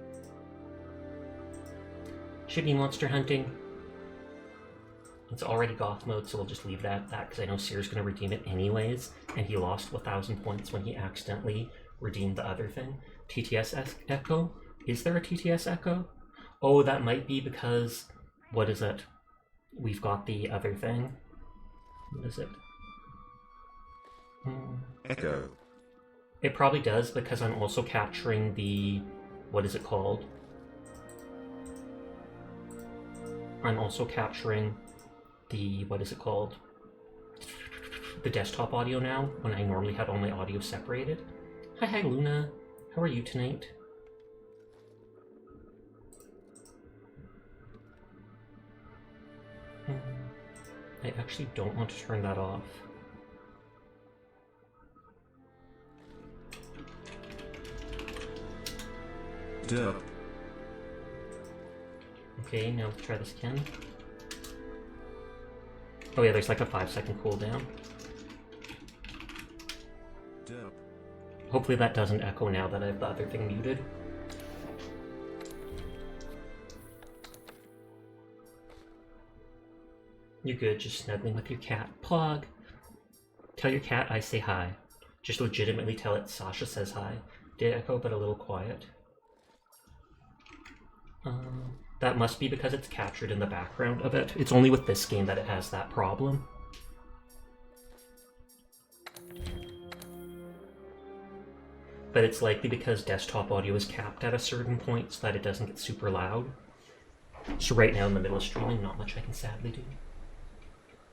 Chibi monster hunting. It's already goth mode, so we'll just leave that at that because I know Seer's going to redeem it anyways, and he lost 1,000 points when he accidentally redeemed the other thing. TTS Echo? Is there a TTS Echo? Oh, that might be because... What is it? We've got the other thing. What is it? Echo. It probably does because I'm also capturing the... What is it called? I'm also capturing the... What is it called? The desktop audio now, when I normally had all my audio separated. Hi, Luna. How are you tonight? I actually don't want to turn that off. Duh. Okay, now let's try this again. Oh yeah, there's like a 5-second cooldown. Duh. Hopefully that doesn't echo now that I have the other thing muted. You're good, just snuggling with your cat. Plug! Tell your cat I say hi. Just legitimately tell it Sasha says hi. Did echo, but a little quiet. That must be because it's captured in the background of it. It's only with this game that it has that problem. But it's likely because desktop audio is capped at a certain point so that it doesn't get super loud. So right now in the middle of streaming, not much I can sadly do.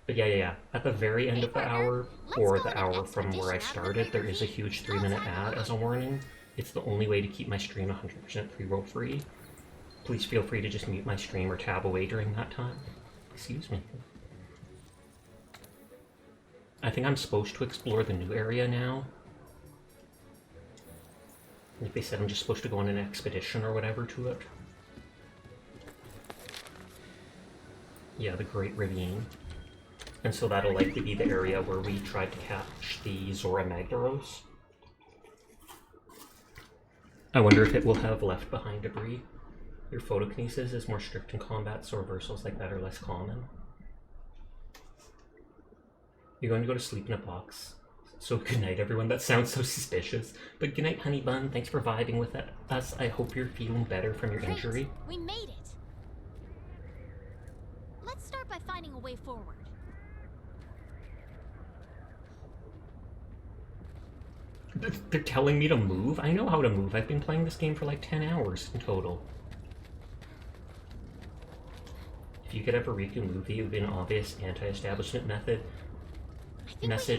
But yeah. At the very end of the hour, or the hour from where I started, there is a huge 3-minute ad as a warning. It's the only way to keep my stream 100% pre-roll free. Please feel free to just mute my stream or tab away during that time. Excuse me. I think I'm supposed to explore the new area now. Like they said, I'm just supposed to go on an expedition or whatever to it. Yeah, the Great Ravine. And so that'll likely be the area where we tried to catch the Zora Magdaros. I wonder if it will have left behind debris. Your photokinesis is more strict in combat, so reversals like that are less common. You're going to go to sleep in a box. So good night, everyone. That sounds so suspicious. But good night, Honey Bun. Thanks for vibing with us. I hope you're feeling better from your injury. We made it. Let's start by finding a way forward. They're telling me to move? I know how to move. I've been playing this game for like 10 hours in total. If you could ever make a movie, it would be an obvious anti-establishment message,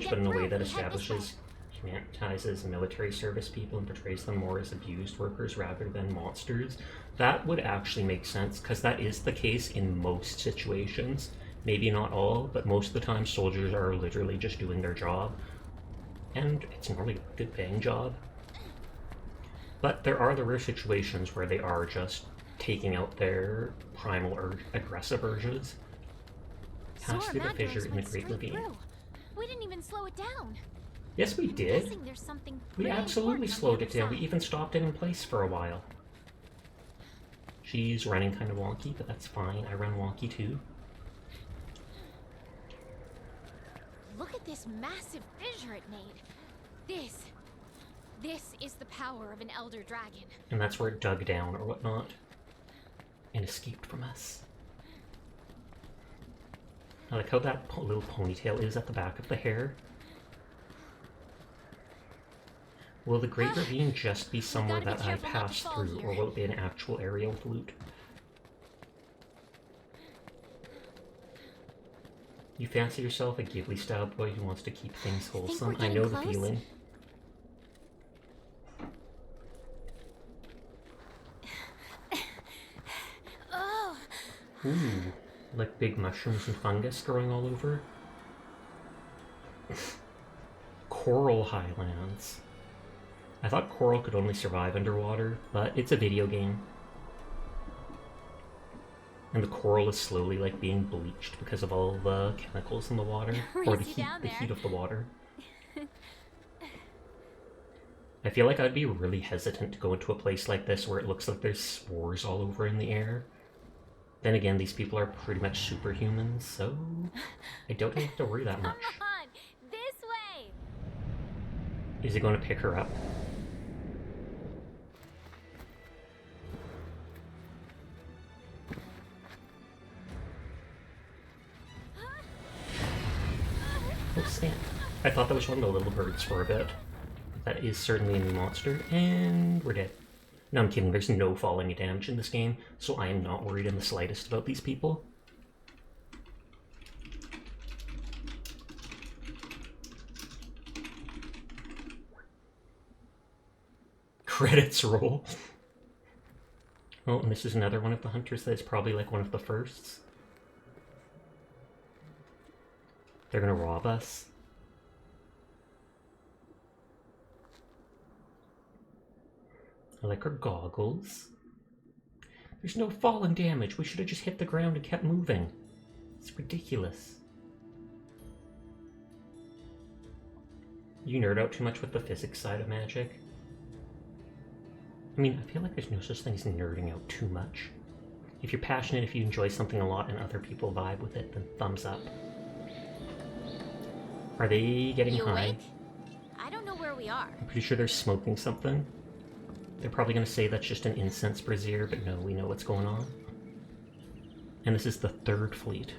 but in a way that establishes, humanizes military service people and portrays them more as abused workers rather than monsters. That would actually make sense, because that is the case in most situations. Maybe not all, but most of the time soldiers are literally just doing their job. And it's normally a good paying job. But there are the rare situations where they are just taking out their primal or aggressive urges. Pass through the fissure in the Great Ravine. We didn't even slow it down. Yes, we did. We absolutely slowed it down. We even stopped it in place for a while. She's running kind of wonky, but that's fine. I run wonky too. Look at this massive fissure it made. This is the power of an elder dragon. And that's where it dug down or whatnot. And escaped from us. I like how that little ponytail is at the back of the hair. Will the Great Ravine just be somewhere that I pass through, or will it be an actual area with loot? You fancy yourself a Ghibli-style boy who wants to keep things wholesome? I know the feeling. Ooh, like big mushrooms and fungus growing all over. Coral highlands. I thought coral could only survive underwater, but it's a video game. And the coral is slowly like being bleached because of all the chemicals in the water. Or the heat of the water. I feel like I'd be really hesitant to go into a place like this where it looks like there's spores all over in the air. Then again, these people are pretty much superhumans, so I don't have to worry that much. Come on, this way. Is he going to pick her up? Oh, snap. I thought that was one of the little birds for a bit. That is certainly a new monster, and we're dead. No, I'm kidding, there's no falling damage in this game, so I am not worried in the slightest about these people. Credits roll. Oh, and this is another one of the hunters that is probably like one of the firsts. They're gonna rob us. I like our goggles. There's no falling damage. We should have just hit the ground and kept moving. It's ridiculous. You nerd out too much with the physics side of magic. I mean, I feel like there's no such thing as nerding out too much. If you're passionate, if you enjoy something a lot and other people vibe with it, then thumbs up. Are they getting You high? awake? I don't know where we are. I'm pretty sure they're smoking something. They're probably going to say that's just an incense brazier, but no, we know what's going on. And this is the third fleet.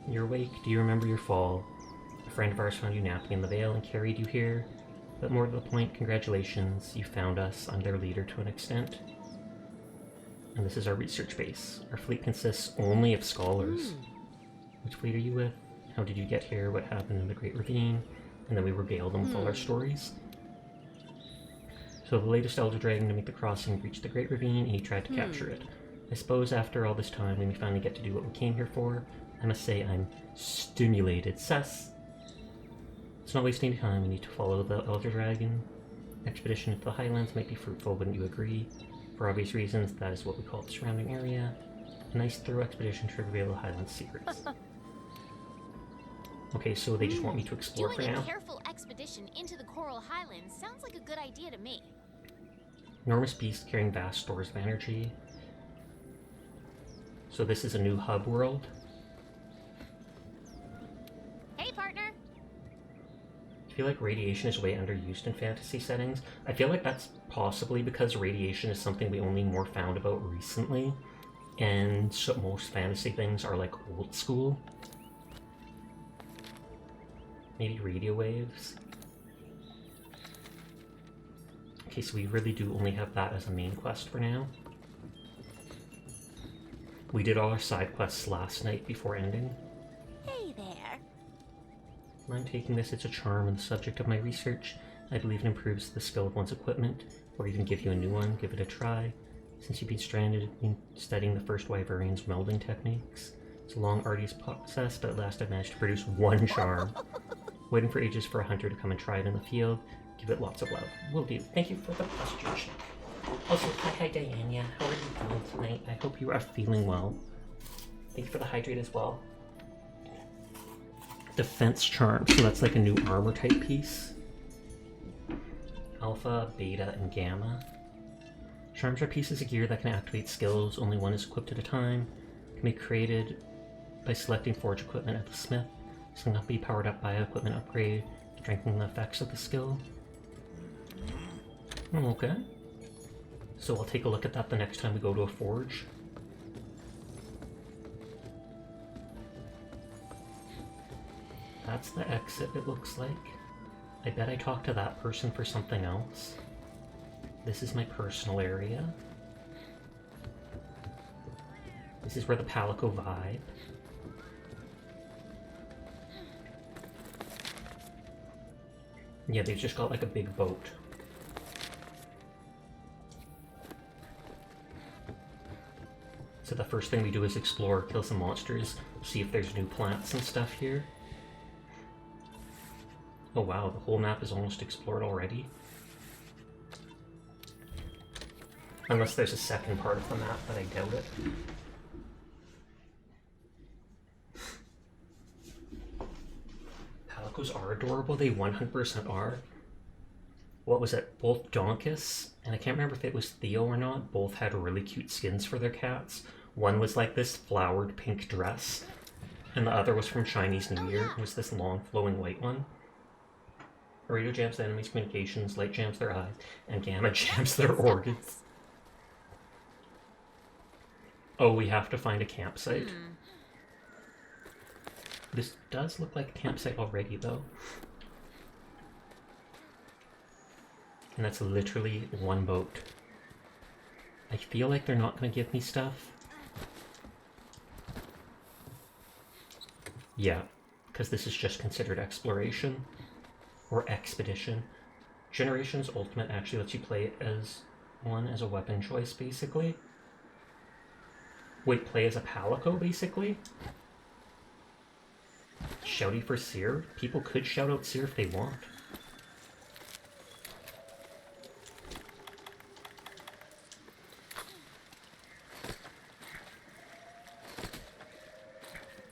You're awake. Do you remember your fall? A friend of ours found you napping in the Vale and carried you here. But more to the point, congratulations. You found us. I'm their leader to an extent. And this is our research base. Our fleet consists only of scholars. Which fleet are you with? How did you get here? What happened in the Great Ravine? And then we regale them with all our stories. So the latest Elder Dragon to make the crossing reached the Great Ravine, and he tried to capture it. I suppose after all this time, when we finally get to do what we came here for, I must say I'm stimulated. Sus! It's not wasting time, we need to follow the Elder Dragon. Expedition into the Highlands might be fruitful, wouldn't you agree? For obvious reasons, that is what we call the surrounding area. A nice thorough expedition to reveal the Highlands secrets. Okay, so they just want me to explore for Doing now. a careful expedition into the Coral Highlands sounds like a good idea to me. Enormous beast carrying vast stores of energy. So this is a new hub world. Hey, partner! I feel like radiation is way underused in fantasy settings. I feel like that's possibly because radiation is something we only more found about recently. And so most fantasy things are like old school. Maybe radio waves. Okay, so we really do only have that as a main quest for now. We did all our side quests last night before ending. Hey there. I'm taking this, it's a charm and the subject of my research. I believe it improves the skill of one's equipment, or even give you a new one, give it a try. Since you've been stranded, I've been studying the first Wyverian's melding techniques. It's a long, arduous process, but at last I've managed to produce one charm. Waiting for ages for a hunter to come and try it in the field. Give it lots of love. Will do. Thank you for the question. Also, hi Diana. How are you doing tonight? I hope you are feeling well. Thank you for the hydrate as well. Defense charm. So that's like a new armor type piece. Alpha, beta, and gamma. Charms are pieces of gear that can activate skills. Only one is equipped at a time. Can be created by selecting forge equipment at the smith. This cannot be powered up by an equipment upgrade, strengthening the effects of the skill. Okay. So I'll take a look at that the next time we go to a forge. That's the exit, it looks like. I bet I talked to that person for something else. This is my personal area. This is where the Palico vibe. Yeah, they've just got like a big boat. So the first thing we do is explore, kill some monsters, see if there's new plants and stuff here. Oh wow, the whole map is almost explored already. Unless there's a second part of the map, but I doubt it. Palicos are adorable, they 100% are. What was it? Both Donkus, and I can't remember if it was Theo or not, both had really cute skins for their cats. One was like this flowered pink dress, and the other was from Chinese New Year. It was this long flowing white one. Radio jams the enemy's communications, light jams their eyes, and gamma jams their organs. Oh, we have to find a campsite. This does look like a campsite already, though. And that's literally one boat. I feel like they're not going to give me stuff. Yeah, because this is just considered exploration. or Expedition. Generations Ultimate actually lets you play as one as a weapon choice, basically. Wait, play as a Palico, basically? Shouty for Seer? People could shout out Seer if they want.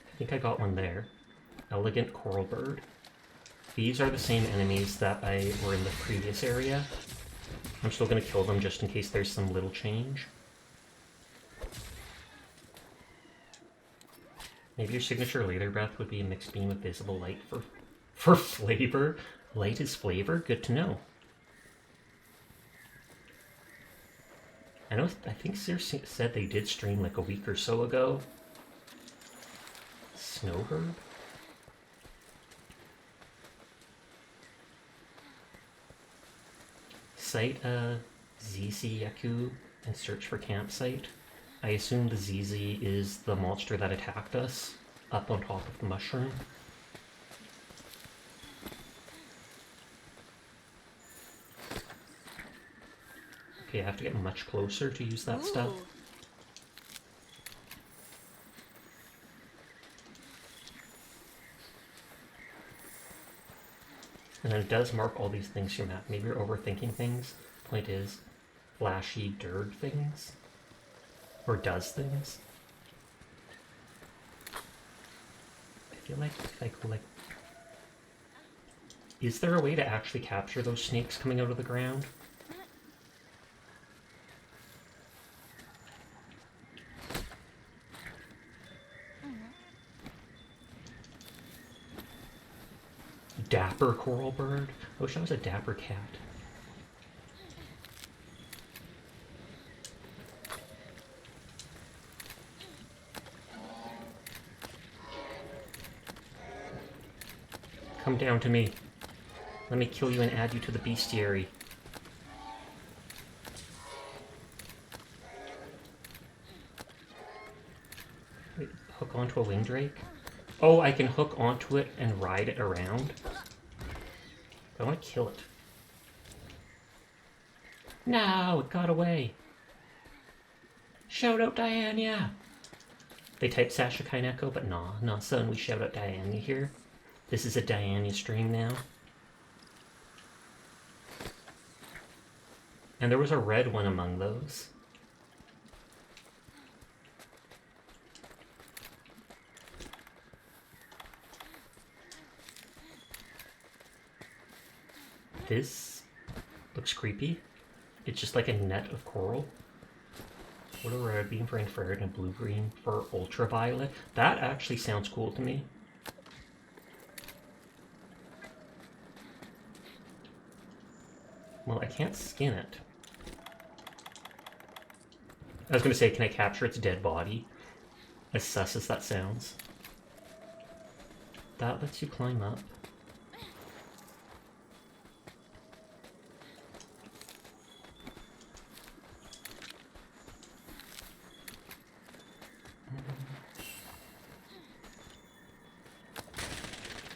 I think I got one there. Elegant Coral Bird. These are the same enemies that were in the previous area. I'm still going to kill them just in case there's some little change. Maybe your signature laser breath would be a mixed beam of visible light for flavor. Light is flavor? Good to know. I think Sir said they did stream like a week or so ago. Snowherb? Cite ZZ Yaku and search for campsite. I assume the ZZ is the monster that attacked us up on top of the mushroom. Okay, I have to get much closer to use that stuff. And then it does mark all these things your map. Maybe you're overthinking things. Point is, flashy dirt things. Or does things. I feel like if I go like... Is there a way to actually capture those snakes coming out of the ground? Dapper coral bird? I wish I was a dapper cat. Come down to me. Let me kill you and add you to the bestiary. Wait, hook onto a wing drake? Oh, I can hook onto it and ride it around? I want to kill it. No, it got away. Shout out Diana! They type Sasha Kaineko, but nah, son, we shout out Diana here. This is a Diana stream now. And there was a red one among those. This looks creepy. It's just like a net of coral. What a red beam for infrared and blue green for ultraviolet. That actually sounds cool to me. Well, I can't skin it. I was going to say, can I capture its dead body? As sus as that sounds. That lets you climb up.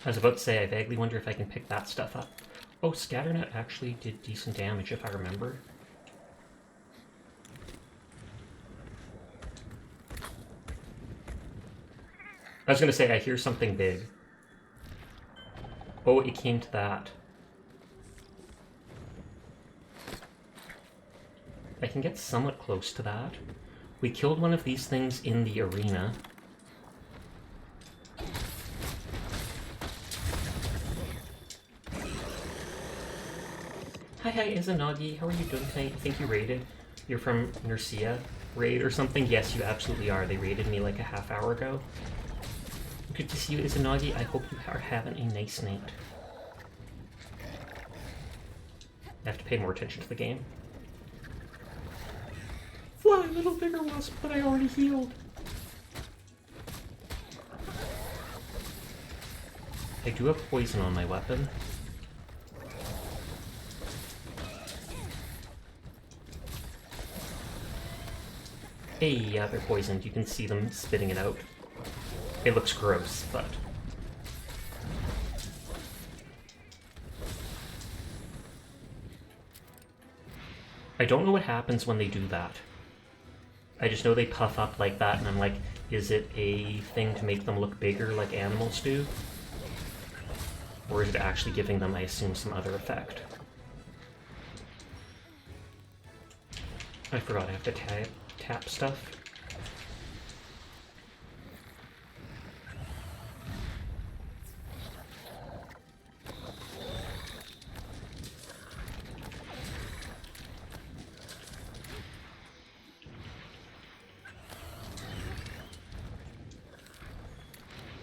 I was about to say, I vaguely wonder if I can pick that stuff up. Oh, Scatternut actually did decent damage, if I remember. I was going to say, I hear something big. Oh, it came to that. I can get somewhat close to that. We killed one of these things in the arena. Hi, Izanagi. How are you doing tonight? I think you raided. You're from Nursia raid or something? Yes, you absolutely are. They raided me like a half hour ago. Good to see you, Izanagi. I hope you are having a nice night. I have to pay more attention to the game. Fly, little bigger wasp, but I already healed. I do have poison on my weapon. Hey, yeah, they're poisoned. You can see them spitting it out. It looks gross, but... I don't know what happens when they do that. I just know they puff up like that, and I'm like, is it a thing to make them look bigger like animals do? Or is it actually giving them, I assume, some other effect? I forgot I have to tap stuff.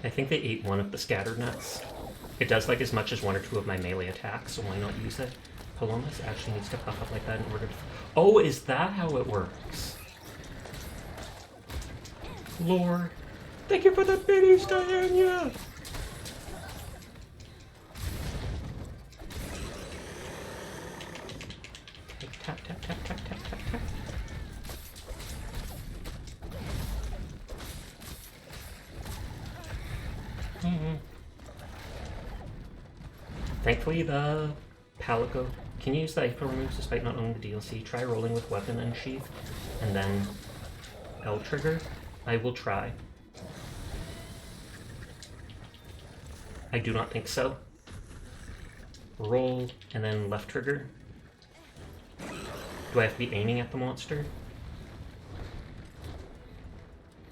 I think they ate one of the scattered nuts. It does like as much as one or two of my melee attacks, so why not use it? Palomas actually needs to puff up like that in order to... Oh, is that how it works? Lord. Thank you for the biddies, Diana! Tap, tap, tap, tap, tap, tap, tap. Thankfully, the Palico can use the April removes despite not owning the DLC. Try rolling with weapon unsheath and then L trigger. I will try. I do not think so. Roll and then left trigger. Do I have to be aiming at the monster?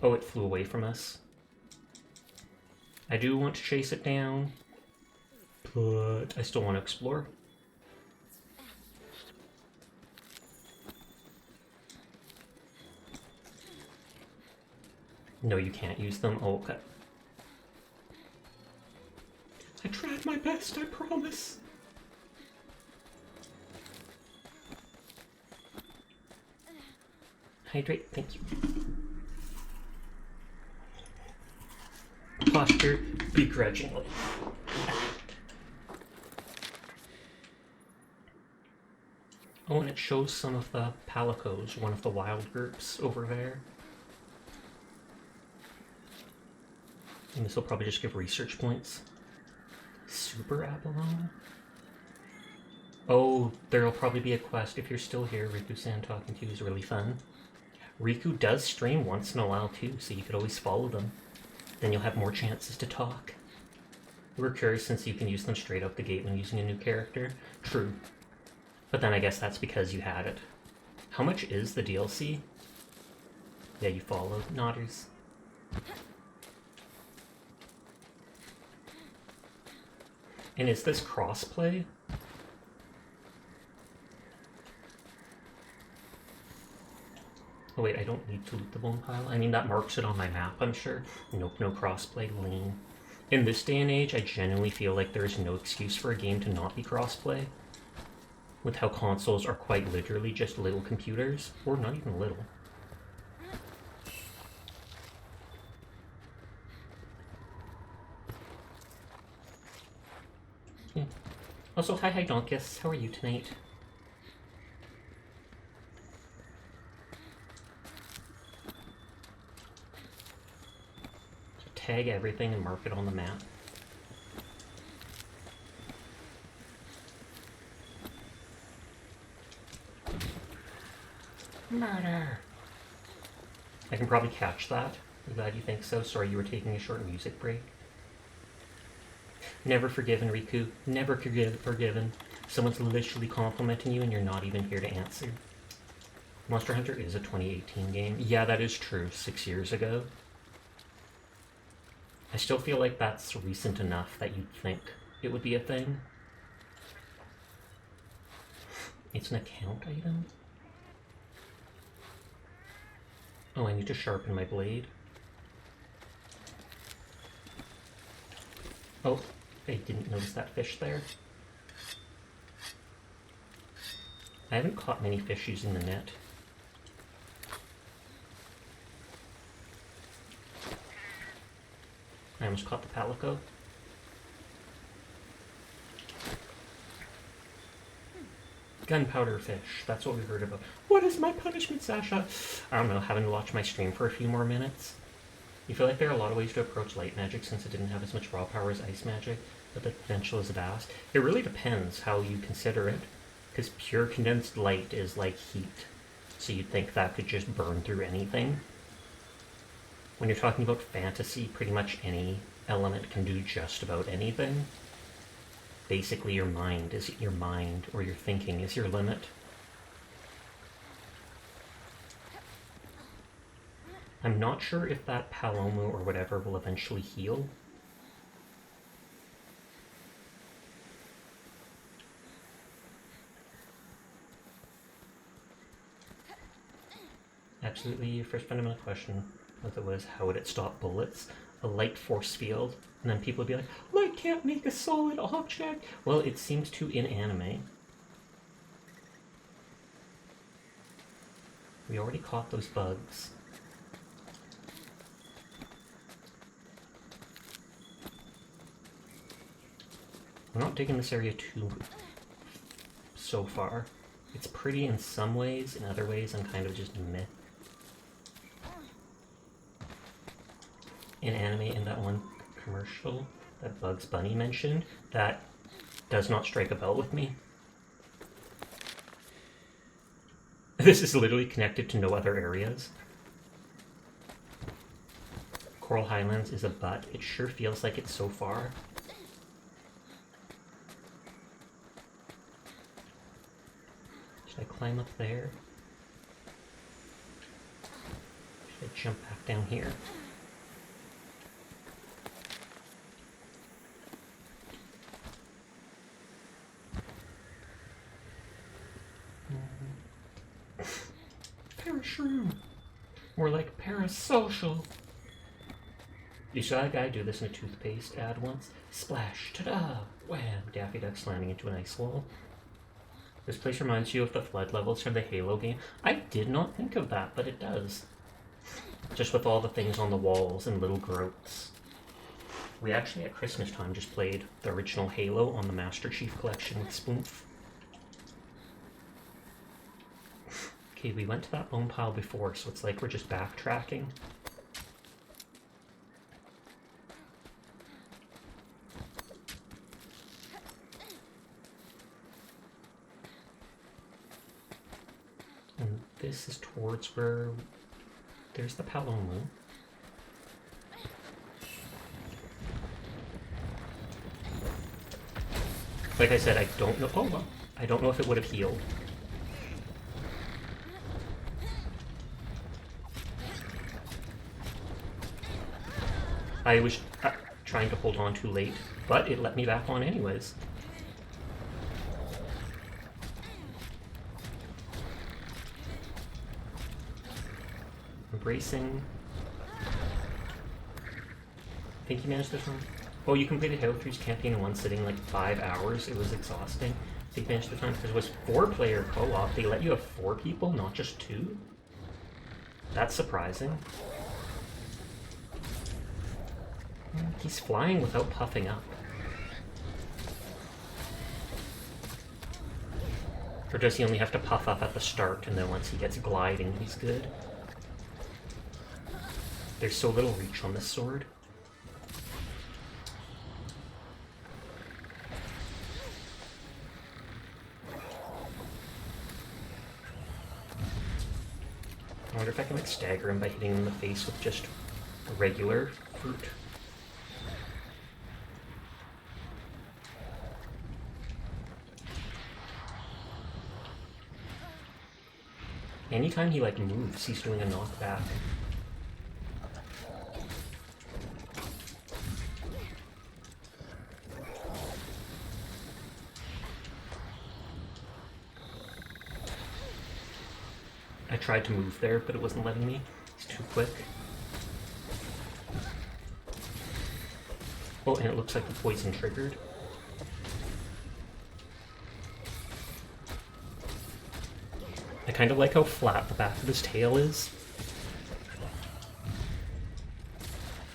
Oh, it flew away from us. I do want to chase it down, but I still want to explore. No, you can't use them. Oh, okay. I tried my best, I promise. Hydrate, thank you. Posture, begrudgingly. Oh, and it shows some of the Palicos, one of the wild groups over there. And this will probably just give research points. Super Abalone? Oh, there'll probably be a quest. If you're still here, Riku-san talking to you is really fun. Riku does stream once in a while too, so you could always follow them. Then you'll have more chances to talk. We're curious since you can use them straight out the gate when using a new character. True. But then I guess that's because you had it. How much is the DLC? Yeah, you followed. Nodders. And is this crossplay? Oh wait, I don't need to loot the bone pile. I mean, that marks it on my map, I'm sure. Nope, no crossplay, lean. In this day and age, I genuinely feel like there's no excuse for a game to not be crossplay. With how consoles are quite literally just little computers. Or not even little. Yeah. Also, hi Donkus, how are you tonight? Tag everything and mark it on the map. Murder! I can probably catch that. I'm glad you think so. Sorry you were taking a short music break. Never forgiven, Riku. Never forgiven. Someone's literally complimenting you and you're not even here to answer. Monster Hunter is a 2018 game. Yeah, that is true. 6 years ago. I still feel like that's recent enough that you'd think it would be a thing. It's an account item? Oh, I need to sharpen my blade. Oh, I didn't notice that fish there. I haven't caught many fish using the net. I almost caught the palico. Gunpowder fish, that's what we heard about. What is my punishment, Sasha? I don't know, having to watch my stream for a few more minutes. You feel like there are a lot of ways to approach light magic since it didn't have as much raw power as ice magic, but the potential is vast. It really depends how you consider it. Because pure condensed light is like heat. So you'd think that could just burn through anything. When you're talking about fantasy, pretty much any element can do just about anything. Basically, your mind, or your thinking is your limit. I'm not sure if that Palomo or whatever will eventually heal. Absolutely, your first fundamental question was how would it stop bullets? A light force field, and then people would be like, light can't make a solid object! Well, it seems to in anime. We already caught those bugs. I'm not digging this area too so far. It's pretty in some ways, in other ways I'm kind of just meh. In anime, in that one commercial that Bugs Bunny mentioned, that does not strike a bell with me. This is literally connected to no other areas. Coral Highlands is a butt. It sure feels like it's so far. Should I climb up there? Should I jump back down here? Parashroom! More like parasocial. You saw a guy do this in a toothpaste ad once. Splash! Ta-da! Wham! Daffy Duck slamming into an ice wall. This place reminds you of the flood levels from the Halo game. I did not think of that, but it does. Just with all the things on the walls and little growths. We actually at Christmas time just played the original Halo on the Master Chief Collection with Spoof. Okay, we went to that bone pile before, so it's like we're just backtracking. And this is towards where there's the Palomo. Like I said, I don't know. Oh, well, I don't know if it would have healed. I was trying to hold on too late, but it let me back on anyways. Embracing. I think you managed this one. Oh, you completed Halo 3's campaign in one sitting, like 5 hours. It was exhausting. I think you managed the time because it was 4-player co-op. They let you have 4 people, not just 2. That's surprising. He's flying without puffing up. Or does he only have to puff up at the start and then once he gets gliding, he's good? There's so little reach on this sword. I wonder if I can like stagger him by hitting him in the face with just a regular fruit. Anytime he like moves, he's doing a knockback. I tried to move there, but it wasn't letting me. He's too quick. Oh, and it looks like the poison triggered. I kind of like how flat the back of his tail is.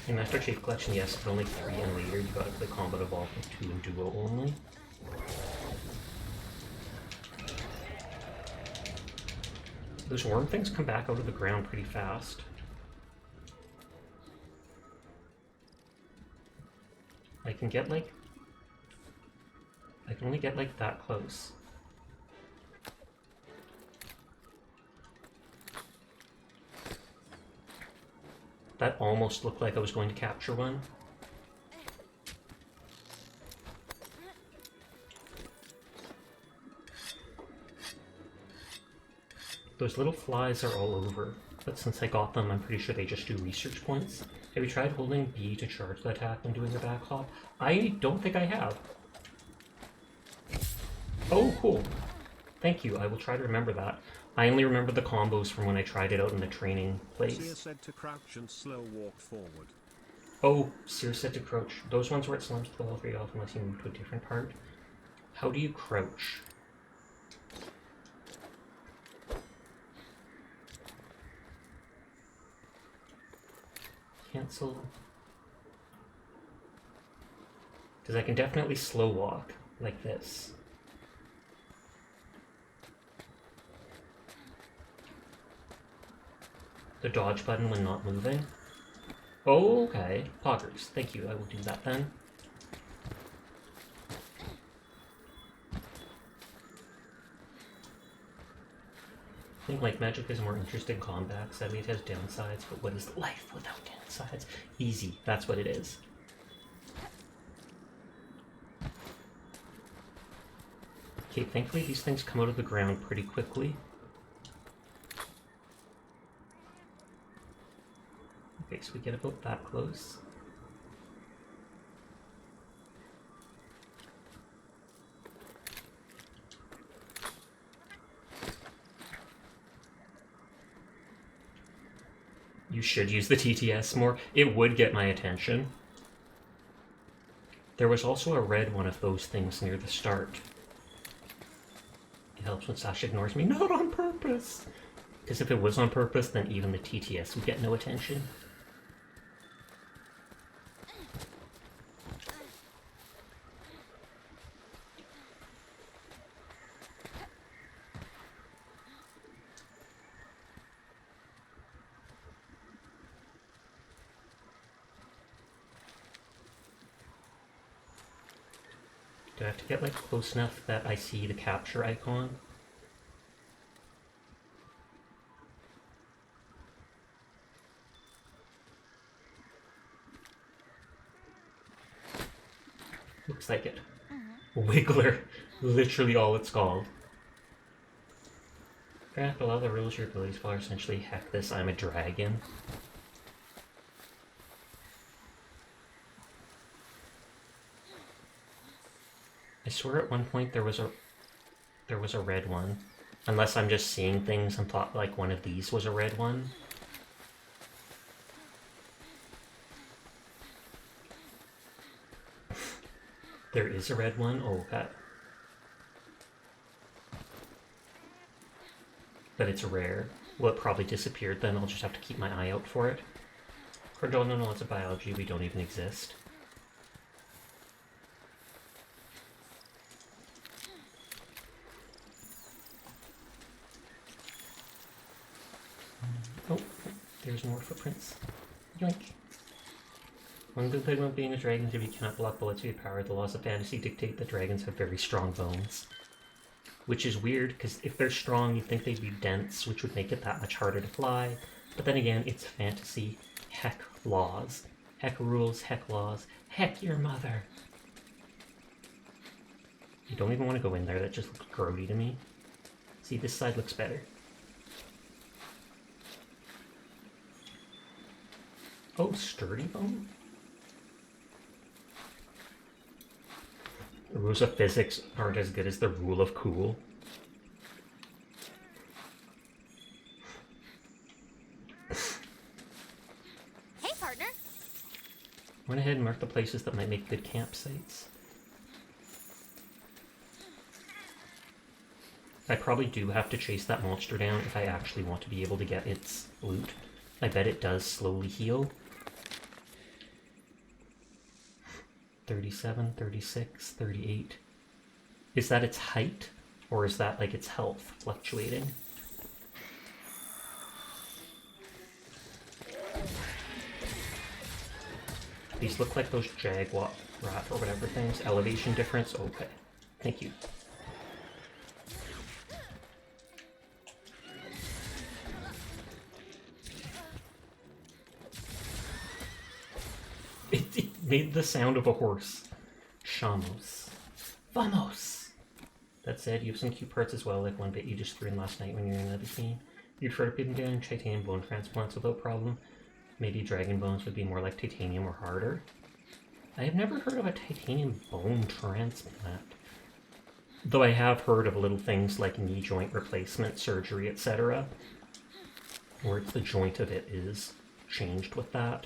In Master Chief Collection, yes, but only 3 and later you gotta play Combat Evolved with 2 and Duo only. Those worm things come back out of the ground pretty fast. I can only get like that close. That almost looked like I was going to capture one. Those little flies are all over, but since I got them, I'm pretty sure they just do research points. Have you tried holding B to charge the attack and doing a back hop? I don't think I have. Oh, cool. Thank you, I will try to remember that. I only remember the combos from when I tried it out in the training place. Seer said to crouch and slow walk forward. Oh, Seer said to crouch. Those ones where it slams the level 3 off unless you move to a different part. How do you crouch? Cancel. Because I can definitely slow walk, like this. The dodge button when not moving. Oh, okay. Poggers. Thank you. I will do that then. I think like magic is more interesting combat. Sadly, it has downsides, but what is life without downsides? Easy. That's what it is. Okay, thankfully these things come out of the ground pretty quickly. Okay, so we get about that close. You should use the TTS more. It would get my attention. There was also a red one of those things near the start. It helps when Sasha ignores me. Not on purpose! Because if it was on purpose, then even the TTS would get no attention. Do I have to get like close enough that I see the capture icon? Looks like it. Wiggler. Literally all it's called. Craft, allow the rules your abilities follow. Essentially, heck this, I'm a dragon. I swear at one point there was a red one. Unless I'm just seeing things and thought like one of these was a red one. There is a red one? Oh, okay. But it's rare. Well, it probably disappeared then. I'll just have to keep my eye out for it. Cordell, no, it's a biology. We don't even exist. Oh, there's more footprints. Yoink. One good thing about being a dragon is if you cannot block bullets with your power, the laws of fantasy dictate that dragons have very strong bones. Which is weird, because if they're strong, you'd think they'd be dense, which would make it that much harder to fly. But then again, it's fantasy. Heck laws. Heck rules, heck laws. Heck your mother. You don't even want to go in there, that just looks grody to me. See, this side looks better. Oh, sturdy bone? The rules of physics aren't as good as the rule of cool. Hey, partner. Went ahead and marked the places that might make good campsites. I probably do have to chase that monster down if I actually want to be able to get its loot. I bet it does slowly heal. 37, 36, 38. Is that its height? Or is that like its health fluctuating? These look like those jaguar rat or whatever things. Elevation difference? Okay. Thank you. made the sound of a horse. Shamos. Vamos! That said, you have some cute parts as well, like one bit you just threw in last night when you were in another scene. You'd heard of people getting titanium bone transplants without problem. Maybe dragon bones would be more like titanium or harder. I have never heard of a titanium bone transplant. Though I have heard of little things like knee joint replacement surgery, etc. Where it's the joint of it is changed with that.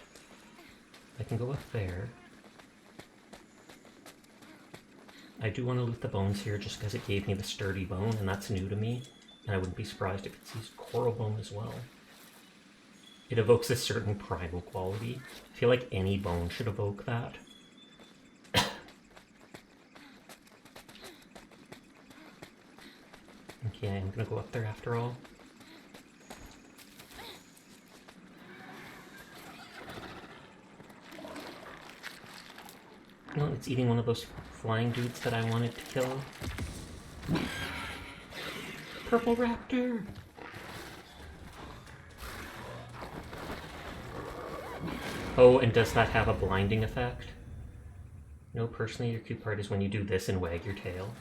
I can go up there. I do want to loot the bones here just because it gave me the sturdy bone, and that's new to me. And I wouldn't be surprised if it's used coral bone as well. It evokes a certain primal quality. I feel like any bone should evoke that. Okay, I'm gonna go up there after all. No, it's eating one of those flying dudes that I wanted to kill. Purple raptor! Oh, and does that have a blinding effect? No, personally, your cute part is when you do this and wag your tail.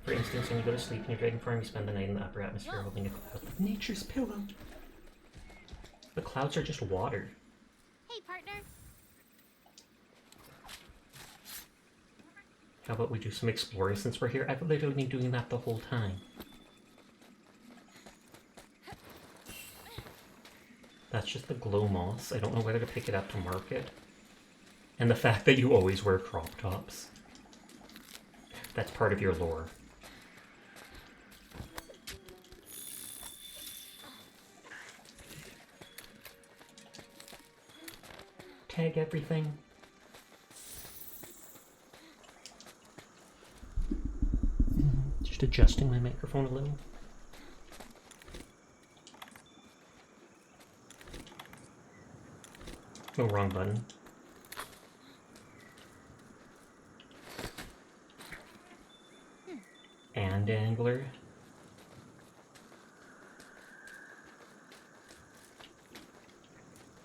For instance, when you go to sleep in your dragon farm, you spend the night in the upper atmosphere holding a cloud like nature's pillow. The clouds are just water. Hey, partner. How about we do some exploring since we're here? I thought they'd only been doing that the whole time. That's just the glow moss. I don't know whether to pick it up to market. And the fact that you always wear crop tops. That's part of your lore. Tag everything. Just adjusting my microphone a little. Oh, wrong button. And angler.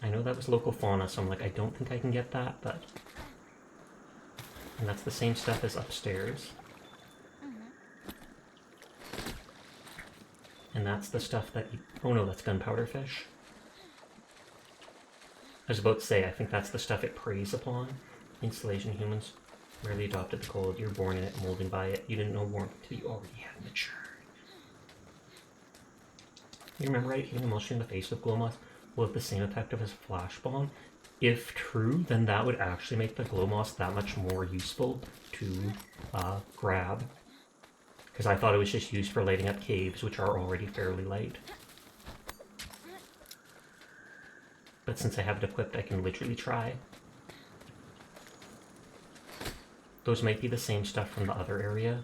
I know that was local fauna, so I'm like, I don't think I can get that, but... And that's the same stuff as upstairs. And that's the stuff that you... Oh no, that's gunpowder fish. I was about to say, I think that's the stuff it preys upon. Installation humans rarely adopted the cold. You're born in it, molding by it. You didn't know warmth until you already had matured. You remember, right? Hitting a monster in the face with glow moss will have the same effect of his flash bomb. If true, then that would actually make the glow moss that much more useful to grab. Because I thought it was just used for lighting up caves, which are already fairly light. But since I have it equipped, I can literally try. Those might be the same stuff from the other area.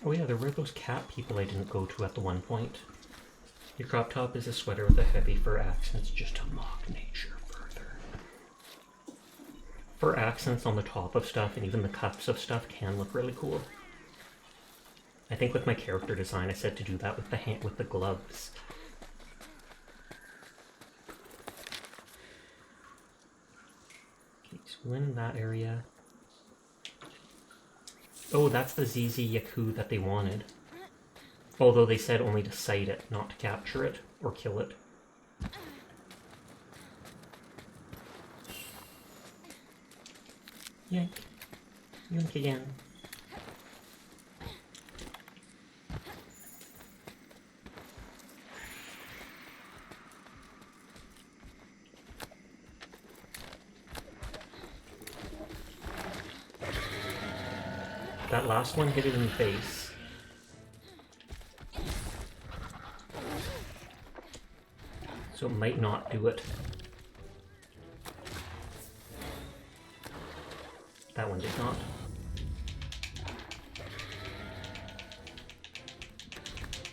Oh yeah, there were those cat people I didn't go to at the one point. Your crop top is a sweater with a heavy fur accents just to mock nature further. Fur accents on the top of stuff and even the cuffs of stuff can look really cool. I think with my character design I said to do that with the gloves. Okay, so we're in that area. Oh, that's the ZZ Yaku that they wanted. Although they said only to sight it, not to capture it or kill it. Yank. Yank again. That last one hit it in the face. So it might not do it. That one did not.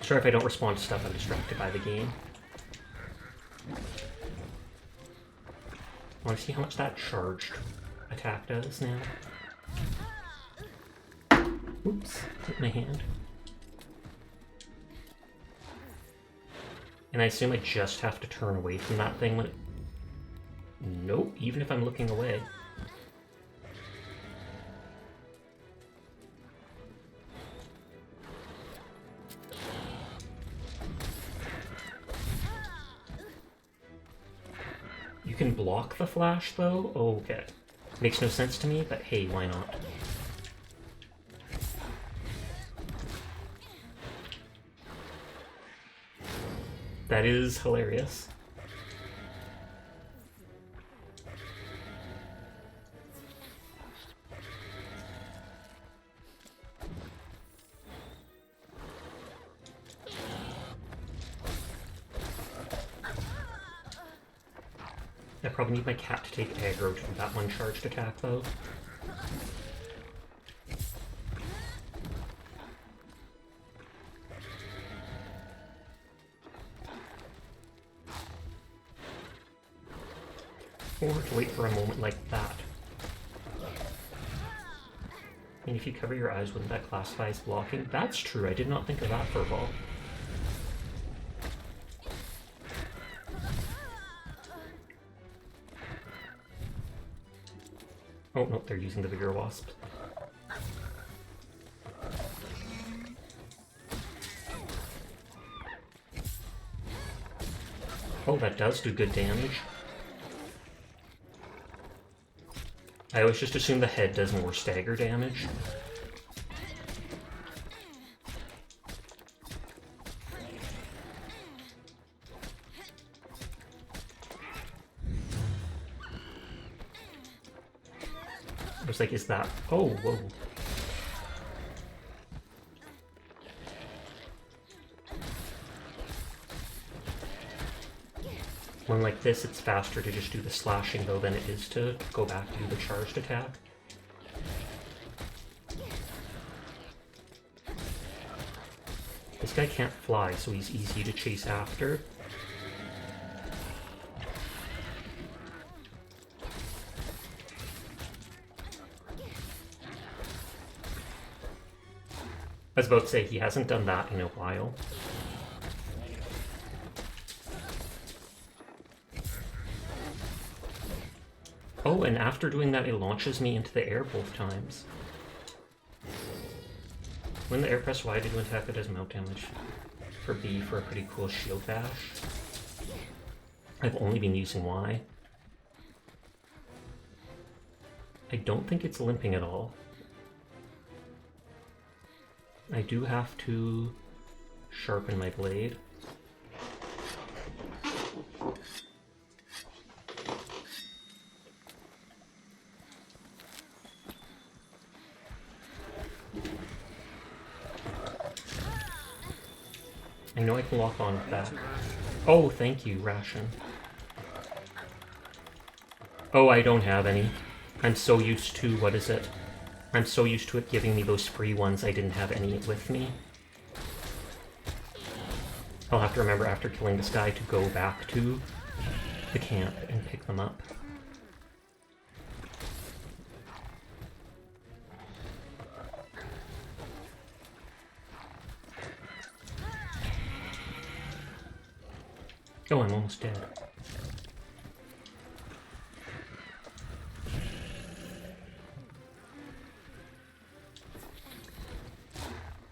Sorry if I don't respond to stuff, I'm distracted by the game. I want to see how much that charged. attack does now. Oops, hit my hand. And I assume I just have to turn away from that thing when it... Nope, even if I'm looking away. You can block the flash, though? Oh, okay. Makes no sense to me, but hey, why not? That is hilarious. I probably need my cat to take aggro to do that one charged attack, though. Or to wait for a moment like that. And if you cover your eyes, wouldn't that classify as blocking? That's true, I did not think of that for a ball. Oh, no, they're using the bigger wasp. Oh, that does do good damage. I always just assume the head does more stagger damage. I was like, is that... Oh, whoa. When like this, it's faster to just do the slashing, though, than it is to go back to do the charged attack. This guy can't fly, so he's easy to chase after. I was about to say, he hasn't done that in a while. Oh, and after doing that, it launches me into the air both times. When the air press Y to do an attack, it does mount damage. For B for a pretty cool shield bash. I've only been using Y. I don't think it's limping at all. I do have to sharpen my blade. I know I can lock on with that. Oh, thank you, Ration. Oh, I don't have any. I'm so used to, what is it? I'm so used to it giving me those free ones, I didn't have any with me. I'll have to remember after killing this guy to go back to the camp and pick them up. Oh, I'm almost dead.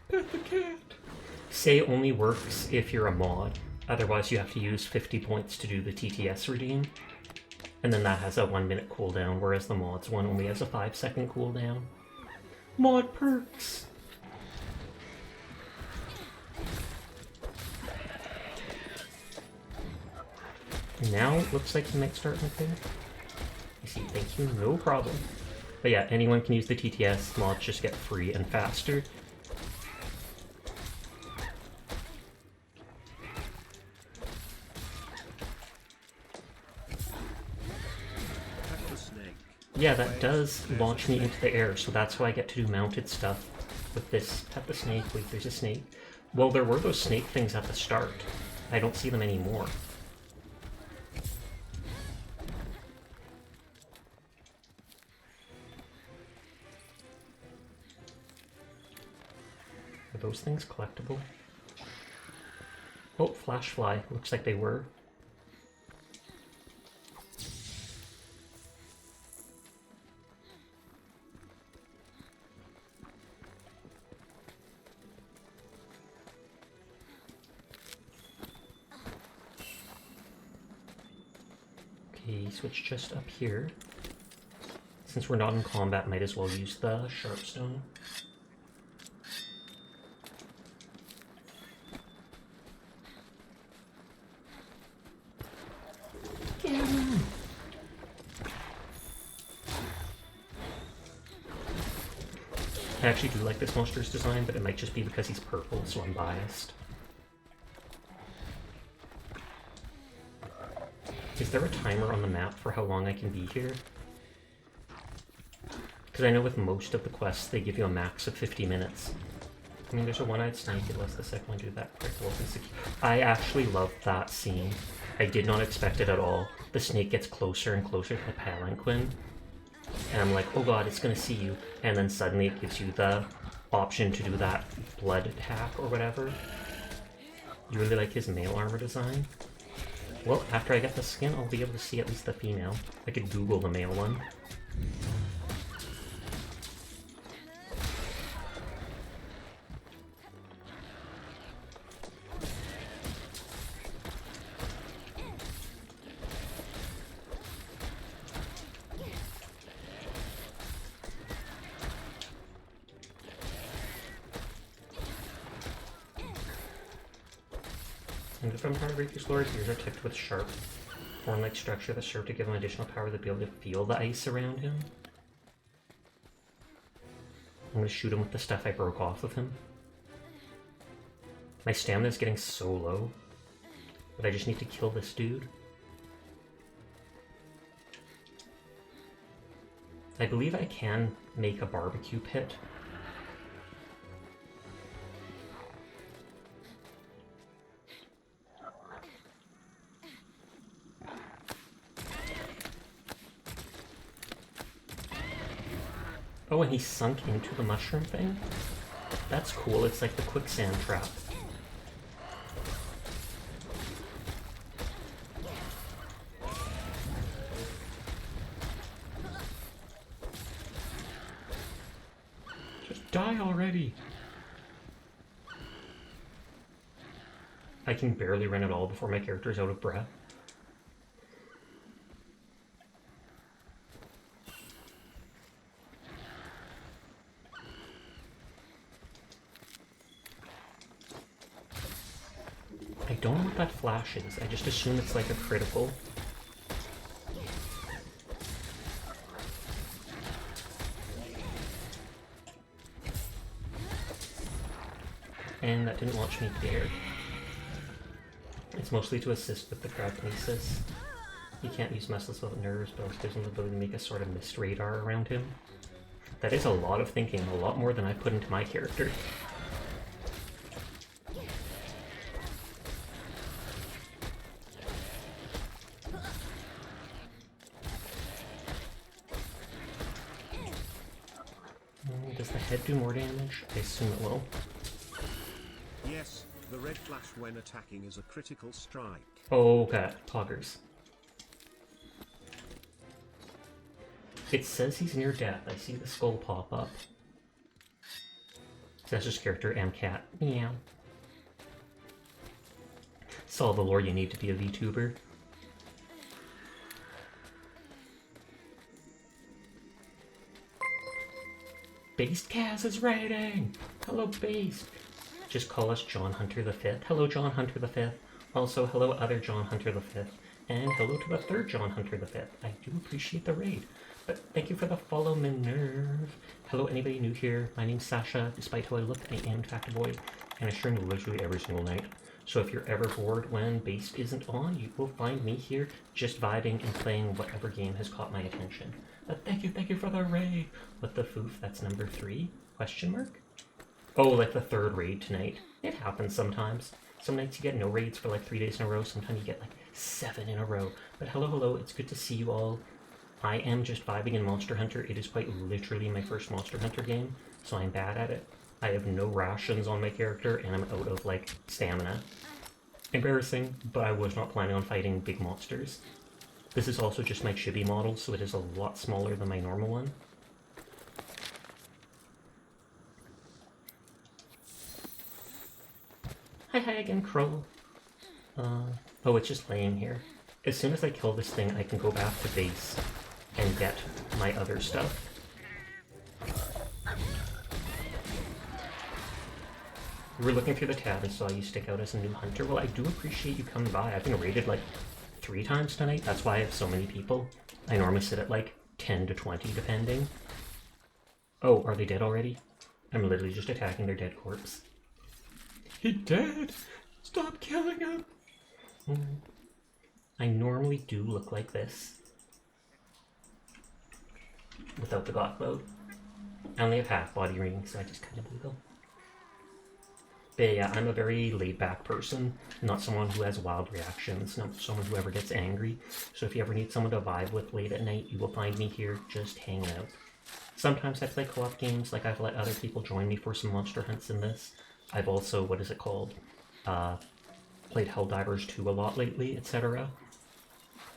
Pet the cat! Say only works if you're a mod. Otherwise you have to use 50 points to do the TTS redeem. And then that has a 1 minute cooldown, whereas the mods one only has a 5-second cooldown. Mod perks! Now it looks like he might start limping. I see, thank you, no problem. But yeah, anyone can use the TTS, mods just get free and faster. Yeah, that does launch me into the air, so that's how I get to do mounted stuff with this. Pet the snake. Wait, there's a snake. Well, there were those snake things at the start. I don't see them anymore. those things collectible? Oh, flash fly. Looks like they were. Okay, switch just up here. Since we're not in combat, might as well use the Sharpstone. I actually do like this monster's design, but it might just be because he's purple, so I'm biased. Is there a timer on the map for how long I can be here? Because I know with most of the quests, they give you a max of 50 minutes. I mean, there's a one-eyed snake, it lets the second one do that quick wolf and secure. I actually love that scene. I did not expect it at all. The snake gets closer and closer to the palanquin. And I'm like, oh god, it's gonna see you. And then suddenly it gives you the option to do that blood attack or whatever. You really like his male armor design? Well, after I get the skin, I'll be able to see at least the female. I could Google the male one. And if I'm trying to break these floors, ears are tipped with sharp horn-like structure that serve to give him additional power to be able to feel the ice around him. I'm gonna shoot him with the stuff I broke off of him. My stamina is getting so low, but I just need to kill this dude. I believe I can make a barbecue pit. Oh, and he sunk into the mushroom thing? That's cool, it's like the quicksand trap. Just die already! I can barely run at all before my character's out of breath. I don't know what that flash is. I just assume it's like a critical. And that didn't launch me there. It's mostly to assist with the cryokinesis. He can't use muscles without nerves, but also gives him the ability to make a sort of mist radar around him. That is a lot of thinking, a lot more than I put into my character. Does the head do more damage? I assume it will. Yes, the red flash when attacking is a critical strike. Okay, poggers. It says he's near death. I see the skull pop up. That's just character MCAT. Meow. It's all the lore you need to be a VTuber. Based Kaz is raiding! Hello, Based! Just call us John Hunter V. Hello, John Hunter V. Also, hello, other John Hunter V. And hello to the third John Hunter V. I do appreciate the raid. But thank you for the follow, Minerve. Hello, anybody new here. My name's Sasha. Despite how I look, I am in fact a boy. And I stream literally every single night. So if you're ever bored when Based isn't on, you will find me here just vibing and playing whatever game has caught my attention. Thank you for the raid. What the foof? That's number 3? Question mark? Oh, like the 3rd raid tonight. It happens sometimes. Some nights you get no raids for like 3 days in a row. Sometimes you get like 7 in a row. But hello, it's good to see you all. I am just vibing in Monster Hunter. It is quite literally my first Monster Hunter game, so I'm bad at it. I have no rations on my character, and I'm out of, like, stamina. Embarrassing, but I was not planning on fighting big monsters. This is also just my chibi model, so it is a lot smaller than my normal one. Hi again, Crow. Oh, it's just laying here. As soon as I kill this thing, I can go back to base and get my other stuff. We were looking through the tab and saw you stick out as a new hunter. Well, I do appreciate you coming by. I've been raided like 3 times tonight. That's why I have so many people. I normally sit at like 10 to 20 depending. Oh, are they dead already? I'm literally just attacking their dead corpse. He dead! Stop killing him! I normally do look like this. Without the goth mode. I only have half body ring, so I just kind of wiggle. But yeah, I'm a very laid-back person, not someone who has wild reactions, not someone who ever gets angry. So if you ever need someone to vibe with late at night, you will find me here just hanging out. Sometimes I play co-op games, like I've let other people join me for some monster hunts in this. I've also, what is it called, played Helldivers 2 a lot lately, etc.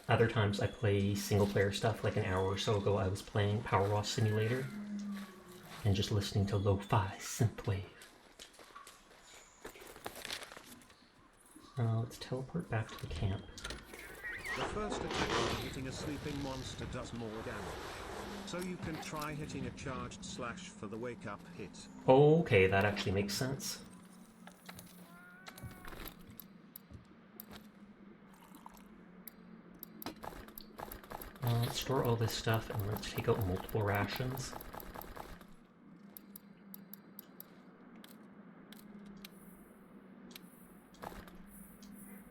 Other times I play single-player stuff, like an hour or so ago I was playing Powerwash Simulator, and just listening to lo-fi synthwave. Let's teleport back to the camp. The first attack on hitting a sleeping monster does more damage. So you can try hitting a charged slash for the wake up hit. Okay, that actually makes sense. Let's store all this stuff and let's take out multiple rations.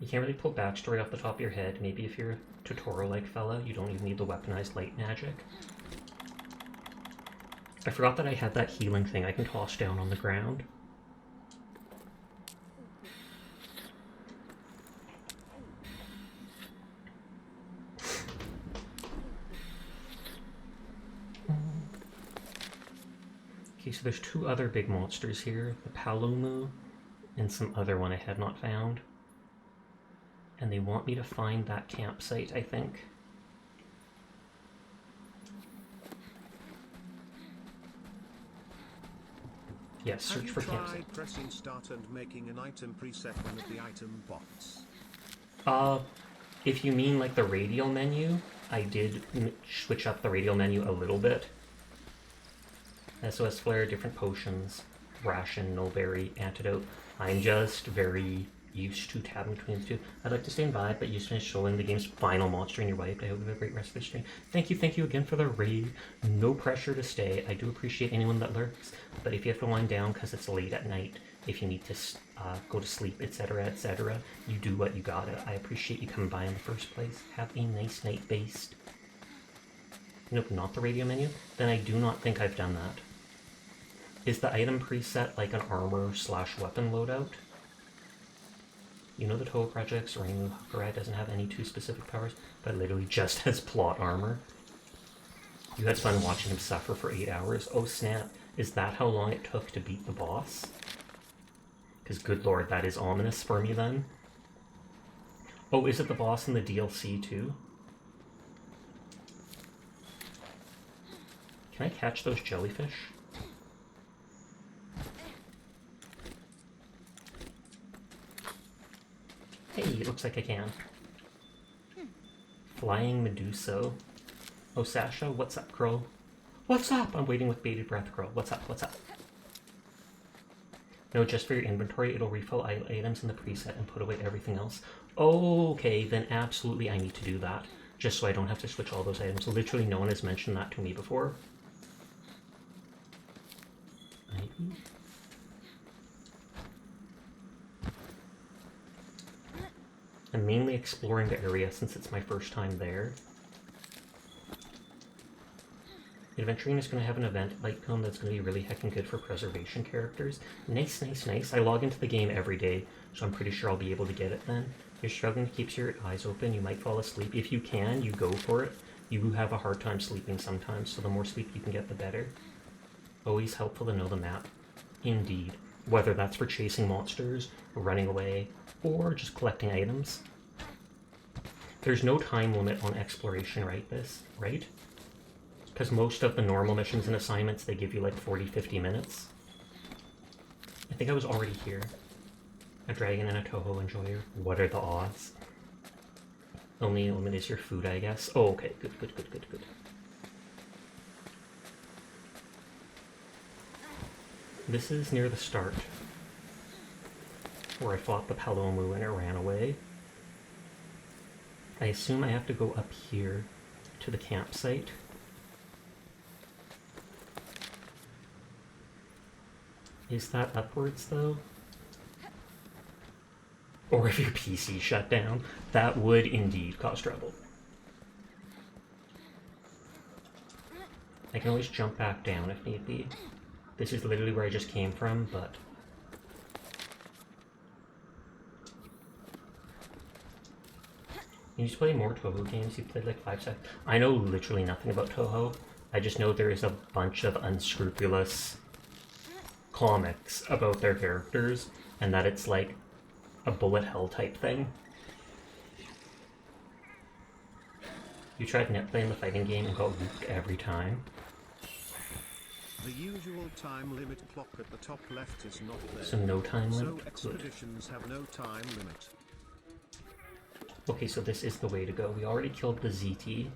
You can't really pull backstory off the top of your head. Maybe if you're a tutorial-like fella, you don't even need the weaponized light magic. I forgot that I had that healing thing I can toss down on the ground. Okay, so there's 2 other big monsters here. The Palumu and some other one I had not found. And they want me to find that campsite, I think. Yes, search for campsite. Have you tried pressing start and making an item preset one of the item bots? If you mean like the radial menu, I did switch up the radial menu a little bit. SOS Flare, different potions, ration, no berry, antidote. I'm just very used to tabbing between the two. I'd like to stay in vibe, but you finished showing the game's final monster and you're wiped. I hope you have a great rest of the stream. Thank you again for the raid. No pressure to stay. I do appreciate anyone that lurks, but if you have to wind down because it's late at night, if you need to go to sleep, etc., you do what you gotta. I appreciate you coming by in the first place. Have a nice night, based. Nope, not the radio menu. Then I do not think I've done that. Is the item preset like an armor/weapon loadout? You know the Toho Project's Rainu Hakurai doesn't have any 2 specific powers, but literally just has plot armor. You had fun watching him suffer for 8 hours. Oh snap, is that how long it took to beat the boss? Because good lord, that is ominous for me then. Oh, is it the boss in the DLC too? Can I catch those jellyfish? Hey, it looks like I can. Flying Medusa. Oh, Sasha, what's up, Crow? What's up? I'm waiting with bated breath, Crow. What's up? What's up? No, just for your inventory, it'll refill items in the preset and put away everything else. Okay, then absolutely I need to do that. Just so I don't have to switch all those items. Literally no one has mentioned that to me before. Maybe? I'm mainly exploring the area since it's my first time there. Adventuring is going to have an event light cone that's going to be really heckin' good for preservation characters. Nice. I log into the game every day, so I'm pretty sure I'll be able to get it then. If you're struggling to keep your eyes open, you might fall asleep. If you can, you go for it. You have a hard time sleeping sometimes, so the more sleep you can get, the better. Always helpful to know the map. Indeed. Whether that's for chasing monsters, running away, or just collecting items. There's no time limit on exploration, right? Right? Because most of the normal missions and assignments, they give you like 40-50 minutes. I think I was already here. A dragon and a Toho enjoyer. What are the odds? Only limit is your food, I guess. Oh, okay. Good. This is near the start, where I fought the Palomu and it ran away. I assume I have to go up here to the campsite. Is that upwards, though? Or if your PC shut down, that would indeed cause trouble. I can always jump back down if need be. This is literally where I just came from, but... You need to play more Toho games. You played like 5 seconds. I know literally nothing about Toho. I just know there is a bunch of unscrupulous comics about their characters, and that it's like a bullet hell type thing. You tried net playing the fighting game and got whooped every time. The usual time limit clock at the top left is not there. So no time limit? So expeditions have no time limit. Okay, so this is the way to go. We already killed the ZT.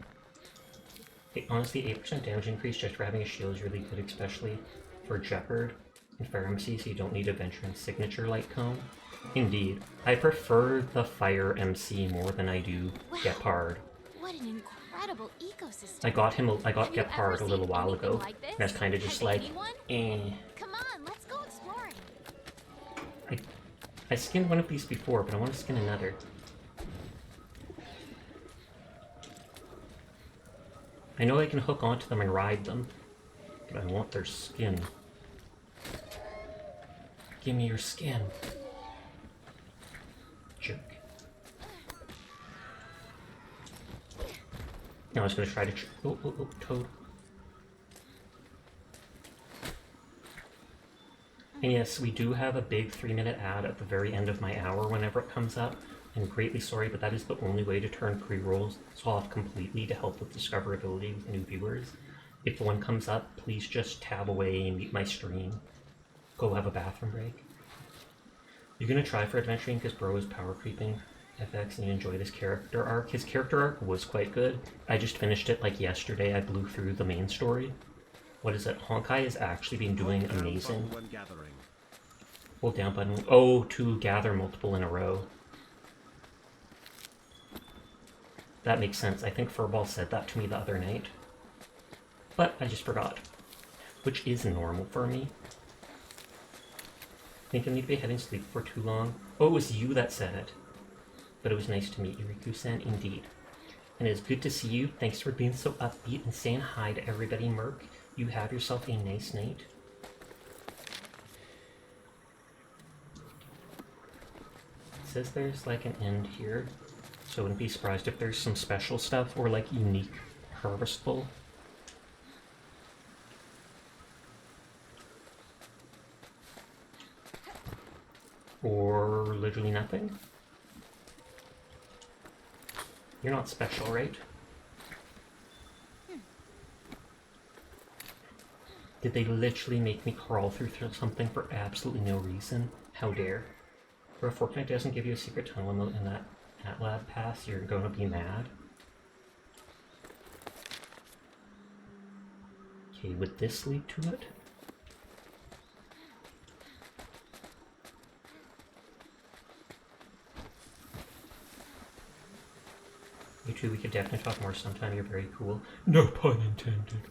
Hey, honestly, 8% damage increase just for having a shield is really good, especially for Jeopard and Fire MC, so you don't need a Venturing Signature Light Cone. Indeed. I prefer the Fire MC more than I do Gepard. What an incredible ecosystem. I got Have you Gepard ever a little seen while anything ago, like this? and I was kind of just Has like, anyone? eh. Come on, let's go exploring. I skinned one of these before, but I want to skin another. I know I can hook onto them and ride them, but I want their skin. Give me your skin. Jerk. Now I was going to try to... Oh, Toad. And yes, we do have a big 3-minute ad at the very end of my hour whenever it comes up. I'm greatly sorry, but that is the only way to turn pre-rolls off completely to help with discoverability with new viewers. If one comes up, please just tab away and mute my stream. Go have a bathroom break. You're gonna try for adventuring because bro is power creeping FX and you enjoy this character arc. His character arc was quite good. I just finished it like yesterday. I blew through the main story. What is it? Honkai has actually been doing amazing. Hold down button. Oh, to gather multiple in a row. That makes sense. I think Furball said that to me the other night. But I just forgot. Which is normal for me. Think I need to be heading to sleep for too long? Oh, it was you that said it. But it was nice to meet you, Riku-san, indeed. And it's good to see you. Thanks for being so upbeat and saying hi to everybody, Merc. You have yourself a nice night. It says there's like an end here. So I wouldn't be surprised if there's some special stuff or like unique harvestable. Or literally nothing. You're not special, right? Did they literally make me crawl through something for absolutely no reason? How dare. Or if Fortnite doesn't give you a secret tunnel emote in that lab pass, you're gonna be mad. Okay, would this lead to it? You two, we could definitely talk more sometime. You're very cool. No pun intended.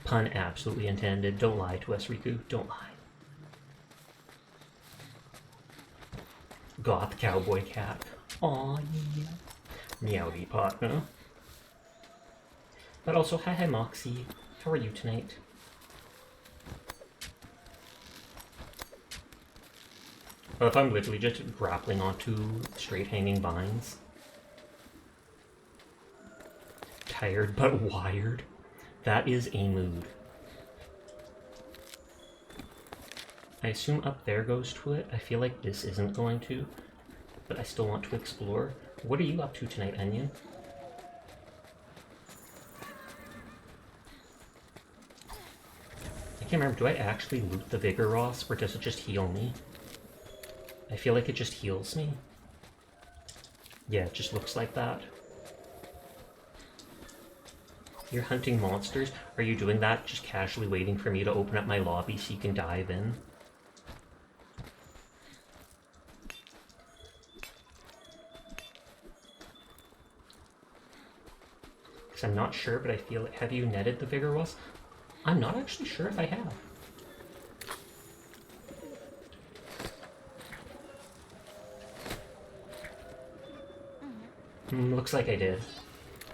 Pun absolutely intended. Don't lie to us, Riku. Don't lie. Goth cowboy cat. Aw, yeah. Meowdy partner. But also, hi Moxie. How are you tonight? Well, if I'm literally just grappling onto straight hanging vines. Tired but wired. That is a mood. I assume up there goes to it. I feel like this isn't going to, but I still want to explore. What are you up to tonight, Onion? I can't remember, do I actually loot the Vigor Ross, or does it just heal me? I feel like it just heals me. Yeah, it just looks like that. You're hunting monsters? Are you doing that just casually waiting for me to open up my lobby so you can dive in? Because I'm not sure, but I feel like... Have you netted the Vigor Ross? I'm not actually sure if I have. Looks like I did.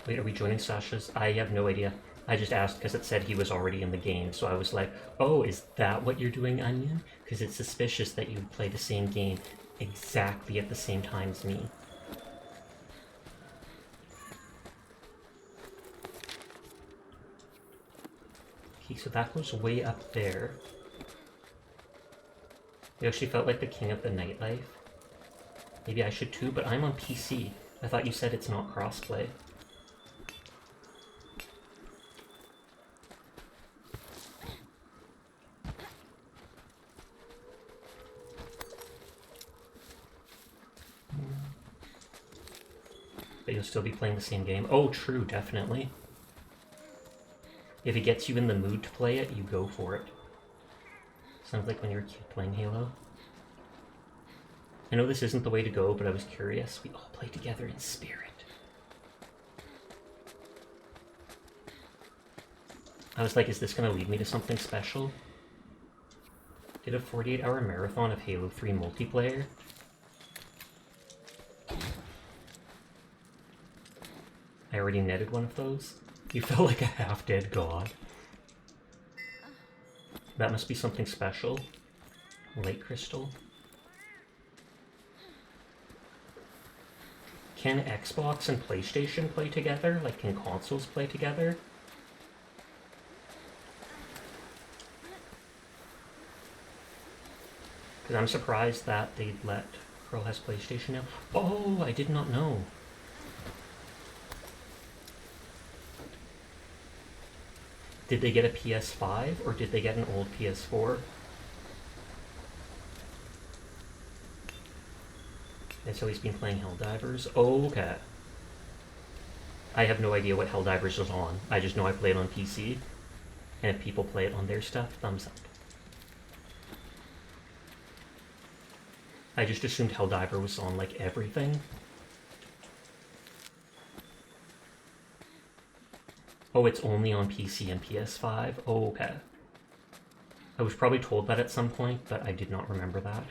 Wait, are we joining Sasha's? I have no idea. I just asked because it said he was already in the game, so I was like, oh, is that what you're doing, Onion? Because it's suspicious that you play the same game exactly at the same time as me. Okay, so that goes way up there. You actually felt like the king of the nightlife. Maybe I should too, but I'm on PC. I thought you said it's not crossplay. But you'll still be playing the same game. Oh, true, definitely. If it gets you in the mood to play it, you go for it. Sounds like when you were a kid playing Halo. I know this isn't the way to go, but I was curious. We all play together in spirit. I was like, is this going to lead me to something special? Did a 48-hour marathon of Halo 3 multiplayer. I already netted one of those. You felt like a half-dead god. That must be something special. Light crystal. Can Xbox and PlayStation play together? Like, can consoles play together? Because I'm surprised that they'd let Pearl has PlayStation now. Oh, I did not know. Did they get a PS5 or did they get an old PS4? And so he's been playing Helldivers. Oh, okay. I have no idea what Helldivers is on. I just know I play it on PC. And if people play it on their stuff, thumbs up. I just assumed Helldiver was on, like, everything. Oh, it's only on PC and PS5? Oh, okay. I was probably told that at some point, but I did not remember that.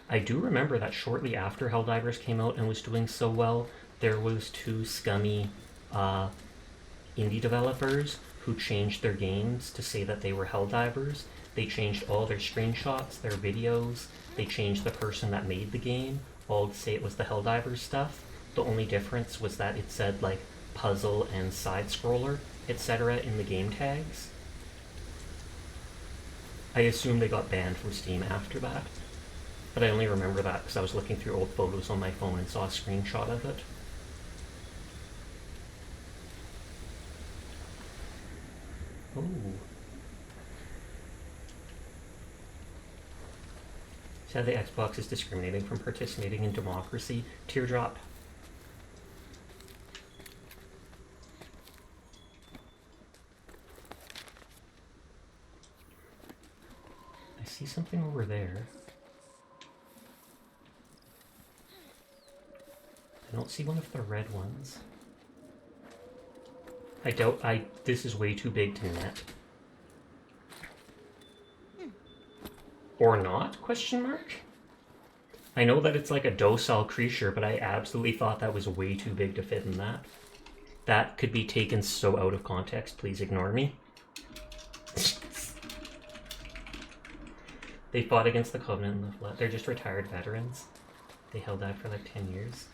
I do remember that shortly after Helldivers came out and was doing so well, there was two scummy indie developers who changed their games to say that they were Helldivers. They changed all their screenshots, their videos, they changed the person that made the game, all to say it was the Helldivers stuff. The only difference was that it said, like, puzzle and side-scroller, etc. in the game tags. I assume they got banned from Steam after that. But I only remember that because I was looking through old photos on my phone and saw a screenshot of it. Ooh. See how the Xbox is discriminating from participating in democracy? Teardrop. I see something over there. I don't see one of the red ones. I doubt this is way too big to net. Or not? Question mark? I know that it's like a docile creature, but I absolutely thought that was way too big to fit in that. That could be taken so out of context, please ignore me. They fought against the Covenant and the Flood. They're just retired veterans. They held out for like 10 years.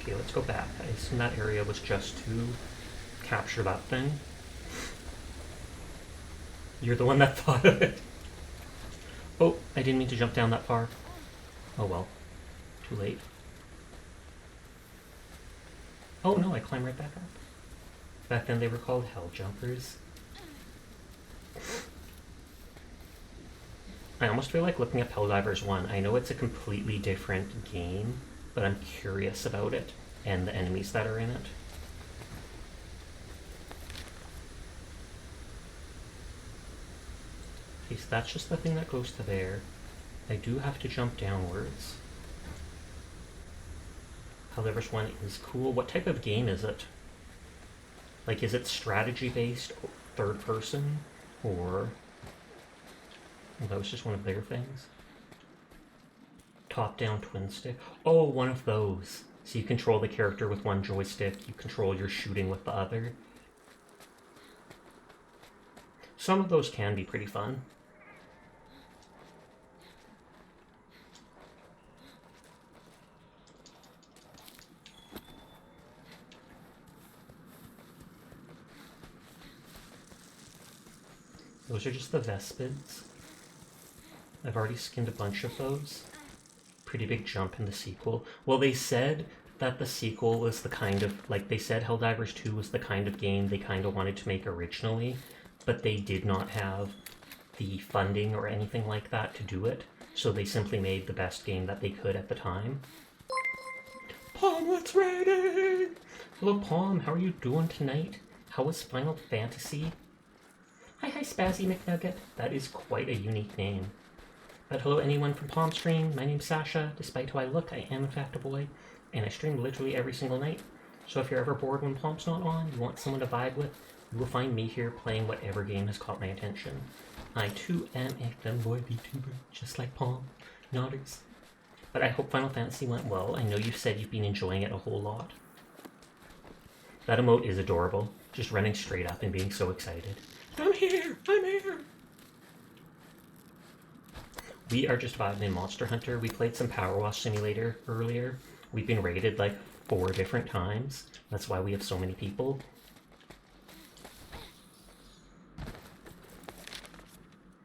Okay, let's go back. I assume that area was just to capture that thing. You're the one that thought of it. Oh, I didn't mean to jump down that far. Oh well. Too late. Oh no, I climbed right back up. Back then they were called hell jumpers. I almost feel like looking at Helldivers 1. I know it's a completely different game, but I'm curious about it and the enemies that are in it. Okay, so that's just the thing that goes to there. I do have to jump downwards. Helldivers 1 is cool. What type of game is it? Like, is it strategy-based, third person, or... Well, that was just one of their things. Top-down twin stick. Oh, one of those. So you control the character with one joystick, you control your shooting with the other. Some of those can be pretty fun. Those are just the Vespids. I've already skinned a bunch of those. Pretty big jump in the sequel. Well, they said that the sequel was the kind of, like, they said Helldivers 2 was the kind of game they kind of wanted to make originally, but they did not have the funding or anything like that to do it, so they simply made the best game that they could at the time. Palm, what's raining? Hello, Palm, how are you doing tonight? How was Final Fantasy? Hi, Spazzy McNugget. That is quite a unique name. But hello anyone from Palm Stream, my name's Sasha. Despite who I look, I am in fact a boy, and I stream literally every single night. So if you're ever bored when Palm's not on, you want someone to vibe with, you will find me here playing whatever game has caught my attention. I too am a femboy VTuber, just like Palm. Nodders. But I hope Final Fantasy went well. I know you said you've been enjoying it a whole lot. That emote is adorable, just running straight up and being so excited. I'm here! I'm here! We are just vibing in Monster Hunter. We played some Powerwash Simulator earlier. We've been raided like 4 different times. That's why we have so many people.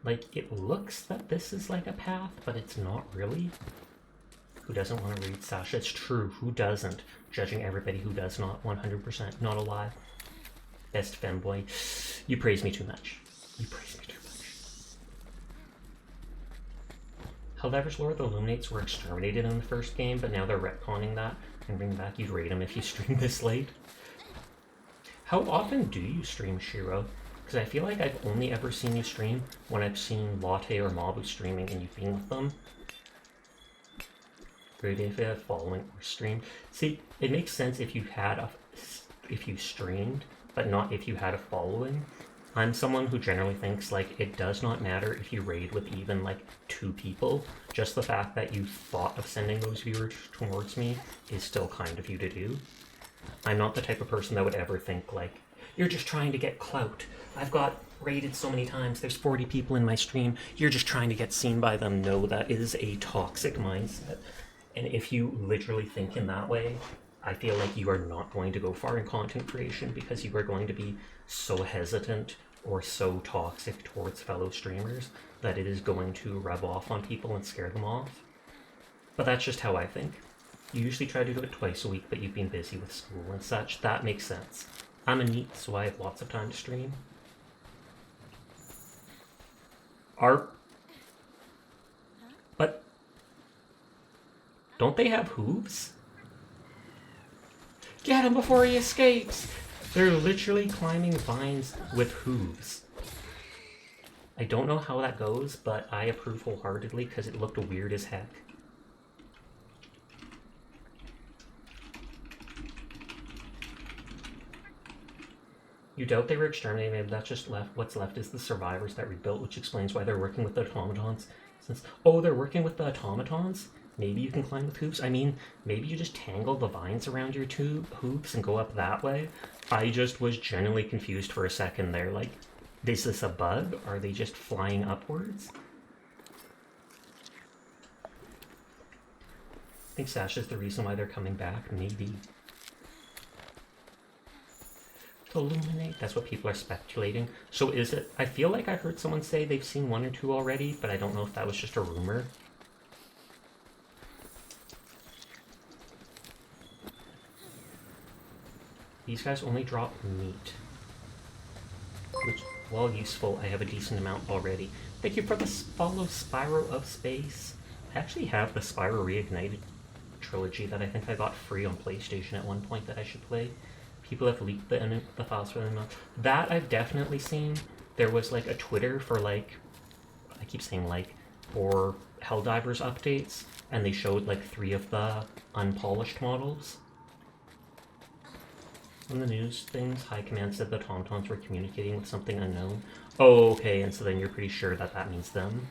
Like, it looks that this is like a path, but it's not really. Who doesn't want to read Sasha? It's true, who doesn't? Judging everybody who does not, 100%, not a lie. Best femboy. You praise me too much. You praise me too much. Helldivers lore, the Illuminates were exterminated in the first game, but now they're retconning that and bringing back you'd raid them if you stream this late. How often do you stream, Shiro? Because I feel like I've only ever seen you stream when I've seen Latte or Mabu streaming and you've been with them. Great if you have following or streamed. See, it makes sense if you streamed, but not if you had a following. I'm someone who generally thinks, like, it does not matter if you raid with even, like, 2 people. Just the fact that you thought of sending those viewers towards me is still kind of you to do. I'm not the type of person that would ever think, like, you're just trying to get clout. I've got raided so many times, there's 40 people in my stream, you're just trying to get seen by them. No, that is a toxic mindset. And if you literally think in that way, I feel like you are not going to go far in content creation because you are going to be so hesitant or so toxic towards fellow streamers that it is going to rub off on people and scare them off. But that's just how I think. You usually try to do it twice a week, but you've been busy with school and such. That makes sense. I'm a NEET, so I have lots of time to stream. But don't they have hooves? Get him before he escapes! They're literally climbing vines with hooves. I don't know how that goes, but I approve wholeheartedly because it looked weird as heck. You doubt they were exterminated, maybe that's just what's left is the survivors that rebuilt, which explains why they're working with the automatons. Oh, they're working with the automatons? Maybe you can climb with hoops? I mean, maybe you just tangle the vines around your 2 hoops and go up that way? I just was genuinely confused for a second there, like, is this a bug? Are they just flying upwards? I think Sasha's the reason why they're coming back, maybe. illuminate? That's what people are speculating. So is it... I feel like I heard someone say they've seen 1 or 2 already, but I don't know if that was just a rumor. These guys only drop meat. Which, while useful, I have a decent amount already. Thank you for the follow, Spyro of Space. I actually have the Spyro Reignited trilogy that I think I got free on PlayStation at one point that I should play. People have leaked the files for them. That I've definitely seen. There was like a Twitter for like, I keep saying like, for Helldivers updates, and they showed like 3 of the unpolished models. On the news things, High Command said the Tauntauns were communicating with something unknown. Oh, okay, and so then you're pretty sure that that means them.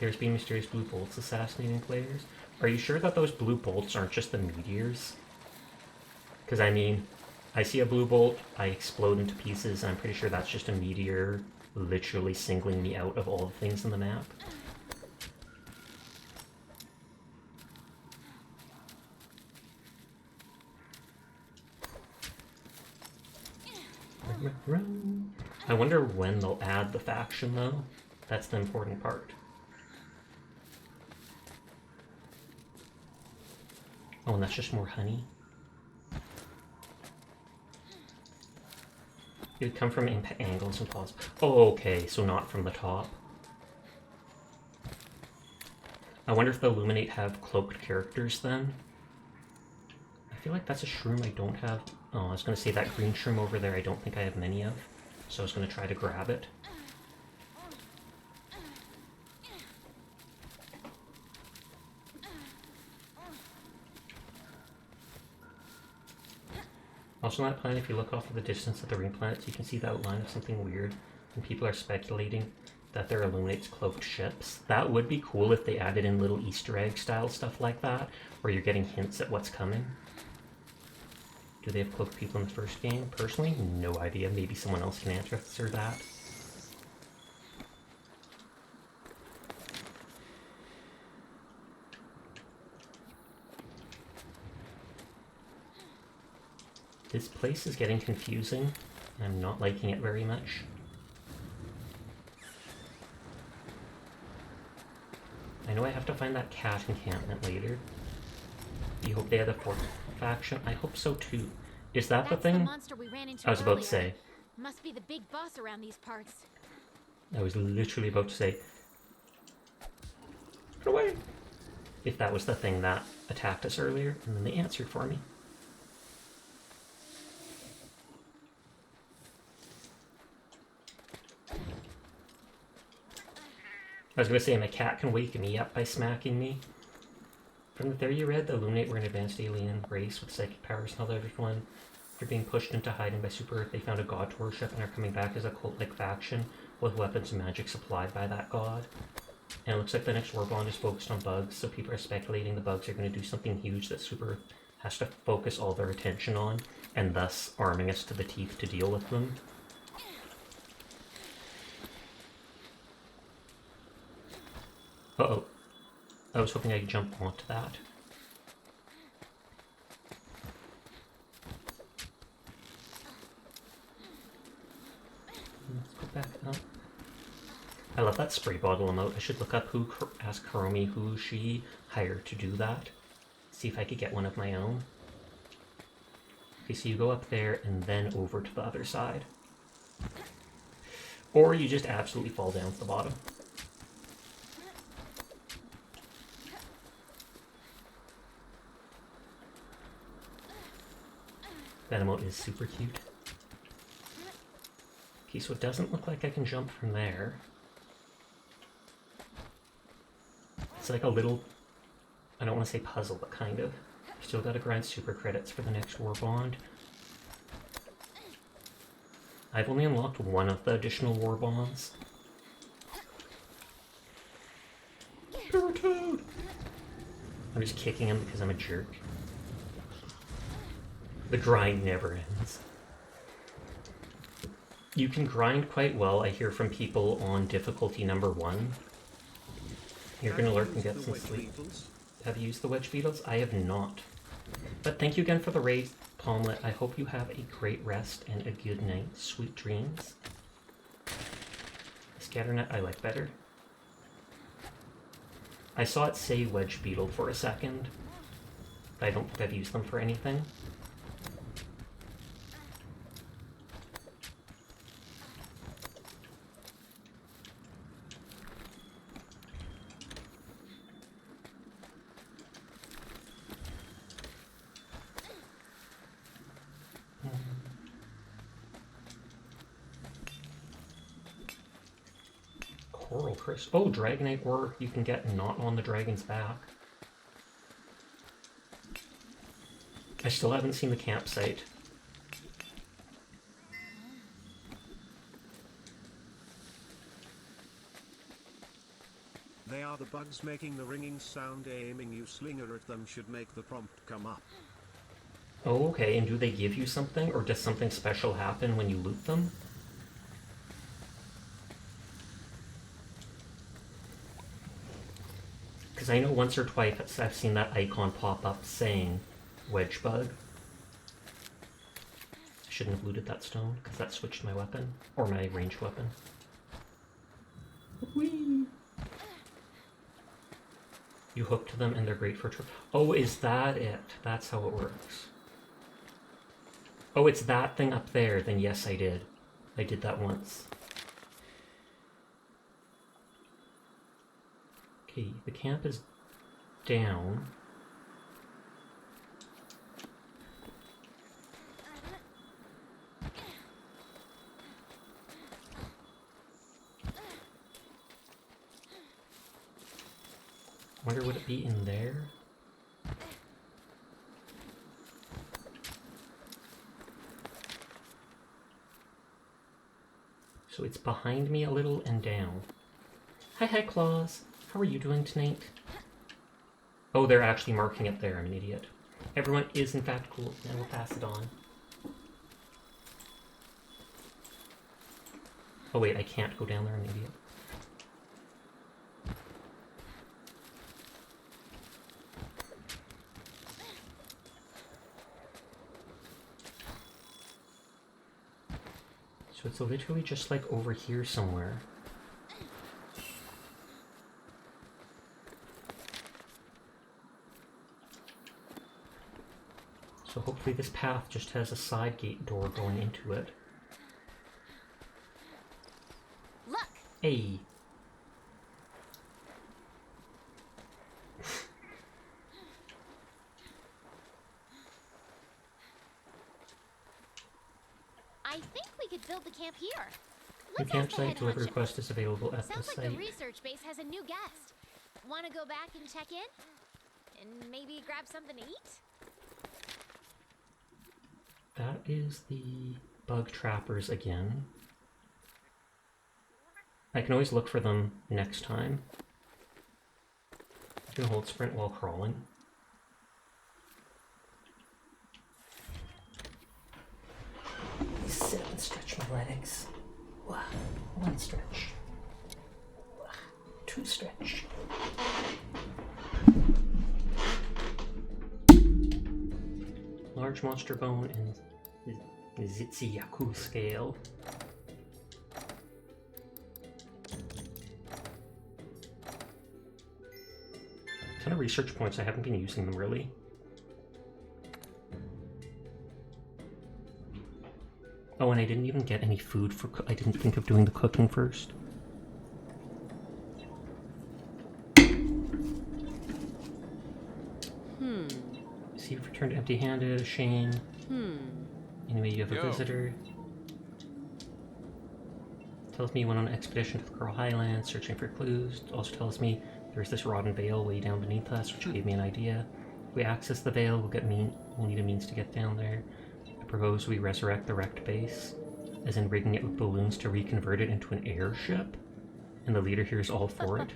There's been mysterious blue bolts assassinating players. Are you sure that those blue bolts aren't just the meteors? Because, I mean, I see a blue bolt, I explode into pieces, and I'm pretty sure that's just a meteor literally singling me out of all the things in the map. I wonder when they'll add the faction, though. That's the important part. Oh, and that's just more honey. It would come from angles and paws. Oh, okay, so not from the top. I wonder if the Illuminate have cloaked characters then? I feel like that's a shroom I don't have. Oh, I was going to say that green shroom over there I don't think I have many of. So I was going to try to grab it. Also on that planet, if you look off of the distance at the ring planets, you can see the outline of something weird. And people are speculating that they're Illuminate's cloaked ships. That would be cool if they added in little Easter egg style stuff like that, where you're getting hints at what's coming. Do they have cloaked people in the first game? Personally, no idea. Maybe someone else can answer that. This place is getting confusing. I'm not liking it very much. I know I have to find that cat encampment later. Do you hope they have a fourth faction? I hope so too. Is that the thing? The monster we ran into I was about earlier. to say. Must be the big boss around these parts. I was literally about to say. Get away! If that was the thing that attacked us earlier, and then they answered for me. I was going to say, my cat can wake me up by smacking me. From the theory you read, the Illuminate were an advanced alien race with psychic powers and held everyone. After being pushed into hiding by Super Earth, they found a god to worship and are coming back as a cult-like faction with weapons and magic supplied by that god. And it looks like the next war bond is focused on bugs, so people are speculating the bugs are going to do something huge that Super Earth has to focus all their attention on, and thus arming us to the teeth to deal with them. Uh-oh. I was hoping I could jump onto that. Let's go back up. I love that spray bottle emote. I should look up ask Hiromi who she hired to do that. See if I could get one of my own. Okay, so you go up there and then over to the other side. Or you just absolutely fall down to the bottom. That emote is super cute. Okay, so it doesn't look like I can jump from there. It's like a little, I don't want to say puzzle, but kind of. Still gotta grind super credits for the next war bond. I've only unlocked one of the additional war bonds. Toad! I'm just kicking him because I'm a jerk. The grind never ends. You can grind quite well, I hear from people on difficulty number 1. You're gonna lurk and get some sleep. Have you used the wedge beetles? I have not. But thank you again for the raid, Palmlet. I hope you have a great rest and a good night. Sweet dreams. Scatternet I like better. I saw it say wedge beetle for a second. I don't think I've used them for anything. Coral crystal. Oh, dragonite ore you can get not on the dragon's back. I still haven't seen the campsite. They are the bugs making the ringing sound. Aiming you slinger at them should make the prompt come up. Oh, okay, and do they give you something, or does something special happen when you loot them? Because I know once or twice I've seen that icon pop up saying wedge bug. I shouldn't have looted that stone, because that switched my weapon, or my ranged weapon. Whee! You hook to them and they're great for oh, is that it? That's how it works. Oh, it's that thing up there. Then yes, I did. I did that once. Okay, the camp is down. Wonder would it be in there? So it's behind me a little and down. Hi, Claus. How are you doing tonight? Oh, they're actually marking it there. I'm an idiot. Everyone is in fact cool, and we'll pass it on. Oh wait, I can't go down there. I'm an idiot. So it's literally just like over here somewhere. So hopefully this path just has a side gate door going into it. Look. Hey. I think we could build the camp here. The Let's ask the campsite head delivery honcho. request is available at the Sounds like site. the research base has a new guest. Want to go back and check in? And maybe grab something to eat? That is the bug trappers again. I can always look for them next time. I can hold sprint while crawling. Sit up and stretch my legs. One stretch. Two stretch. Large monster bone and Zitsi-Yaku scale. Ton of research points. I haven't been using them really. Oh, and I didn't even get any food for I didn't think of doing the cooking first. See, you've returned empty-handed. Shame. Anyway, you have a visitor. Tells me you went on an expedition to the Coral Highlands, searching for clues. Also tells me there's this rotten veil way down beneath us, which gave me an idea. If we access the veil, we'll need a means to get down there. I propose we resurrect the wrecked base, as in rigging it with balloons to reconvert it into an airship. And the leader here is all for it.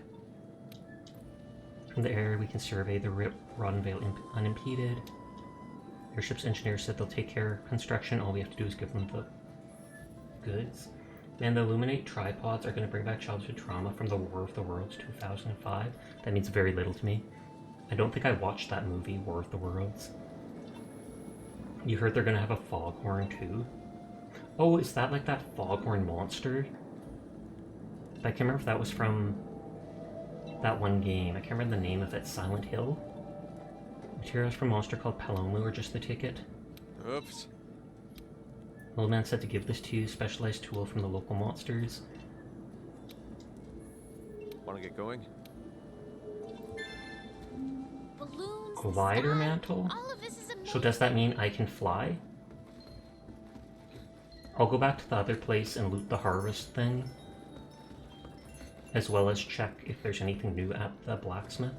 From the air, we can survey the rotten veil unimpeded. Airship's engineer said they'll take care of construction. All we have to do is give them the goods. Man, the Illuminate tripods are going to bring back childhood trauma from the War of the Worlds 2005. That means very little to me. I don't think I watched that movie, War of the Worlds. You heard they're gonna have a foghorn too? Oh, is that like that foghorn monster? I can't remember if that was from that one game. I can't remember the name of it. Silent Hill? Materials from a monster called Palomu or just the ticket? Oops. Old man said to give this to you, specialized tool from the local monsters. Want to get going? Balloons, Glider sky, mantle? all of this is amazing. So does that mean I can fly? I'll go back to the other place and loot the harvest thing, as well as check if there's anything new at the blacksmith.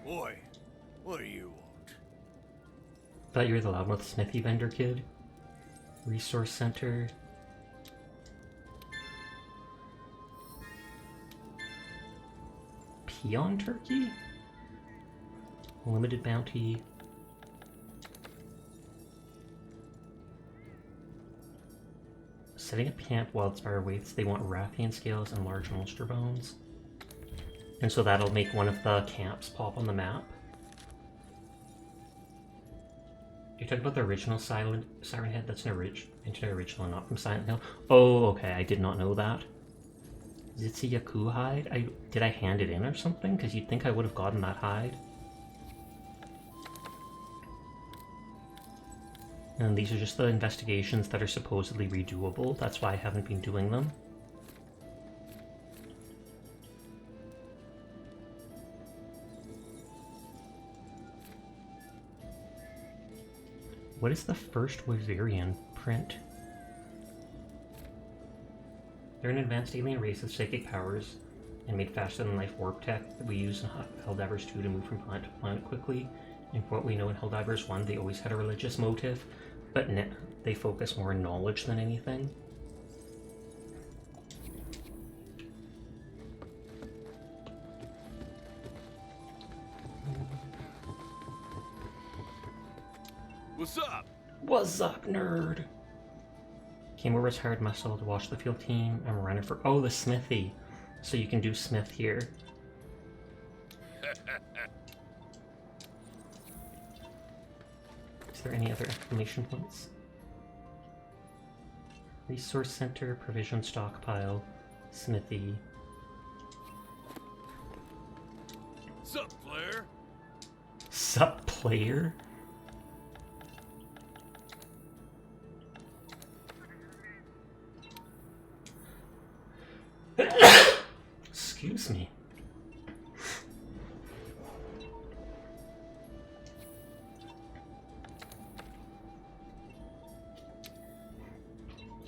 Boy, what do you want? Thought you were the loudmouth smithy vendor kid. Resource center. Peon turkey? Limited bounty. Setting up camp wildspire waits. They want Rathian scales and large monster bones. And so that'll make one of the camps pop on the map. You're talking about the original Siren Head? That's an internet original, not from Silent Hill. Oh, okay, I did not know that. Zitsi Yaku hide? Did I hand it in or something? Because you'd think I would have gotten that hide. And these are just the investigations that are supposedly redoable. That's why I haven't been doing them. What is the first Wyverian print? They're an advanced alien race with psychic powers and made faster than life warp tech that we use in Helldivers 2 to move from planet to planet quickly. And from what we know in Helldivers 1, they always had a religious motive, but they focus more on knowledge than anything. What's up? What's up, nerd? Came over as hired muscle to watch the field team. I'm running for the smithy. So you can do smith here. Is there any other exclamation points? Resource center, provision stockpile, smithy. Sup, player? Sup, player? Excuse me.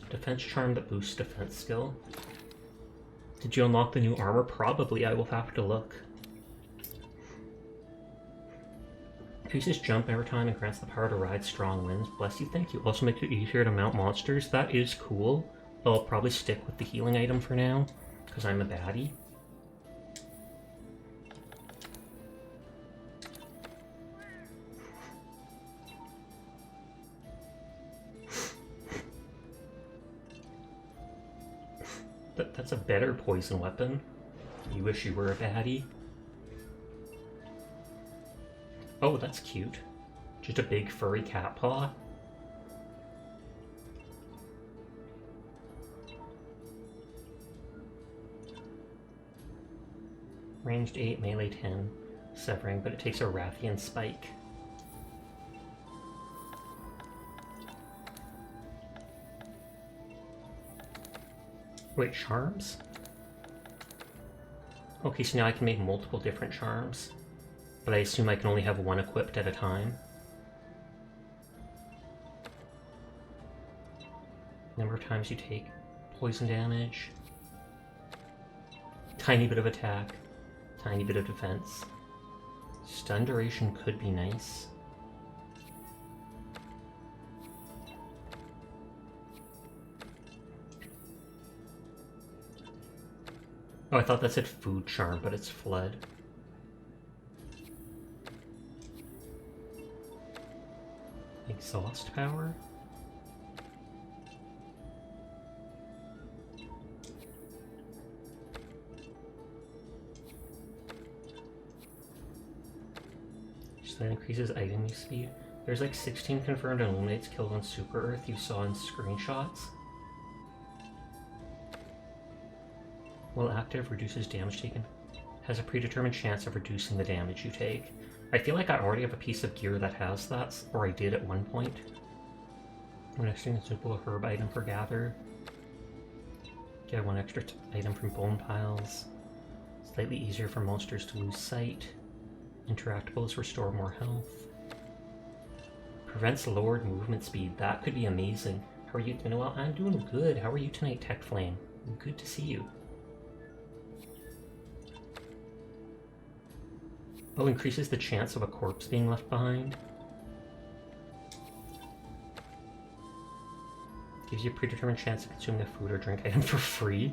Defense charm that boosts defense skill. Did you unlock the new armor? Probably. I will have to look. Increases jump every time and grants the power to ride strong winds. Bless you, thank you. Also makes it easier to mount monsters. That is cool. I'll probably stick with the healing item for now, because I'm a baddie. That's a better poison weapon. You wish you were a baddie. Oh, that's cute. Just a big furry cat paw. Ranged 8, melee 10, severing, but it takes a Rathian spike. Wait, charms? Okay, so now I can make multiple different charms, but I assume I can only have one equipped at a time. Number of times you take poison damage, tiny bit of attack, tiny bit of defense. Stun duration could be nice. Oh, I thought that said food charm, but it's flood. Exhaust power? Just So that increases item use speed. There's like 16 confirmed and eliminates killed on Super Earth you saw in screenshots. While active, reduces damage taken. Has a predetermined chance of reducing the damage you take. I feel like I already have a piece of gear that has that, or I did at one point. Next thing is simple herb item for gather. Get one extra item from bone piles. Slightly easier for monsters to lose sight. Interactables restore more health. Prevents lowered movement speed. That could be amazing. How are you doing? Well, I'm doing good. How are you tonight, Tech Flame? Good to see you. Oh, increases the chance of a corpse being left behind. Gives you a predetermined chance of consuming a food or drink item for free.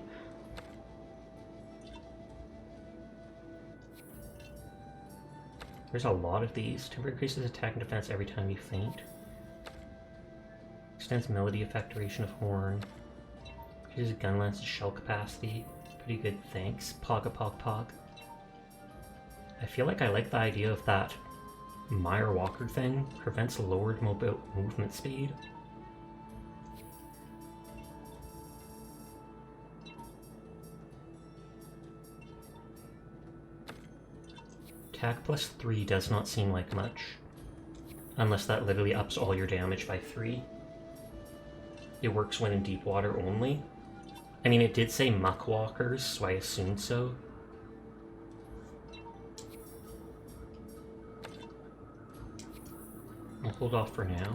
There's a lot of these. Temporary increases attack and defense every time you faint. Extends melody effect, duration of horn. Uses gun lance's shell capacity. Pretty good, thanks. Pog. I feel like I like the idea of that Meyer Walker thing. Prevents lowered movement speed. Attack plus 3 does not seem like much. Unless that literally ups all your damage by 3. It works when in deep water only. I mean, it did say muckwalkers, so I assumed so. I'll hold off for now.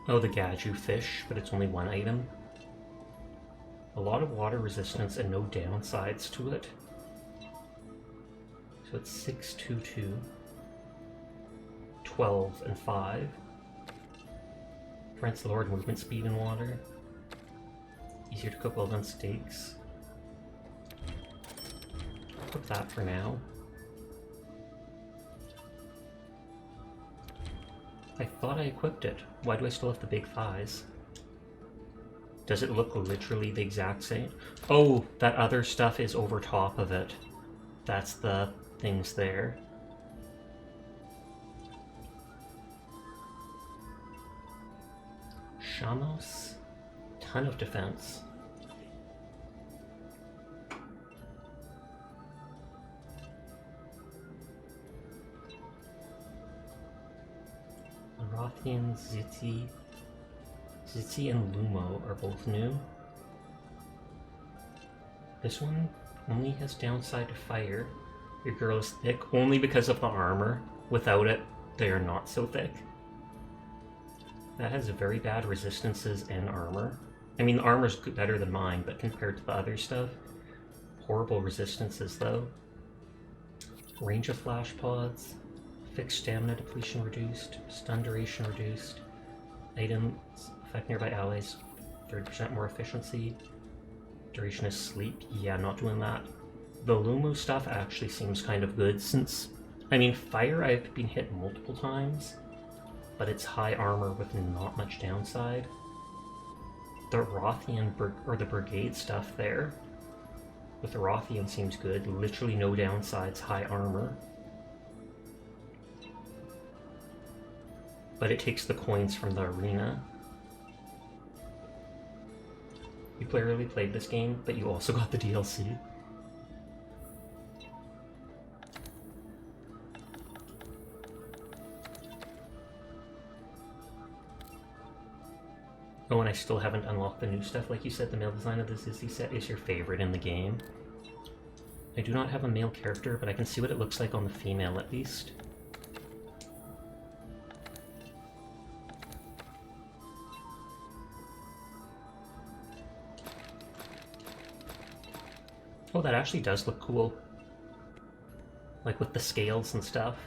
Oh, the Gaju fish, but it's only one item. A lot of water resistance and no downsides to it. So it's 6, 2, 2, 12, and 5. Prevents lowered movement speed in water. Easier to cook well done steaks. I'll put that for now. I thought I equipped it. Why do I still have the big thighs? Does it look literally the exact same? Oh, that other stuff is over top of it. That's the things there. Shamos? Ton of defense. Rothian, Zitzi and Lumo are both new. This one only has downside to fire. Your girl is thick only because of the armor. Without it, they are not so thick. That has very bad resistances and armor. I mean, the armor's better than mine, but compared to the other stuff, horrible resistances though. Range of flash pods, fixed stamina depletion reduced, stun duration reduced, items affect nearby allies, 30% more efficiency, duration of sleep, yeah, not doing that. The Lumu stuff actually seems kind of good since, I mean, fire I've been hit multiple times, but it's high armor with not much downside. The Rothian, or the Brigade stuff there, with the Rothian seems good, literally no downsides, high armor. But it takes the coins from the arena. You clearly played this game, but you also got the DLC. Oh, and I still haven't unlocked the new stuff. Like you said, the male design of the Zizzy set is your favorite in the game. I do not have a male character, but I can see what it looks like on the female at least. Oh, that actually does look cool. Like with the scales and stuff.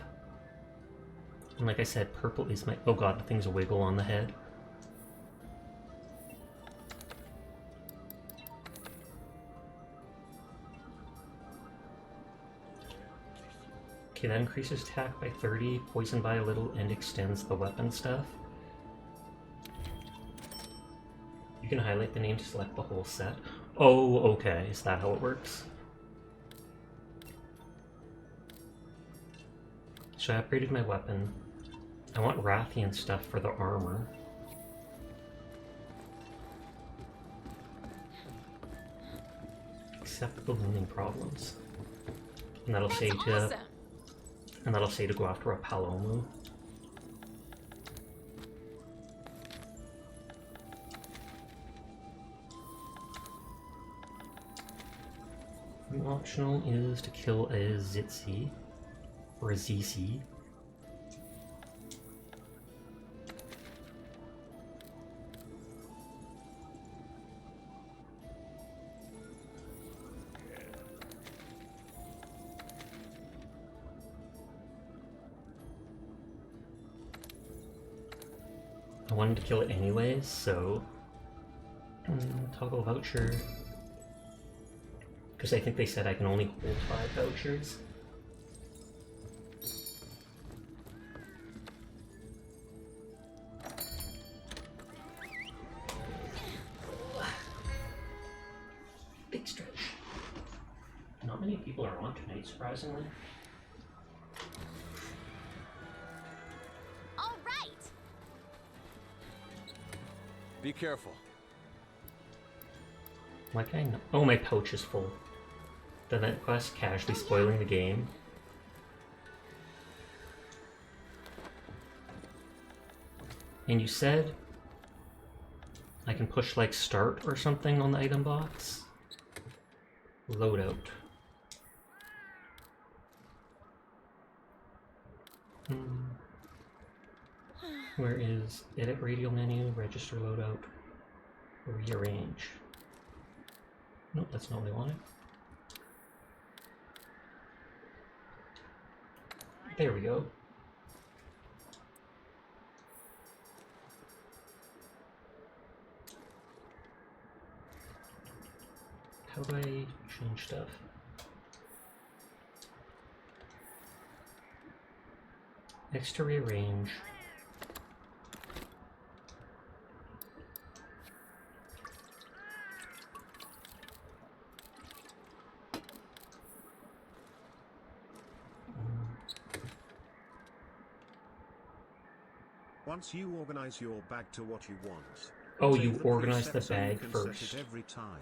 And like I said, purple is my... Oh god, the thing's a wiggle on the head. Okay, that increases attack by 30, poison by a little, and extends the weapon stuff. You can highlight the name to select the whole set. Oh, okay, is that how it works? So I upgraded my weapon. I want Rathian stuff for the armor. Except ballooning problems. And that'll say to awesome. and that'll say to go after a Palomu. And optional is to kill a Zitzi or a ZC. I wanted to kill it anyways, so toggle voucher. Because I think they said I can only hold 5 vouchers. Big stretch. Not many people are on tonight, surprisingly. All right. Be careful. Like I know. Oh, my pouch is full. The event quest casually spoiling the game. And you said I can push like start or something on the item box? Loadout. Where is edit radial menu, register loadout, rearrange? Nope, that's not what I wanted. There we go. How do I change stuff? X to rearrange. Once you organize your bag to what you want. Oh, save you the organize the preset so you bag can set first. it every time.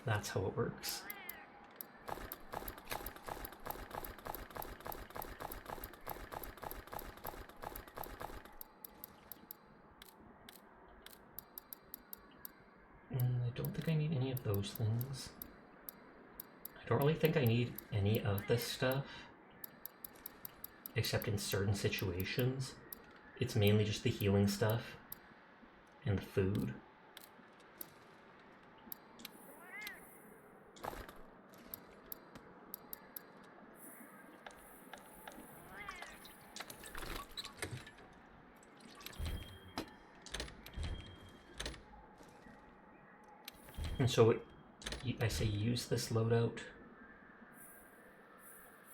That's how it works. I don't think I need any of those things. I don't really think I need any of this stuff. Except in certain situations. It's mainly just the healing stuff and the food. And so I say use this loadout,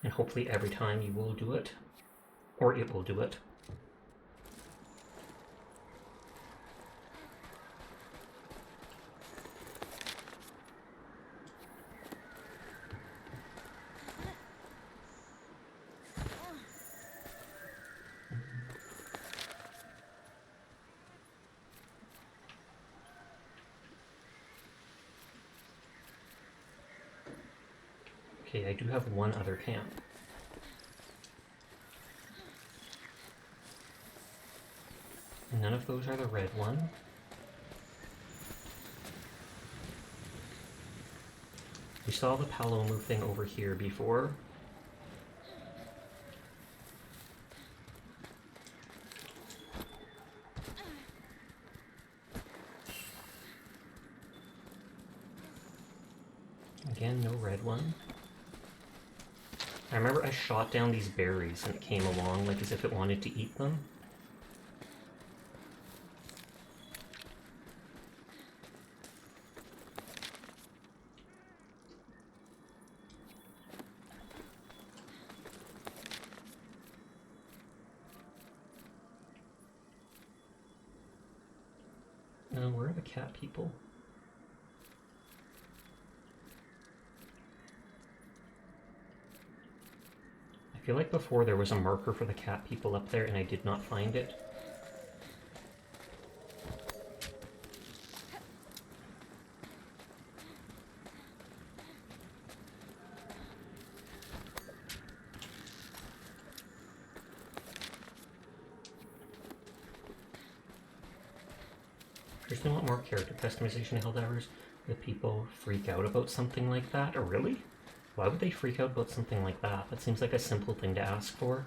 and hopefully every time you will do it, or it will do it. Okay, I do have one other camp. None of those are the red one. We saw the Palomu thing over here before. Again, no red one. I remember I shot down these berries and it came along like as if it wanted to eat them. Where are the cat people? I I feel like before there was a marker for the cat people up there and I did not find it. There's a lot more character customization Helldivers that people freak out about something like that. Or really? Why would they freak out about something like that? That seems like a simple thing to ask for.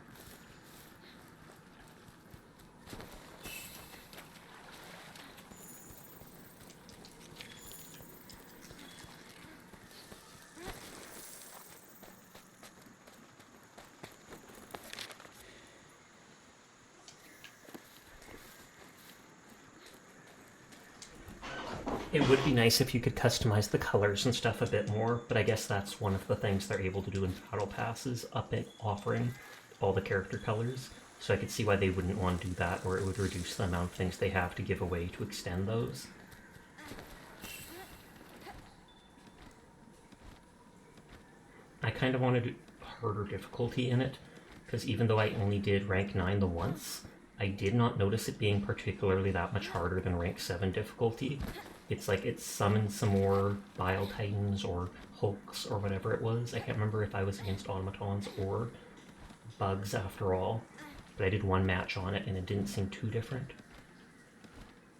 It would be nice if you could customize the colors and stuff a bit more, but I guess that's one of the things they're able to do in Battle Passes, offering all the character colors. So I could see why they wouldn't want to do that, or it would reduce the amount of things they have to give away to extend those. I kind of wanted harder difficulty in it, because even though I only did rank 9 the once, I did not notice it being particularly that much harder than rank 7 difficulty. It's like it summoned some more Bile Titans or Hulks or whatever it was. I can't remember if I was against automatons or bugs after all, but I did one match on it and it didn't seem too different.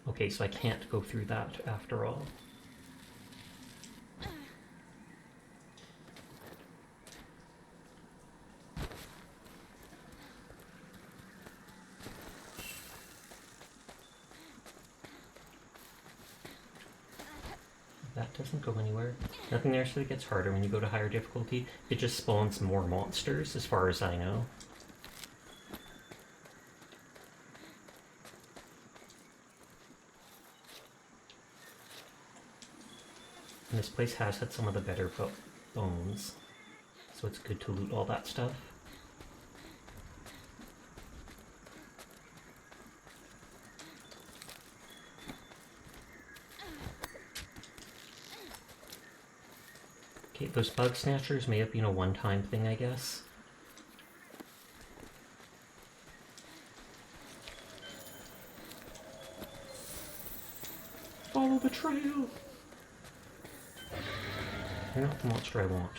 Okay, so I can't go through that after all. That doesn't go anywhere. Nothing there, so it gets harder when you go to higher difficulty. It just spawns more monsters, as far as I know. And this place has had some of the better bones, so it's good to loot all that stuff. Okay, those bug snatchers may have been a one-time thing, I guess. Follow the trail! You're not the monster I want.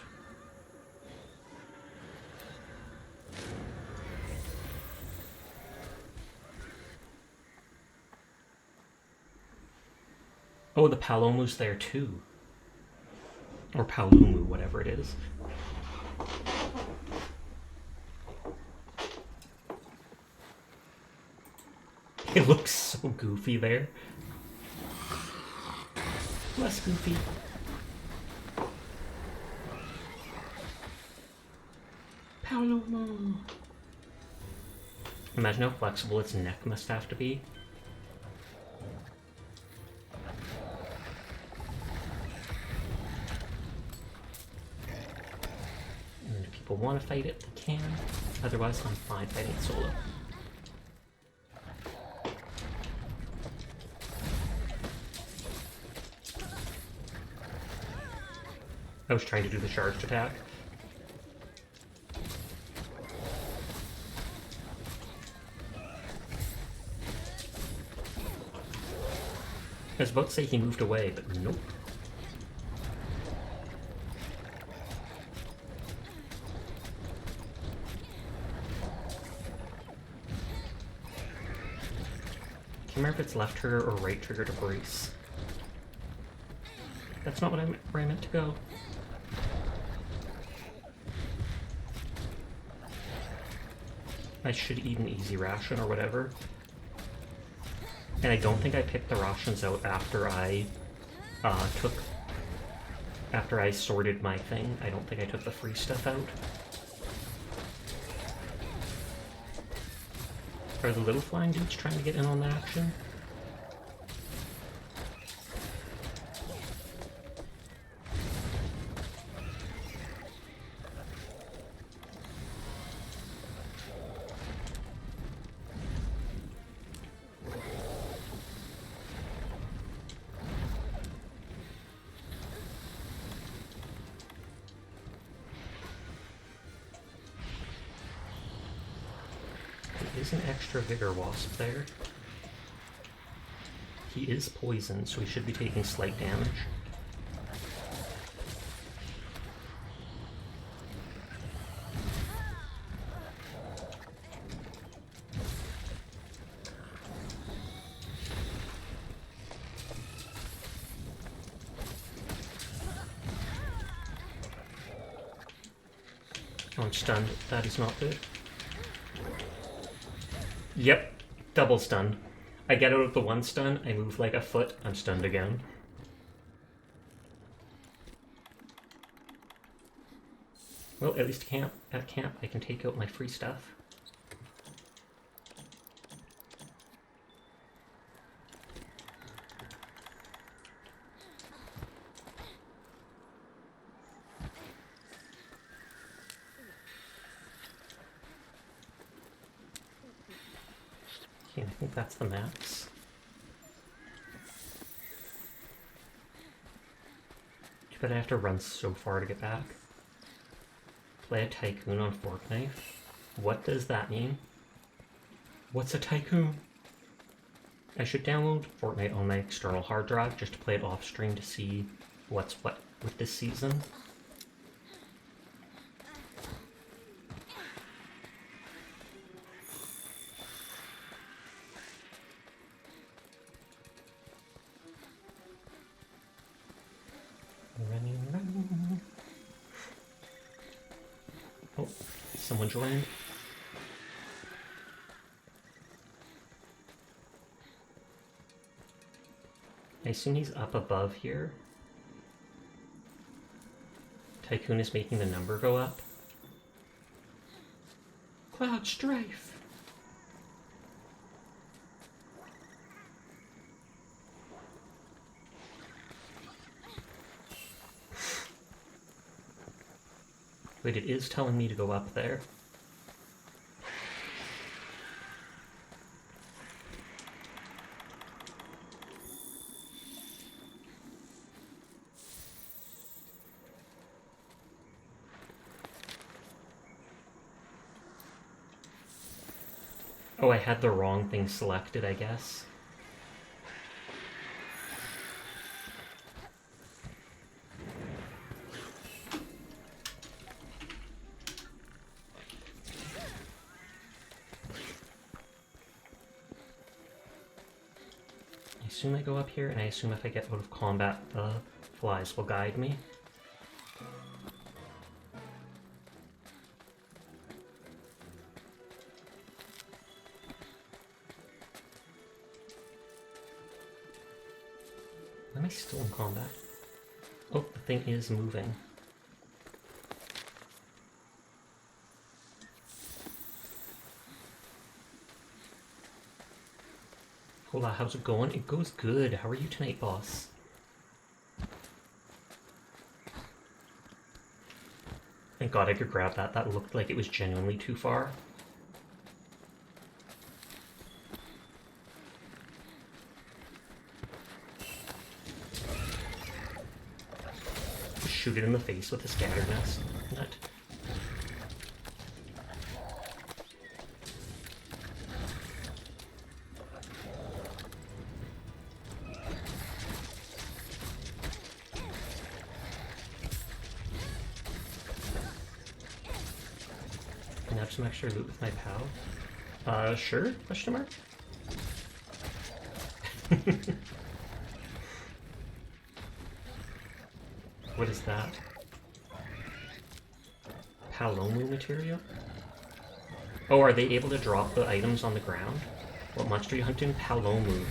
Oh, the Palomu's there too. Or Palumu, whatever it is. It looks so goofy there. Less goofy. Palumu. Imagine how flexible its neck must have to be. Want to fight it, they can. Otherwise, I'm fine fighting it solo. I was trying to do the charged attack. I was about to say he moved away, but nope. I can't remember if it's left trigger or right trigger to brace. That's not where I meant to go. I should eat an easy ration or whatever. And I don't think I picked the rations out after I after I sorted my thing. I don't think I took the free stuff out. Are the little flying dudes trying to get in on the action? is an extra vigor wasp there. He is poisoned, so he should be taking slight damage. Oh, I'm stunned. That is not good. Yep, double stunned. I get out of the one stun, I move like a foot, I'm stunned again. Well, at least at camp I can take out my free stuff. Okay, I think that's the max. Too bad I have to run so far to get back. Play a tycoon on fork knife. What does that mean? What's a tycoon? I should download Fortnite on my external hard drive just to play it off stream to see what's what with this season. Running. Oh, someone joined. I assume he's up above here. Tycoon is making the number go up. Cloud Strife! Wait, it is telling me to go up there. Oh, I had the wrong thing selected, I guess. I assume I go up here, and I assume if I get out of combat, the flies will guide me. Am I still in combat? Oh, the thing is moving. Hola, how's it going? It goes good. How are you tonight, boss? Thank God I could grab that. That looked like it was genuinely too far. Shoot it in the face with a scatter nest. Nut. Can I have some extra loot with my pal? Sure? Question mark? What is that? Palomu material? Oh, are they able to drop the items on the ground? What monster are you hunting? Palomu.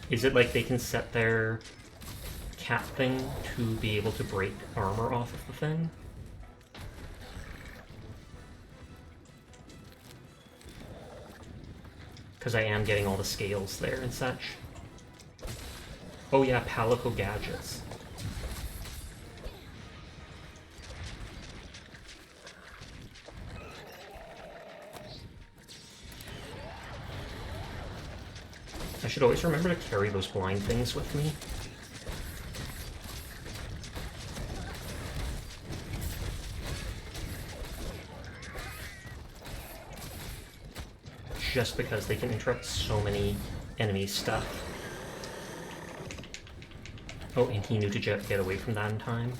Is it like they can set their cat thing to be able to break armor off of the thing? Because I am getting all the scales there and such. Oh yeah, Palico gadgets. I should always remember to carry those blind things with me. just because they can interrupt so many enemy stuff. Oh, and he knew to get away from that in time.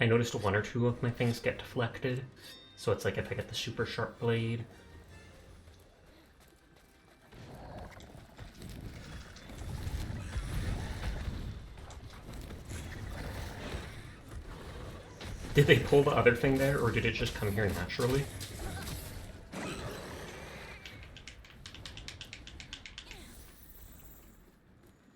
I noticed one or two of my things get deflected, so it's like if I get the super sharp blade. Did they pull the other thing there, or did it just come here naturally?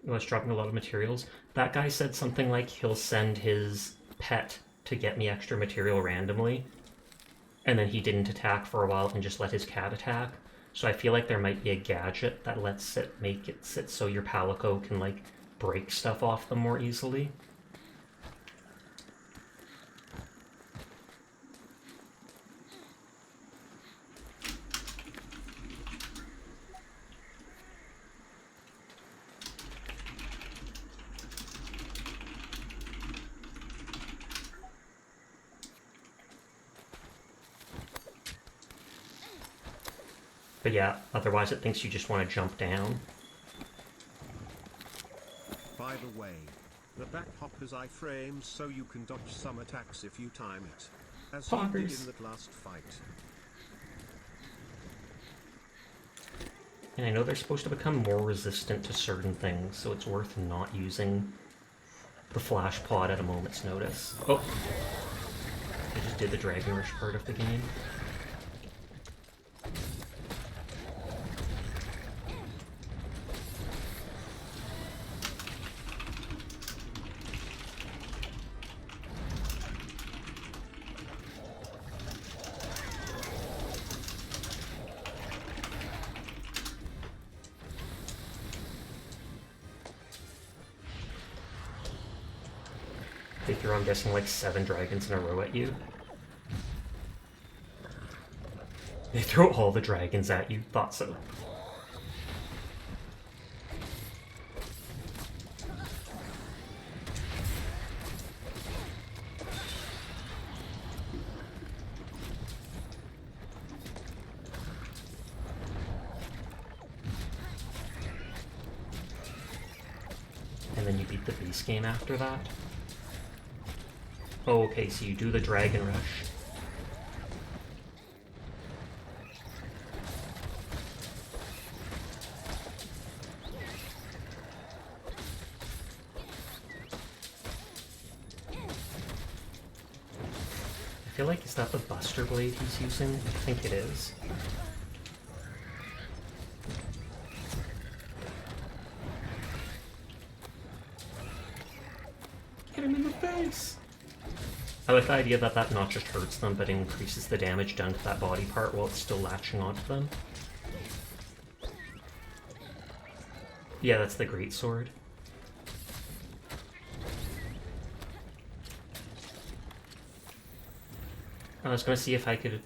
Oh, it's dropping a lot of materials. That guy said something like he'll send his pet to get me extra material randomly, and then he didn't attack for a while and just let his cat attack. So I feel like there might be a gadget that lets it make it sit so your Palico can like break stuff off them more easily. But yeah, otherwise it thinks you just want to jump down. By the way, the back hop has iframes so you can dodge some attacks if you time it. As you did in that last fight. And I know they're supposed to become more resistant to certain things, so it's worth not using the flash pod at a moment's notice. Oh! I just did the Dragon Rush part of the game. They throw, I'm guessing, like 7 dragons in a row at you. They throw all the dragons at you. Thought so. And then you beat the base game after that. Oh, okay, so you do the Dragon Rush. I feel like, is that the Buster Blade he's using? I think it is. Get him in the face! I like the idea that that not just hurts them, but increases the damage done to that body part while it's still latching onto them. Yeah, that's the greatsword. I was gonna see if I could...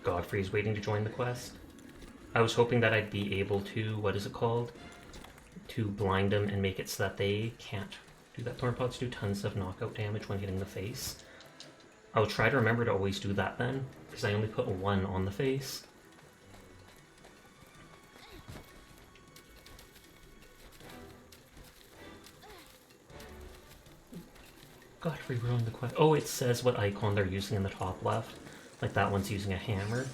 Godfrey's waiting to join the quest. I was hoping that I'd be able to, what is it called? To blind them and make it so that they can't do that. Thorn pods do tons of knockout damage when hitting the face. I'll try to remember to always do that then, because I only put 1 on the face. Godfrey ruined the quest. Oh, it says what icon they're using in the top left. Like that one's using a hammer.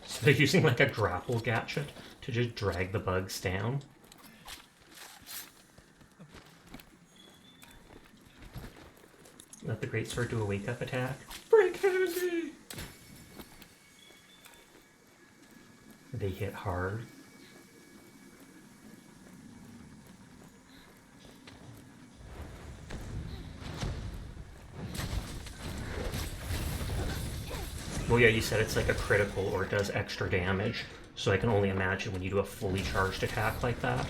So they're using like a grapple gadget to just drag the bugs down. Let the greatsword do a wake-up attack. Break handy! They hit hard. Oh yeah, you said it's like a critical or it does extra damage, so I can only imagine when you do a fully charged attack like that.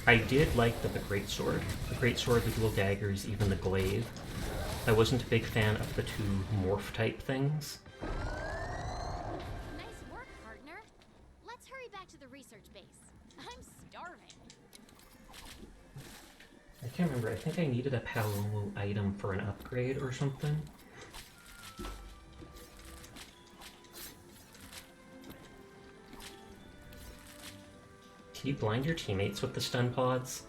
I did like the greatsword. The greatsword, the dual daggers, even the glaive. I wasn't a big fan of the two morph type things. Nice work, partner. Let's hurry back to the research base. I'm starving. I can't remember, I think I needed a Palomo item for an upgrade or something. Can you blind your teammates with the stun pods?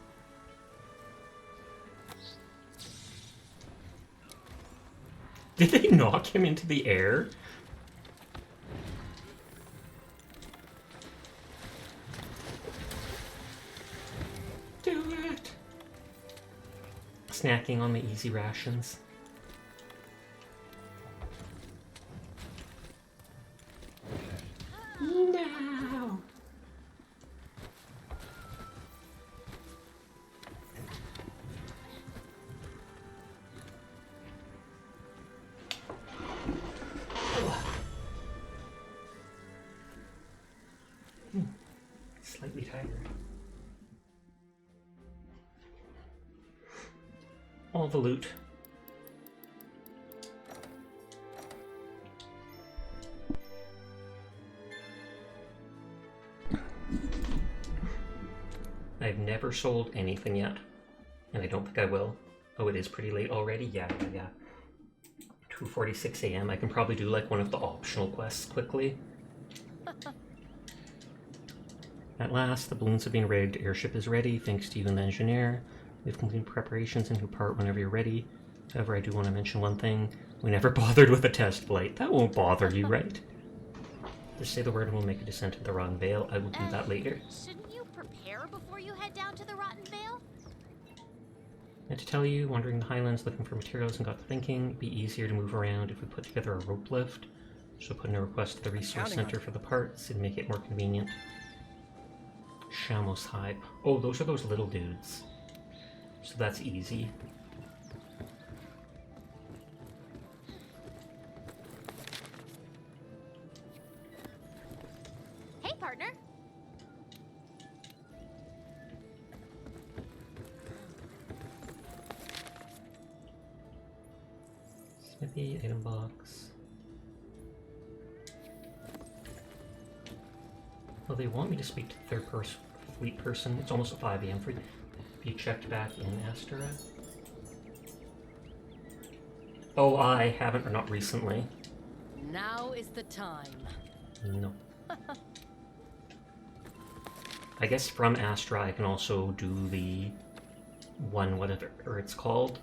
Did they knock him into the air? Do it! Snacking on my easy rations. No! Slightly tired. All the loot. I've never sold anything yet, and I don't think I will. Oh, it is pretty late already? Yeah. 2:46 a.m. I can probably do like one of the optional quests quickly. At last, the balloons have been rigged, airship is ready, thanks to you and the engineer. We've completed preparations and can depart whenever you're ready. However, I do want to mention one thing. We never bothered with a test flight. That won't bother you, right? Just say the word and we'll make a descent to the Rotten Vale. I will do that later. Shouldn't you prepare before you head down to the Rotten Vale? And to tell you, wandering the highlands looking for materials and got to thinking, it'd be easier to move around if we put together a rope lift. So put in a request to the resource center for the parts and make it more convenient. Shamos hide. Oh, those are those little dudes. So that's easy. Hey, partner. Smithy, item box. Well, they want me to speak to the third person, fleet person. It's almost at 5 a.m. for you. Have you checked back in Astera? Oh, I haven't, or not recently. Now is the time. No. I guess from Astra I can also do the one, whatever it's called,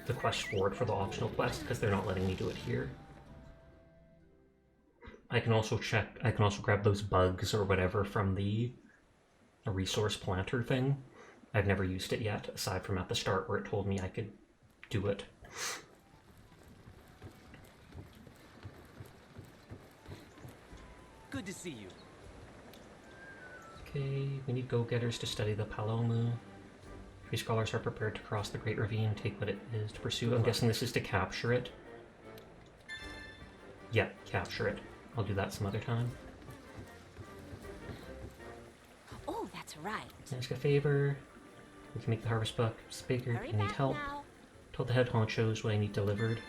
the quest forward for the optional quest, because they're not letting me do it here. I can also grab those bugs or whatever from the resource planter thing. I've never used it yet, aside from at the start where it told me I could do it. Good to see you. Okay, we need go-getters to study the Palomu. Free scholars are prepared to cross the Great Ravine, take what it is to pursue. I'm guessing this is to capture it. Yeah, capture it. I'll do that some other time. Oh, that's right. Ask a favor. We can make the harvest box bigger. Hurry I need back help. now. Told the head honchos what I need delivered.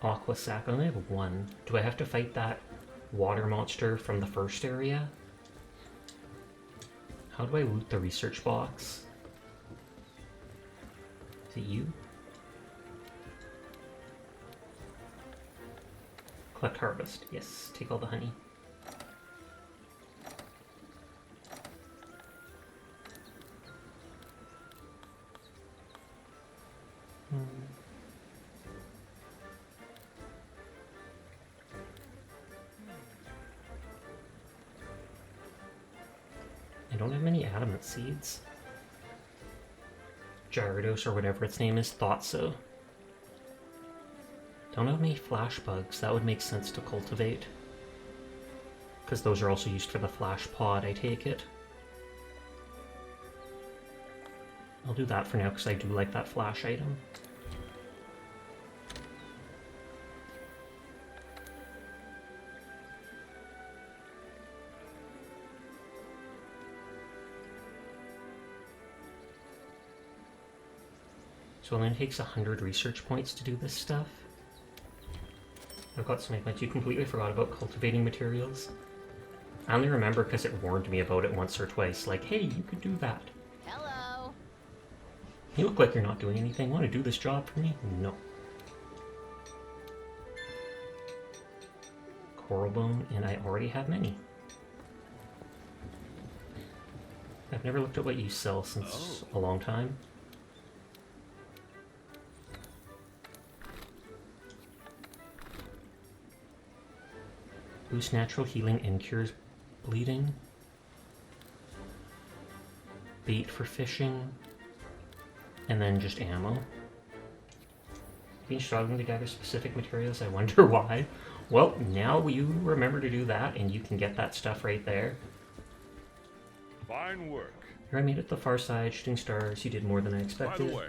Aqua sack. I only have one. Do I have to fight that water monster from the first area? How do I loot the research box? Is it you? Collect harvest. Yes, take all the honey. I don't have many adamant seeds. Gyarados or whatever its name is thought so. Don't have any flash bugs. That would make sense to cultivate. Because those are also used for the flash pod, I take it. I'll do that for now because I do like that flash item. So it only takes 100 research points to do this stuff. I've got some egg. You completely forgot about cultivating materials. I only remember because it warned me about it once or twice, like, hey, you could do that. Hello. You look like you're not doing anything. Want to do this job for me? No. Coral bone, and I already have many. I've never looked at what you sell since a long time. Boost natural healing and cures bleeding. Bait for fishing. And then just ammo. Been struggling to gather specific materials, I wonder why. Well, now you remember to do that, and you can get that stuff right there. Fine work. Here I made it the far side, shooting stars. You did more than I By expected. the way,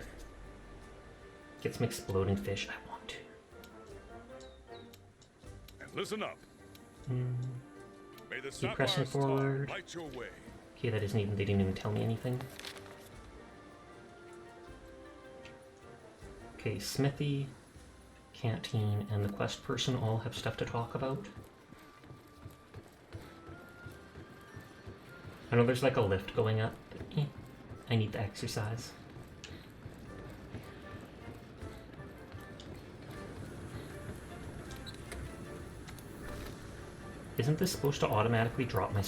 Get some exploding fish. I want to. and listen up. May the Keep pressing Sapphire's tongue forward. light your way. Okay, that isn't even. They didn't even tell me anything. Okay, Smithy, Canteen, and the quest person all have stuff to talk about. I know there's like a lift going up, but I need the exercise. Isn't this supposed to automatically drop the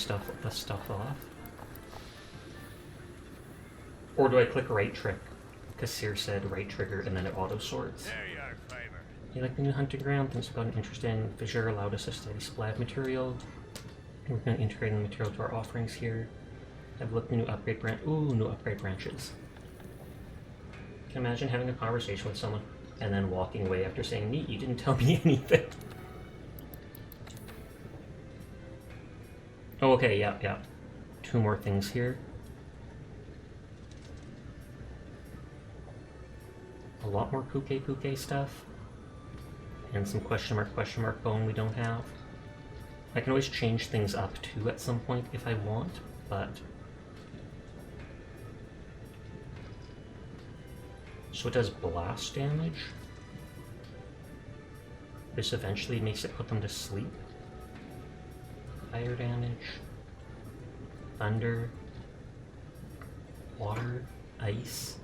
stuff off? Or do I click right trick? Because Sear said right trigger and then it auto sorts. There you are, Fiber. You like the new hunting ground? Things have gotten interesting. Fissure allowed us a steady supply of material. We're going to integrate the material to our offerings here. I've looked at new upgrade branch. Ooh, new upgrade branches. Can you imagine having a conversation with someone and then walking away after saying, "Neat, you didn't tell me anything." Oh, okay, yeah. 2 more things here. A lot more Puke stuff. And some question mark bone we don't have. I can always change things up too at some point if I want, but... So it does blast damage. This eventually makes it put them to sleep. Fire damage. Thunder. Water. Ice.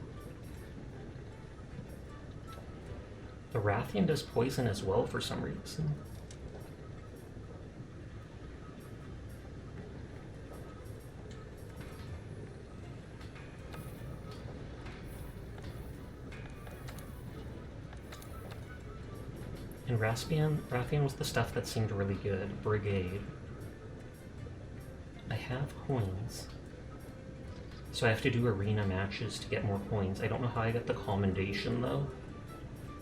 The Rathian does poison as well for some reason. And Rathian was the stuff that seemed really good. Brigade. I have coins. So I have to do arena matches to get more coins. I don't know how I get the commendation though.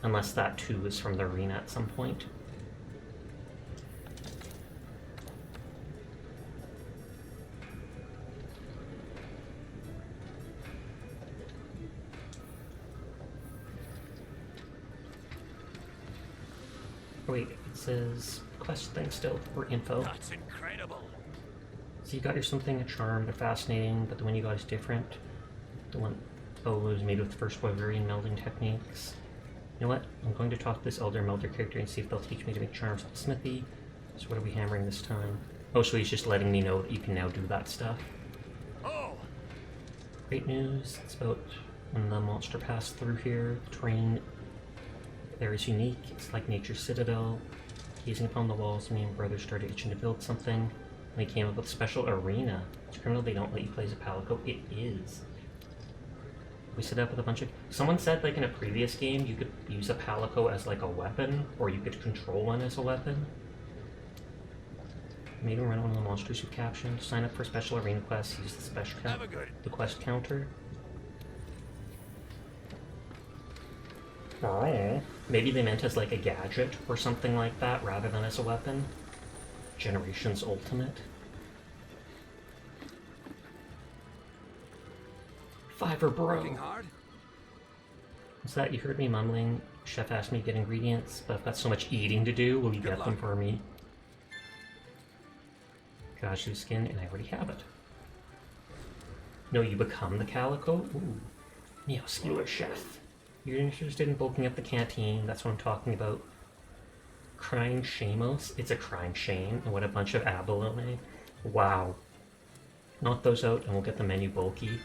Unless that too is from the arena at some point. Oh wait, it says quest thing still, or info. That's incredible. So you got your something, a charm, they're fascinating, but the one you got is different. The one, it was made with first Wyverian melding techniques. You know what? I'm going to talk to this Elder Melder character and see if they'll teach me to make charms at the smithy. So what are we hammering this time? Oh, so he's just letting me know that you can now do that stuff. Oh, Great news. It's about when the monster passed through here. The terrain there is unique. It's like nature's citadel. Gazing upon the walls, me and brother started itching to build something. And we came up with a special arena. It's criminal they don't let you play as a palico. It is. We set up with a bunch of... Someone said, like, in a previous game, you could use a palico as, like, a weapon, or you could control one as a weapon. Made him run one of the monsters you've captured. Sign up for special arena quests. Use the special the quest counter. Oh, maybe they meant as, like, a gadget or something like that, rather than as a weapon. Generations Ultimate. Fiverr bro. working hard? What's that? You heard me mumbling. Chef asked me to get ingredients, but I've got so much eating to do. Will you Good get them luck. for me? Cashew skin, and I already have it. No, you become the calico? Ooh. Neoscular chef. You're interested in bulking up the canteen, that's what I'm talking about. Crying Shamos? It's a crying shame. And what a bunch of abalone. Wow. Knock those out and we'll get the menu bulky.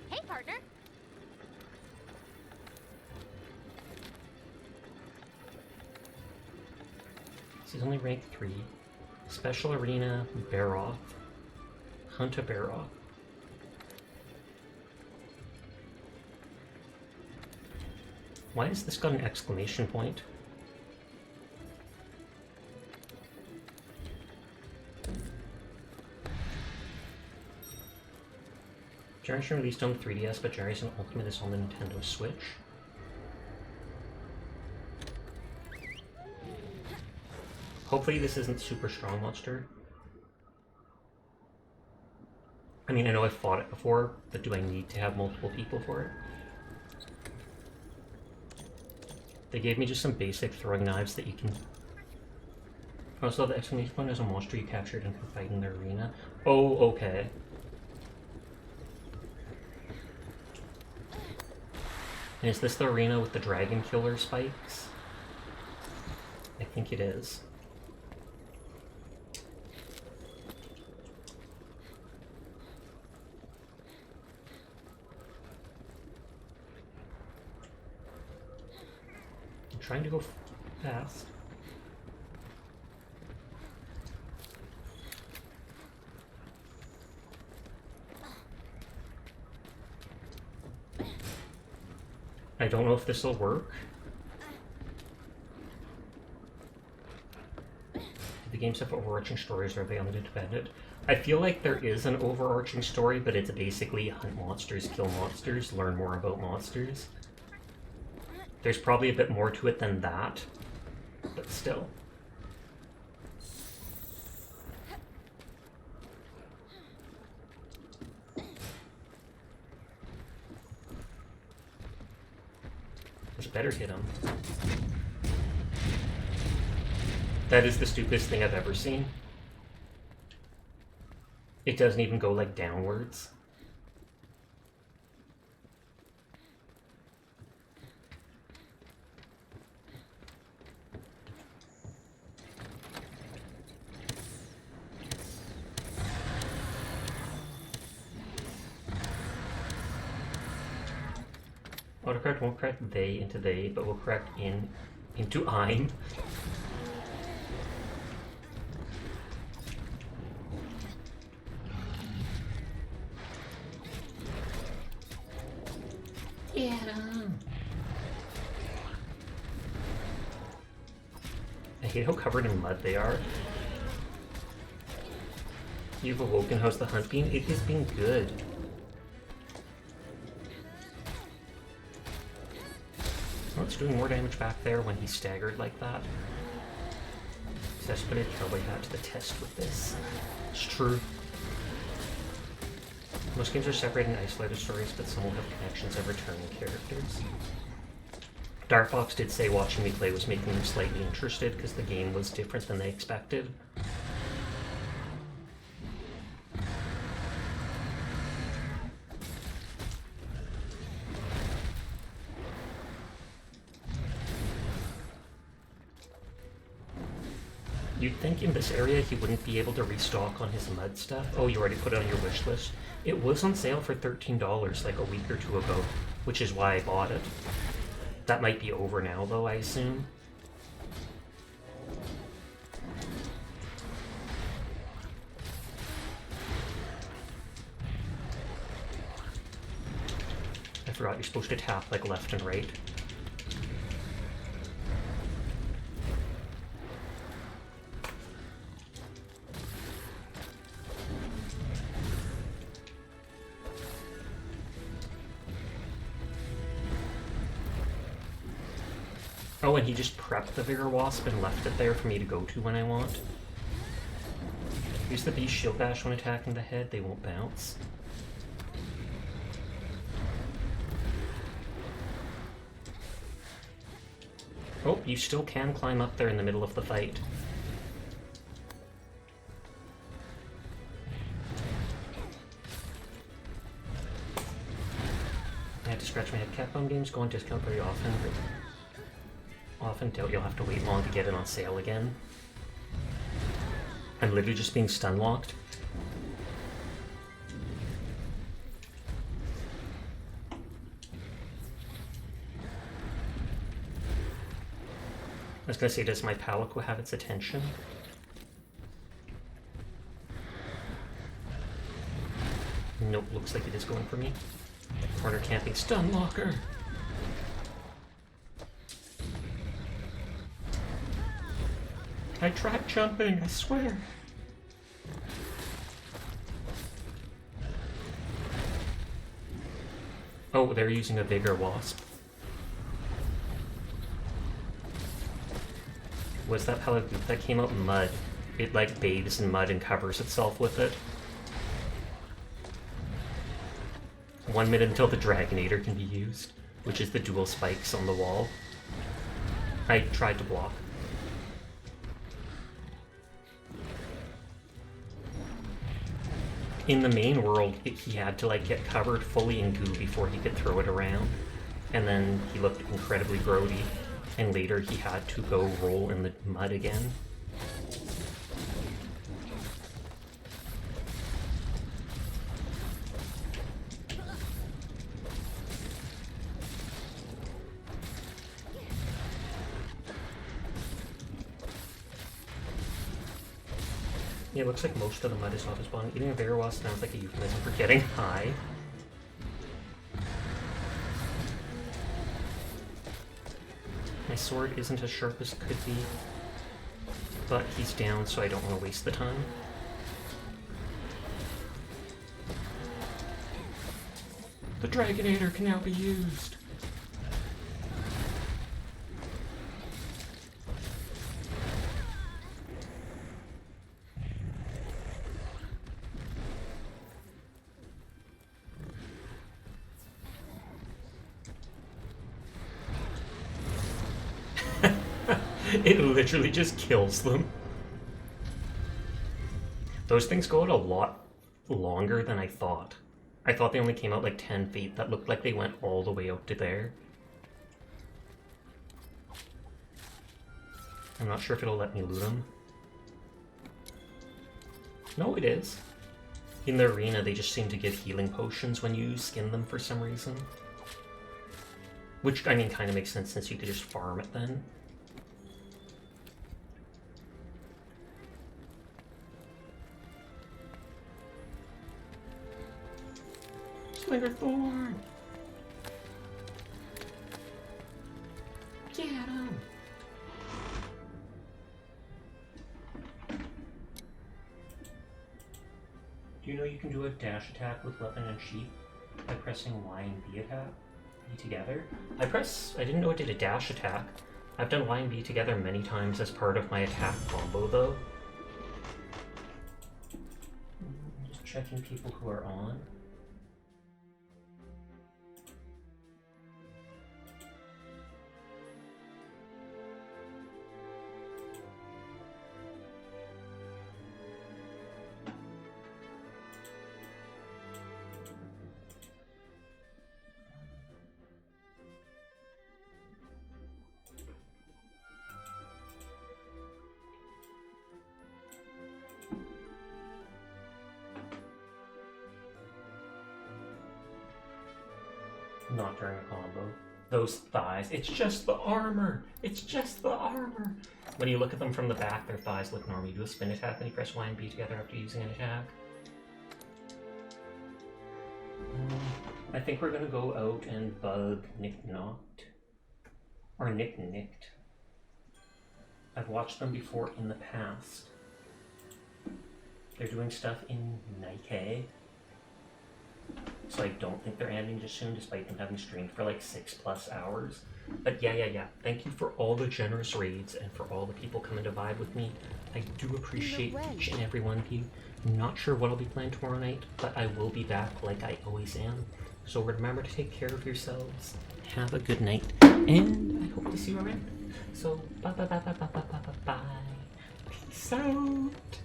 Hey, partner. This is only rank 3. Special Arena, Bear Off. Hunt a Bear Off. Why has this got an exclamation point? Generation released on the 3DS, but Generation Ultimate is on the Nintendo Switch. Hopefully this isn't super strong monster. I mean, I know I've fought it before, but do I need to have multiple people for it? They gave me just some basic throwing knives that you can... Also, the exclamation point is a monster you captured and can fight in the arena. Oh, okay. And is this the arena with the dragon killer spikes? I think it is. I'm trying to go fast. I don't know if this will work. Do the games have overarching stories, or are they independent? I feel like there is an overarching story, but it's basically hunt monsters, kill monsters, learn more about monsters. There's probably a bit more to it than that, but still. Just better hit him. That is the stupidest thing I've ever seen. It doesn't even go, like, downwards. Autocorrect won't correct they into they, but will correct in into I'm. Yeah. I hate how covered in mud they are. You've awoken. How's the hunt been? It has been good. Oh, it's doing more damage back there when he's staggered like that. So I just put a cowboy hat to the test with this. It's true. Most games are separated in isolated stories, but some will have connections of returning characters. Darkbox did say watching me play was making them slightly interested because the game was different than they expected. You'd think in this area he wouldn't be able to restock on his mud stuff. Oh, you already put it on your wish list? It was on sale for $13 like a week or two ago, which is why I bought it. That might be over now though, I assume. I forgot you're supposed to tap like left and right. Oh, and he just prepped the Vigor Wasp and left it there for me to go to when I want. Use the Beast Shield Bash when attacking the head, they won't bounce. Oh, you still can climb up there in the middle of the fight. Bomb games go on discount very often, but often doubt you'll have to wait long to get it on sale again. I'm literally just being stun locked. I was gonna say, does my Palico have its attention? Nope, looks like it is going for me. Corner camping stun locker. I tried jumping, I swear. Oh, they're using a bigger wasp. Was that pellet that came out in mud? It like bathes in mud and covers itself with it. 1 minute until the Dragonator can be used, which is the dual spikes on the wall. I tried to block. In the main world, he had to like get covered fully in goo before he could throw it around, and then he looked incredibly grody, and later he had to go roll in the mud again. Yeah, it looks like most of the mud is auto spawning. Eating a bear wasp sounds like a euphemism for getting high. My sword isn't as sharp as it could be, but he's down, so I don't want to waste the time. The Dragonator can now be used! It literally just kills them. Those things go out a lot longer than I thought. I thought they only came out like 10 feet. That looked like they went all the way out to there. I'm not sure if it'll let me loot them. No, it is. In the arena, they just seem to give healing potions when you skin them for some reason. Which, I mean, kind of makes sense since you could just farm it then. Slinger Thorn! Get him! Do you know you can do a dash attack with weapon and sheath by pressing Y and B attack? B together? I didn't know it did a dash attack. I've done Y and B together many times as part of my attack combo though. Just checking people who are on. Not during a combo. Those thighs, it's just the armor! It's just the armor! When you look at them from the back, their thighs look normal. You do a spin attack, then you press Y and B together after using an attack. I think we're gonna go out and bug Nick Knocked. Or Nick Nicked. I've watched them before in the past. They're doing stuff in Nike. So I don't think they're ending just soon, despite them having streamed for like 6+ hours. But yeah. Thank you for all the generous raids and for all the people coming to vibe with me. I do appreciate each and every one of you. Not sure what I'll be playing tomorrow night, but I will be back like I always am. So remember to take care of yourselves. Have a good night, and I hope to see you around. So bye. Peace out.